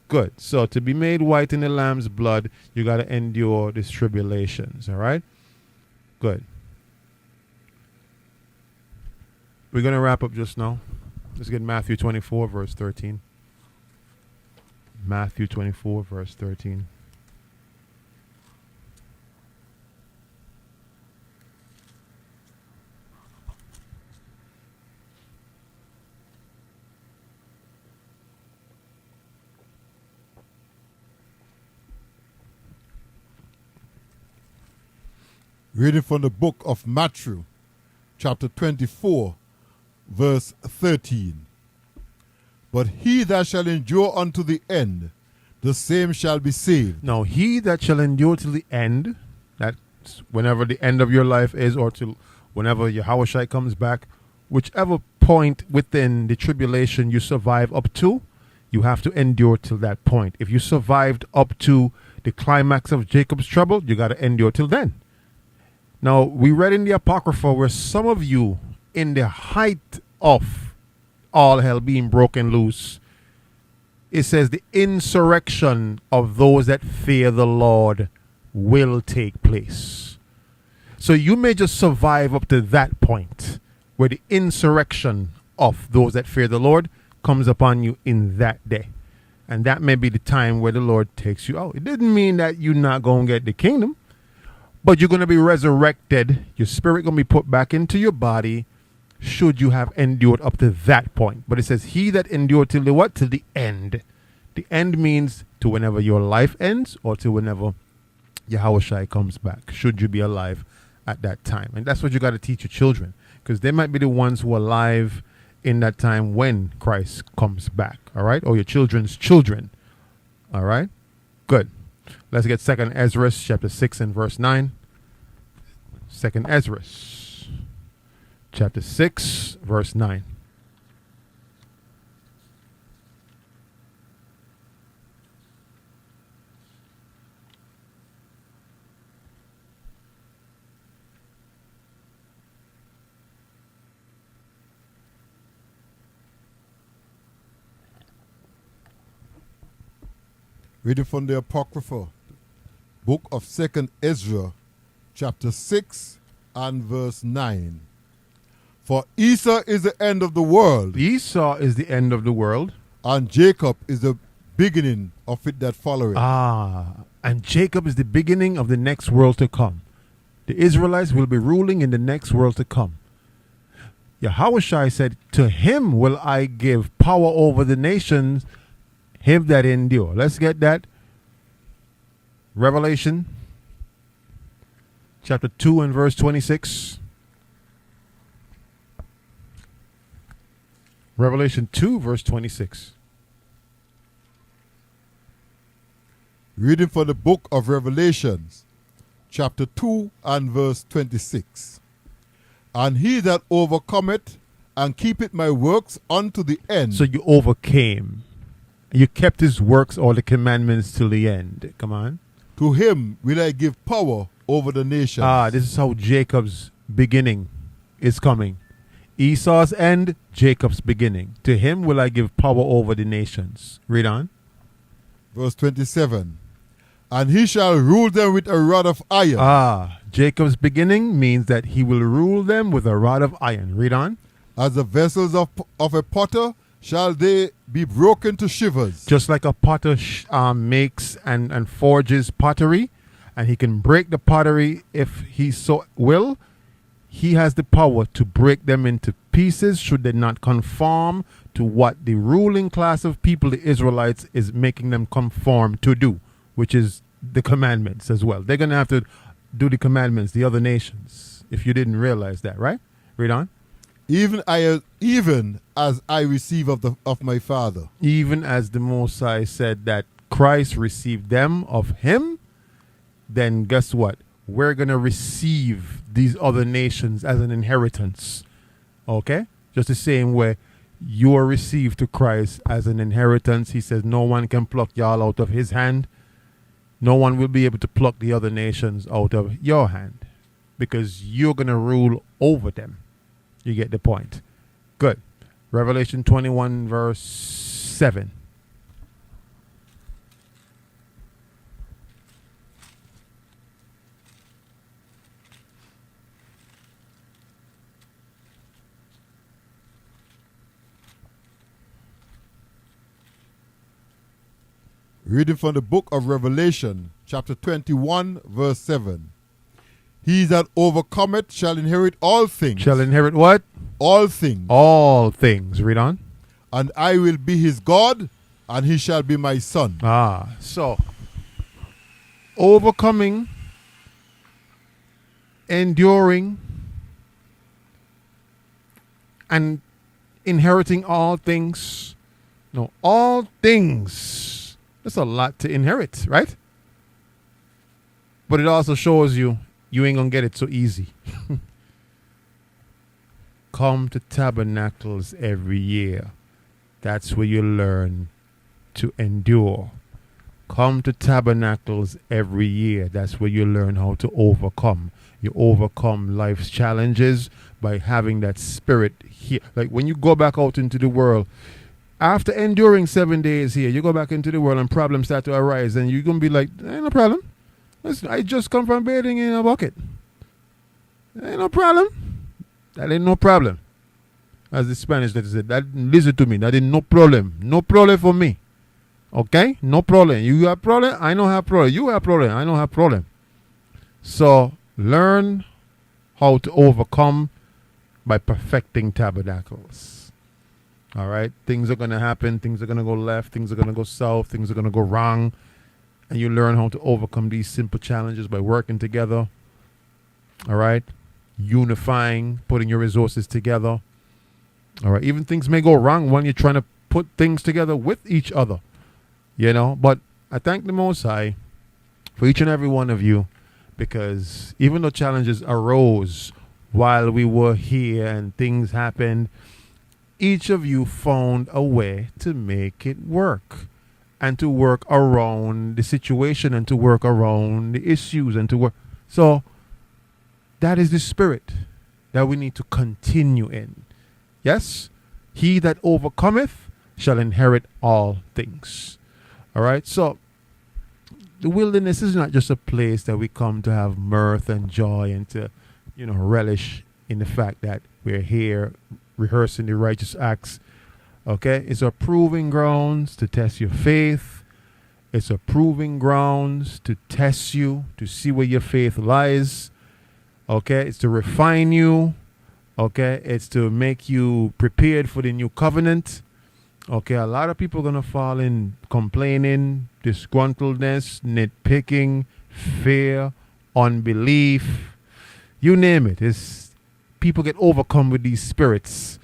[SPEAKER 1] Good. So to be made white in the Lamb's blood, you got to endure these tribulations. All right? Good. We're going to wrap up just now. Let's get Matthew 24, verse 13. Matthew 24, verse 13.
[SPEAKER 2] Reading from the book of Matthew, chapter 24, verse 13. But he that shall endure unto the end, the same shall be saved.
[SPEAKER 1] Now, he that shall endure till the end, that's whenever the end of your life is, or till whenever Yahushua comes back, whichever point within the tribulation you survive up to, you have to endure till that point. If you survived up to the climax of Jacob's trouble, you got to endure till then. Now, we read in the Apocrypha where some of you, in the height of all hell being broken loose, it says the insurrection of those that fear the Lord will take place. So you may just survive up to that point where the insurrection of those that fear the Lord comes upon you in that day. And that may be the time where the Lord takes you out. It didn't mean that you're not going to get the kingdom, but you're going to be resurrected. Your spirit going to be put back into your body should you have endured up to that point. But it says, he that endured till the what? Till the end. The end means to whenever your life ends or to whenever Yahushua comes back, should you be alive at that time. And that's what you got to teach your children, because they might be the ones who are alive in that time when Christ comes back. All right? Or your children's children. All right? Good. Let's get 2nd Ezra chapter 6 and verse 9. 2nd Ezra chapter 6 verse 9.
[SPEAKER 2] Reading from the Apocrypha, book of 2nd Ezra, chapter 6 and verse 9. For Esau is the end of the world,
[SPEAKER 1] Esau is the end of the world.
[SPEAKER 2] and Jacob is the beginning of it that followeth.
[SPEAKER 1] And Jacob is the beginning of the next world to come. The Israelites will be ruling in the next world to come. Yahushua said, to him will I give power over the nations, him that endure. Let's get that. Revelation chapter 2 and verse 26. Revelation 2 verse 26.
[SPEAKER 2] Reading from the book of Revelations, chapter 2 and verse 26. And he that overcometh and keepeth my works unto the end.
[SPEAKER 1] So you overcame. You kept his works or the commandments till the end. Come on.
[SPEAKER 2] To him will I give power over the nations.
[SPEAKER 1] This is how Jacob's beginning is coming. Esau's end, Jacob's beginning. To him will I give power over the nations. Read on.
[SPEAKER 2] Verse 27. And he shall rule them with a rod of iron.
[SPEAKER 1] Jacob's beginning means that he will rule them with a rod of iron. Read on.
[SPEAKER 2] As the vessels of a potter shall they be broken to shivers.
[SPEAKER 1] Just like a potter makes and forges pottery, and he can break the pottery if he so will, he has the power to break them into pieces should they not conform to what the ruling class of people, the Israelites, is making them conform to do, which is the commandments as well. They're going to have to do the commandments, the other nations, if you didn't realize that, right? Read on.
[SPEAKER 2] Even as I receive of my Father.
[SPEAKER 1] Even as the Mosai said that Christ received them of him, then guess what? We're going to receive these other nations as an inheritance. Okay? Just the same way you are received to Christ as an inheritance. He says no one can pluck y'all out of his hand. No one will be able to pluck the other nations out of your hand because you're going to rule over them. You get the point. Good. Revelation 21 verse 7.
[SPEAKER 2] Reading from the book of Revelation, chapter 21, verse 7. He that overcometh shall inherit all things.
[SPEAKER 1] Shall inherit what?
[SPEAKER 2] All things.
[SPEAKER 1] All things. Read on.
[SPEAKER 2] And I will be his God, and he shall be my son.
[SPEAKER 1] So overcoming, enduring, and inheriting all things. No, all things. That's a lot to inherit, right? But it also shows you ain't gonna get it so easy. Come to tabernacles every year. That's where you learn to endure. Come to tabernacles every year. That's where you learn how to overcome. You overcome life's challenges by having that spirit here. Like when you go back out into the world, after enduring 7 days here, you go back into the world and problems start to arise, and you're going to be like, ain't no problem. Listen, I just come from bathing in a bucket. Ain't no problem. That ain't no problem. As the Spanish that said, that, listen to me, that ain't no problem. No problem for me. Okay? No problem. You have problem, I don't have problem. You have problem, I don't have problem. So learn how to overcome by perfecting tabernacles. All right, things are going to happen. Things are going to go left. Things are going to go south. Things are going to go wrong. And you learn how to overcome these simple challenges by working together. All right, unifying, putting your resources together. All right, even things may go wrong when you're trying to put things together with each other. You know, but I thank the Most High for each and every one of you, because even though challenges arose while we were here and things happened, each of you found a way to make it work and to work around the situation and to work around the issues and to work. So that is the spirit that we need to continue in. Yes? He that overcometh shall inherit all things. All right? So the wilderness is not just a place that we come to have mirth and joy and to, relish in the fact that we're here rehearsing the righteous acts. Okay? It's a proving grounds to test your faith. It's a proving grounds to test you, to see where your faith lies. Okay? It's to refine you. Okay? It's to make you prepared for the new covenant. Okay? A lot of people are going to fall in complaining, disgruntledness, nitpicking, fear, unbelief. You name it. People get overcome with these spirits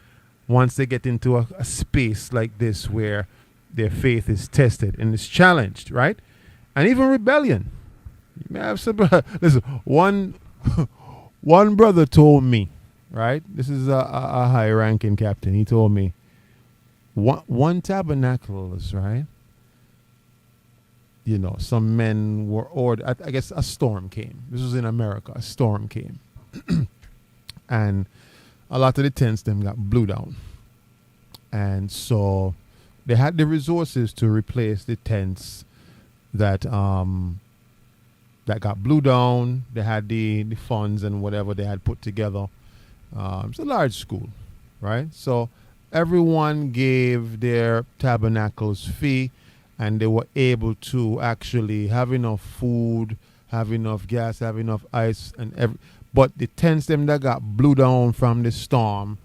[SPEAKER 1] once they get into a space like this where their faith is tested and is challenged, right? And even rebellion. You may have some. Listen, one brother told me, right? This is a high-ranking captain. He told me, one tabernacles, right? Some men were ordered. I guess a storm came. This was in America. A storm came. And a lot of the tents them got blew down. And so they had the resources to replace the tents that got blew down. They had the funds and whatever they had put together. It's a large school, right? So everyone gave their tabernacles fee, and they were able to actually have enough food, have enough gas, have enough ice, but the tents them that got blew down from the storm,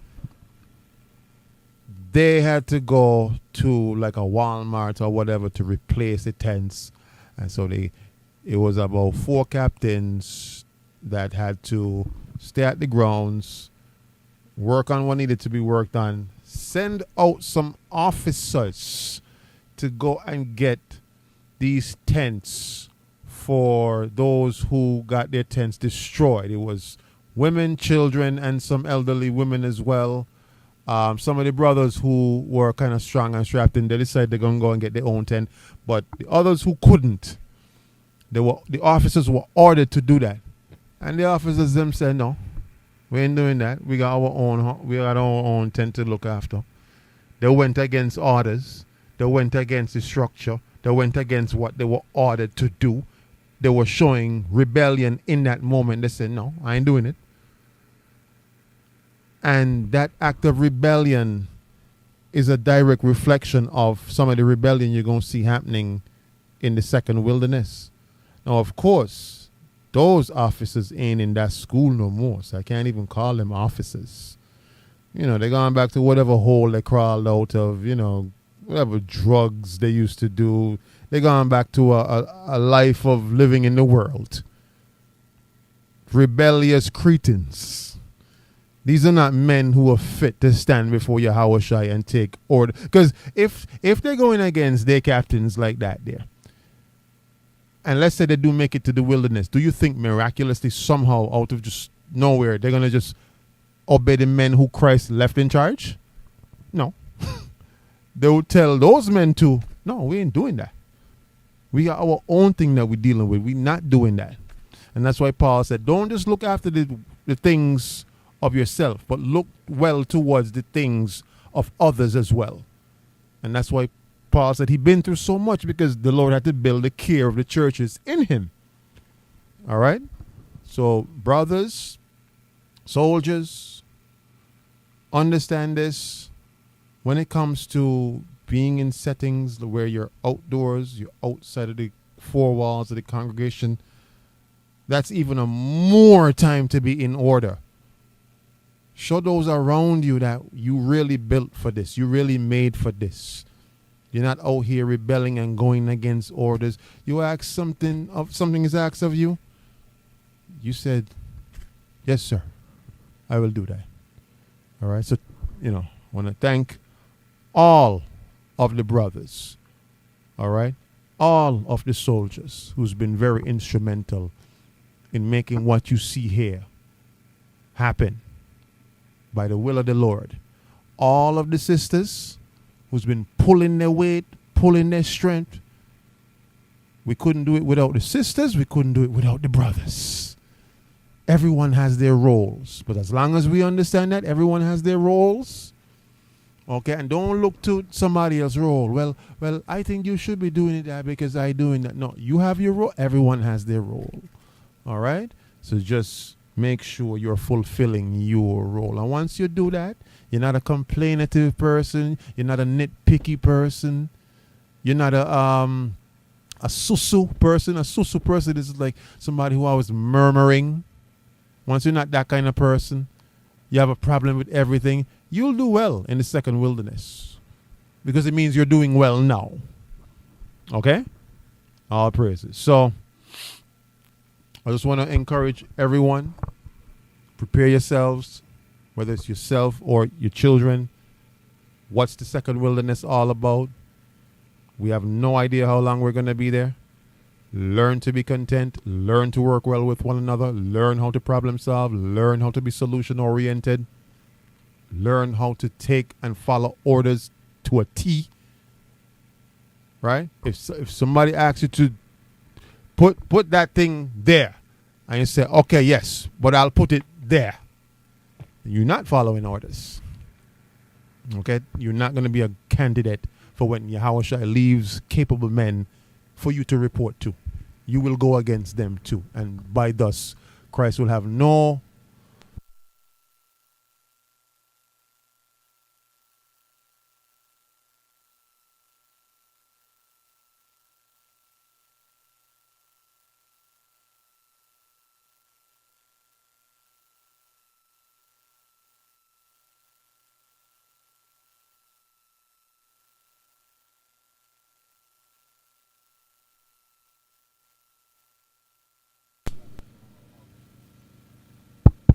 [SPEAKER 1] they had to go to like a Walmart or whatever to replace the tents. And so it was about 4 captains that had to stay at the grounds, work on what needed to be worked on, send out some officers to go and get these tents for those who got their tents destroyed. It was women, children, and some elderly women as well. Some of the brothers who were kind of strong and strapped in, they decided they're going to go and get their own tent. But the others who couldn't, the officers were ordered to do that. And the officers them said, no, we ain't doing that. We got our own tent to look after. They went against orders. They went against the structure. They went against what they were ordered to do. They were showing rebellion in that moment. They said, no, I ain't doing it. And that act of rebellion is a direct reflection of some of the rebellion you're going to see happening in the second wilderness. Now, of course, those officers ain't in that school no more, so I can't even call them officers. They're going back to whatever hole they crawled out of, whatever drugs they used to do. They're going back to a life of living in the world. Rebellious cretins. These are not men who are fit to stand before Yahushua and take order. Because if they're going against their captains like that there, and let's say they do make it to the wilderness, do you think miraculously somehow out of just nowhere they're going to just obey the men who Christ left in charge? No. They will tell those men to, no, we ain't doing that. We got our own thing that we're dealing with. We're not doing that. And that's why Paul said, don't just look after the things of yourself, but look well towards the things of others as well. And that's why Paul said he'd been through so much, because the Lord had to build the care of the churches in him. All right? So, brothers, soldiers, understand this. When it comes to being in settings where you're outdoors, you're outside of the 4 walls of the congregation, that's even a more time to be in order. Show those around you that you really built for this. You really made for this. You're not out here rebelling and going against orders. You ask something is asked of you. You said, yes, sir, I will do that. All right. So, I want to thank all of the brothers. All right. All of the soldiers who's been very instrumental in making what you see here happen by the will of the Lord. All of the sisters who's been pulling their weight, pulling their strength. We couldn't do it without the sisters. We couldn't do it without the brothers. Everyone has their roles. But as long as we understand that everyone has their roles, Okay, and don't look to somebody else's role. Well, I think you should be doing it that because I doing that. No, you have your role. Everyone has their role. All right. So just make sure you're fulfilling your role. And once you do that, you're not a complainative person. You're not a nitpicky person. You're not a susu person. A susu person is like somebody who always murmuring. Once you're not that kind of person, you have a problem with everything, you'll do well in the second wilderness. Because it means you're doing well now. Okay? All praises. So, I just want to encourage everyone, prepare yourselves, whether it's yourself or your children. What's the second wilderness all about? We have no idea how long we're going to be there. Learn to be content. Learn to work well with one another. Learn how to problem solve. Learn how to be solution oriented. Learn how to take and follow orders to a T. Right? If somebody asks you to put that thing there, and you say, okay, yes, but I'll put it there, you're not following orders. Okay? You're not going to be a candidate for when Yahushua leaves capable men for you to report to. You will go against them too. And by thus, Christ will have no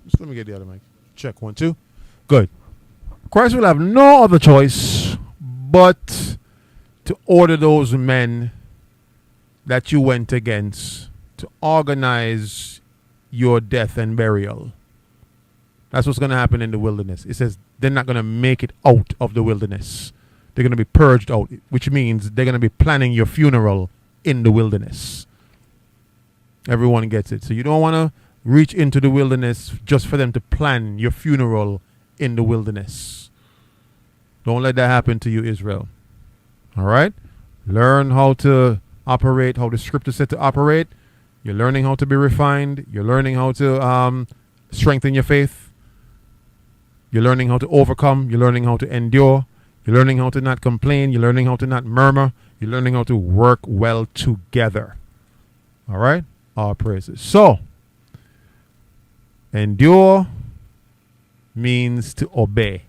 [SPEAKER 1] Just let me get the other mic. Check 1, 2. Good. Christ will have no other choice but to order those men that you went against to organize your death and burial. That's what's going to happen in the wilderness. It says they're not going to make it out of the wilderness. They're going to be purged out, which means they're going to be planning your funeral in the wilderness. Everyone gets it. So you don't want to reach into the wilderness just for them to plan your funeral in the wilderness. Don't let that happen to you, Israel. All right? Learn how to operate, how the scripture said to operate. You're learning how to be refined. You're learning how to strengthen your faith. You're learning how to overcome. You're learning how to endure. You're learning how to not complain. You're learning how to not murmur. You're learning how to work well together. All right? All praises. So, endure means to obey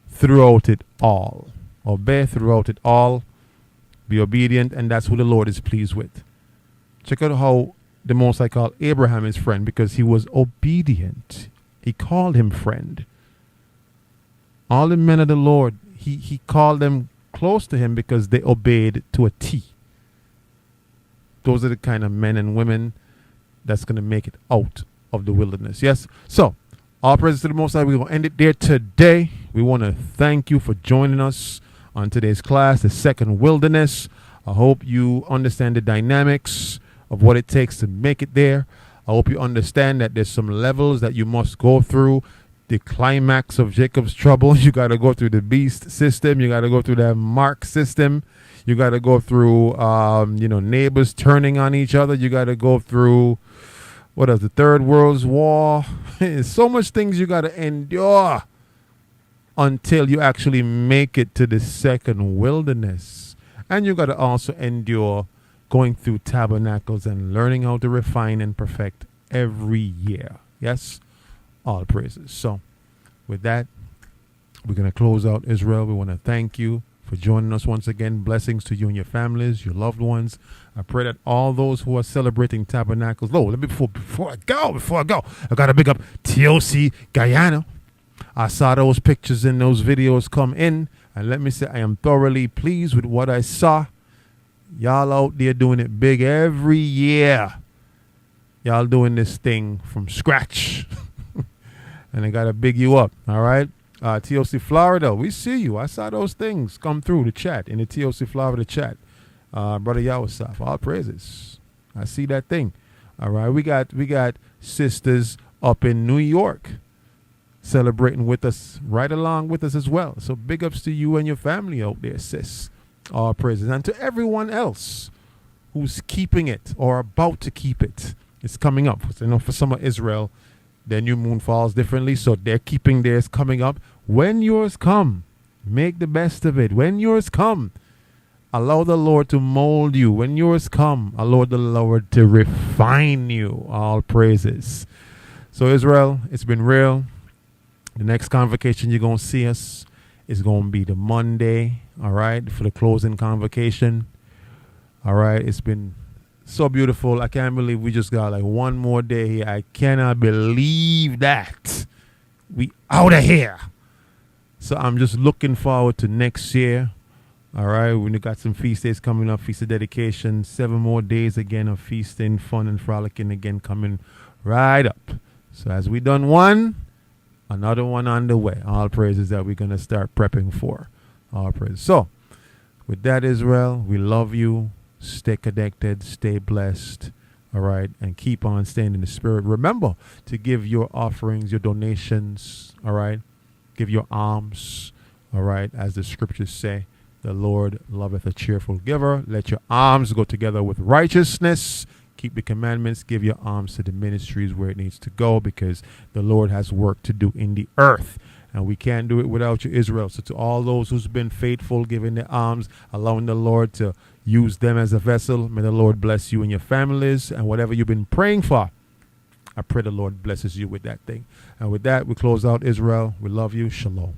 [SPEAKER 1] throughout it all. Obey throughout it all. Be obedient, and that's who the Lord is pleased with. Check out how the Most High called Abraham his friend, because he was obedient. He called him friend. All the men of the Lord, he called them close to him because they obeyed to a T. Those are the kind of men and women that's going to make it out of the wilderness. Yes? So, all praises to the Most High. We will end it there today. We want to thank you for joining us on today's class, the second wilderness. I hope you understand the dynamics of what it takes to make it there. I hope you understand that there's some levels that you must go through. The climax of Jacob's trouble, you got to go through the beast system. You got to go through the mark system. You got to go through, neighbors turning on each other. You got to go through, the Third World War. So much things you got to endure until you actually make it to the second wilderness. And you got to also endure going through tabernacles and learning how to refine and perfect every year. Yes? All praises. So, with that, we're going to close out, Israel. We want to thank you for joining us once again. Blessings to you and your families, your loved ones. I pray that all those who are celebrating tabernacles. Before I go, I got to big up TOC Guyana. I saw those pictures and those videos come in, and let me say I am thoroughly pleased with what I saw. Y'all out there doing it big every year. Y'all doing this thing from scratch. And I got to big you up, all right? TOC Florida, we see you. I saw those things come through the chat, in the TOC Florida chat. Brother Yawasaf, all praises. I see that thing. All right, we got sisters up in New York celebrating with us, right along with us as well. So big ups to you and your family out there, sis. All praises. And to everyone else who's keeping it or about to keep it. It's coming up. You know, for some of Israel, their new moon falls differently, so they're keeping theirs coming up. When yours come, make the best of it. When yours come, allow the Lord to mold you. When yours come, allow the Lord to refine you. All praises. So Israel, it's been real. The next convocation you're going to see us is going to be the Monday, all right, for the closing convocation. All right, it's been so beautiful. I can't believe we just got like one more day here. I cannot believe that. We out of here. So I'm just looking forward to next year. All right, we got some feast days coming up, feast of dedication, 7 more days again of feasting, fun and frolicking again coming right up. So as we done one, another one on the way. All praises that we're going to start prepping for. All praises. So with that, Israel, we love you. Stay connected, stay blessed, all right, and keep on staying in the spirit. Remember to give your offerings, your donations, all right, give your alms, all right, as the scriptures say, the Lord loveth a cheerful giver. Let your alms go together with righteousness. Keep the commandments, give your alms to the ministries where it needs to go, because the Lord has work to do in the earth. And we can't do it without you, Israel. So to all those who's been faithful, giving their alms, allowing the Lord to use them as a vessel, may the Lord bless you and your families and whatever you've been praying for. I pray the Lord blesses you with that thing. And with that, we close out, Israel. We love you. Shalom.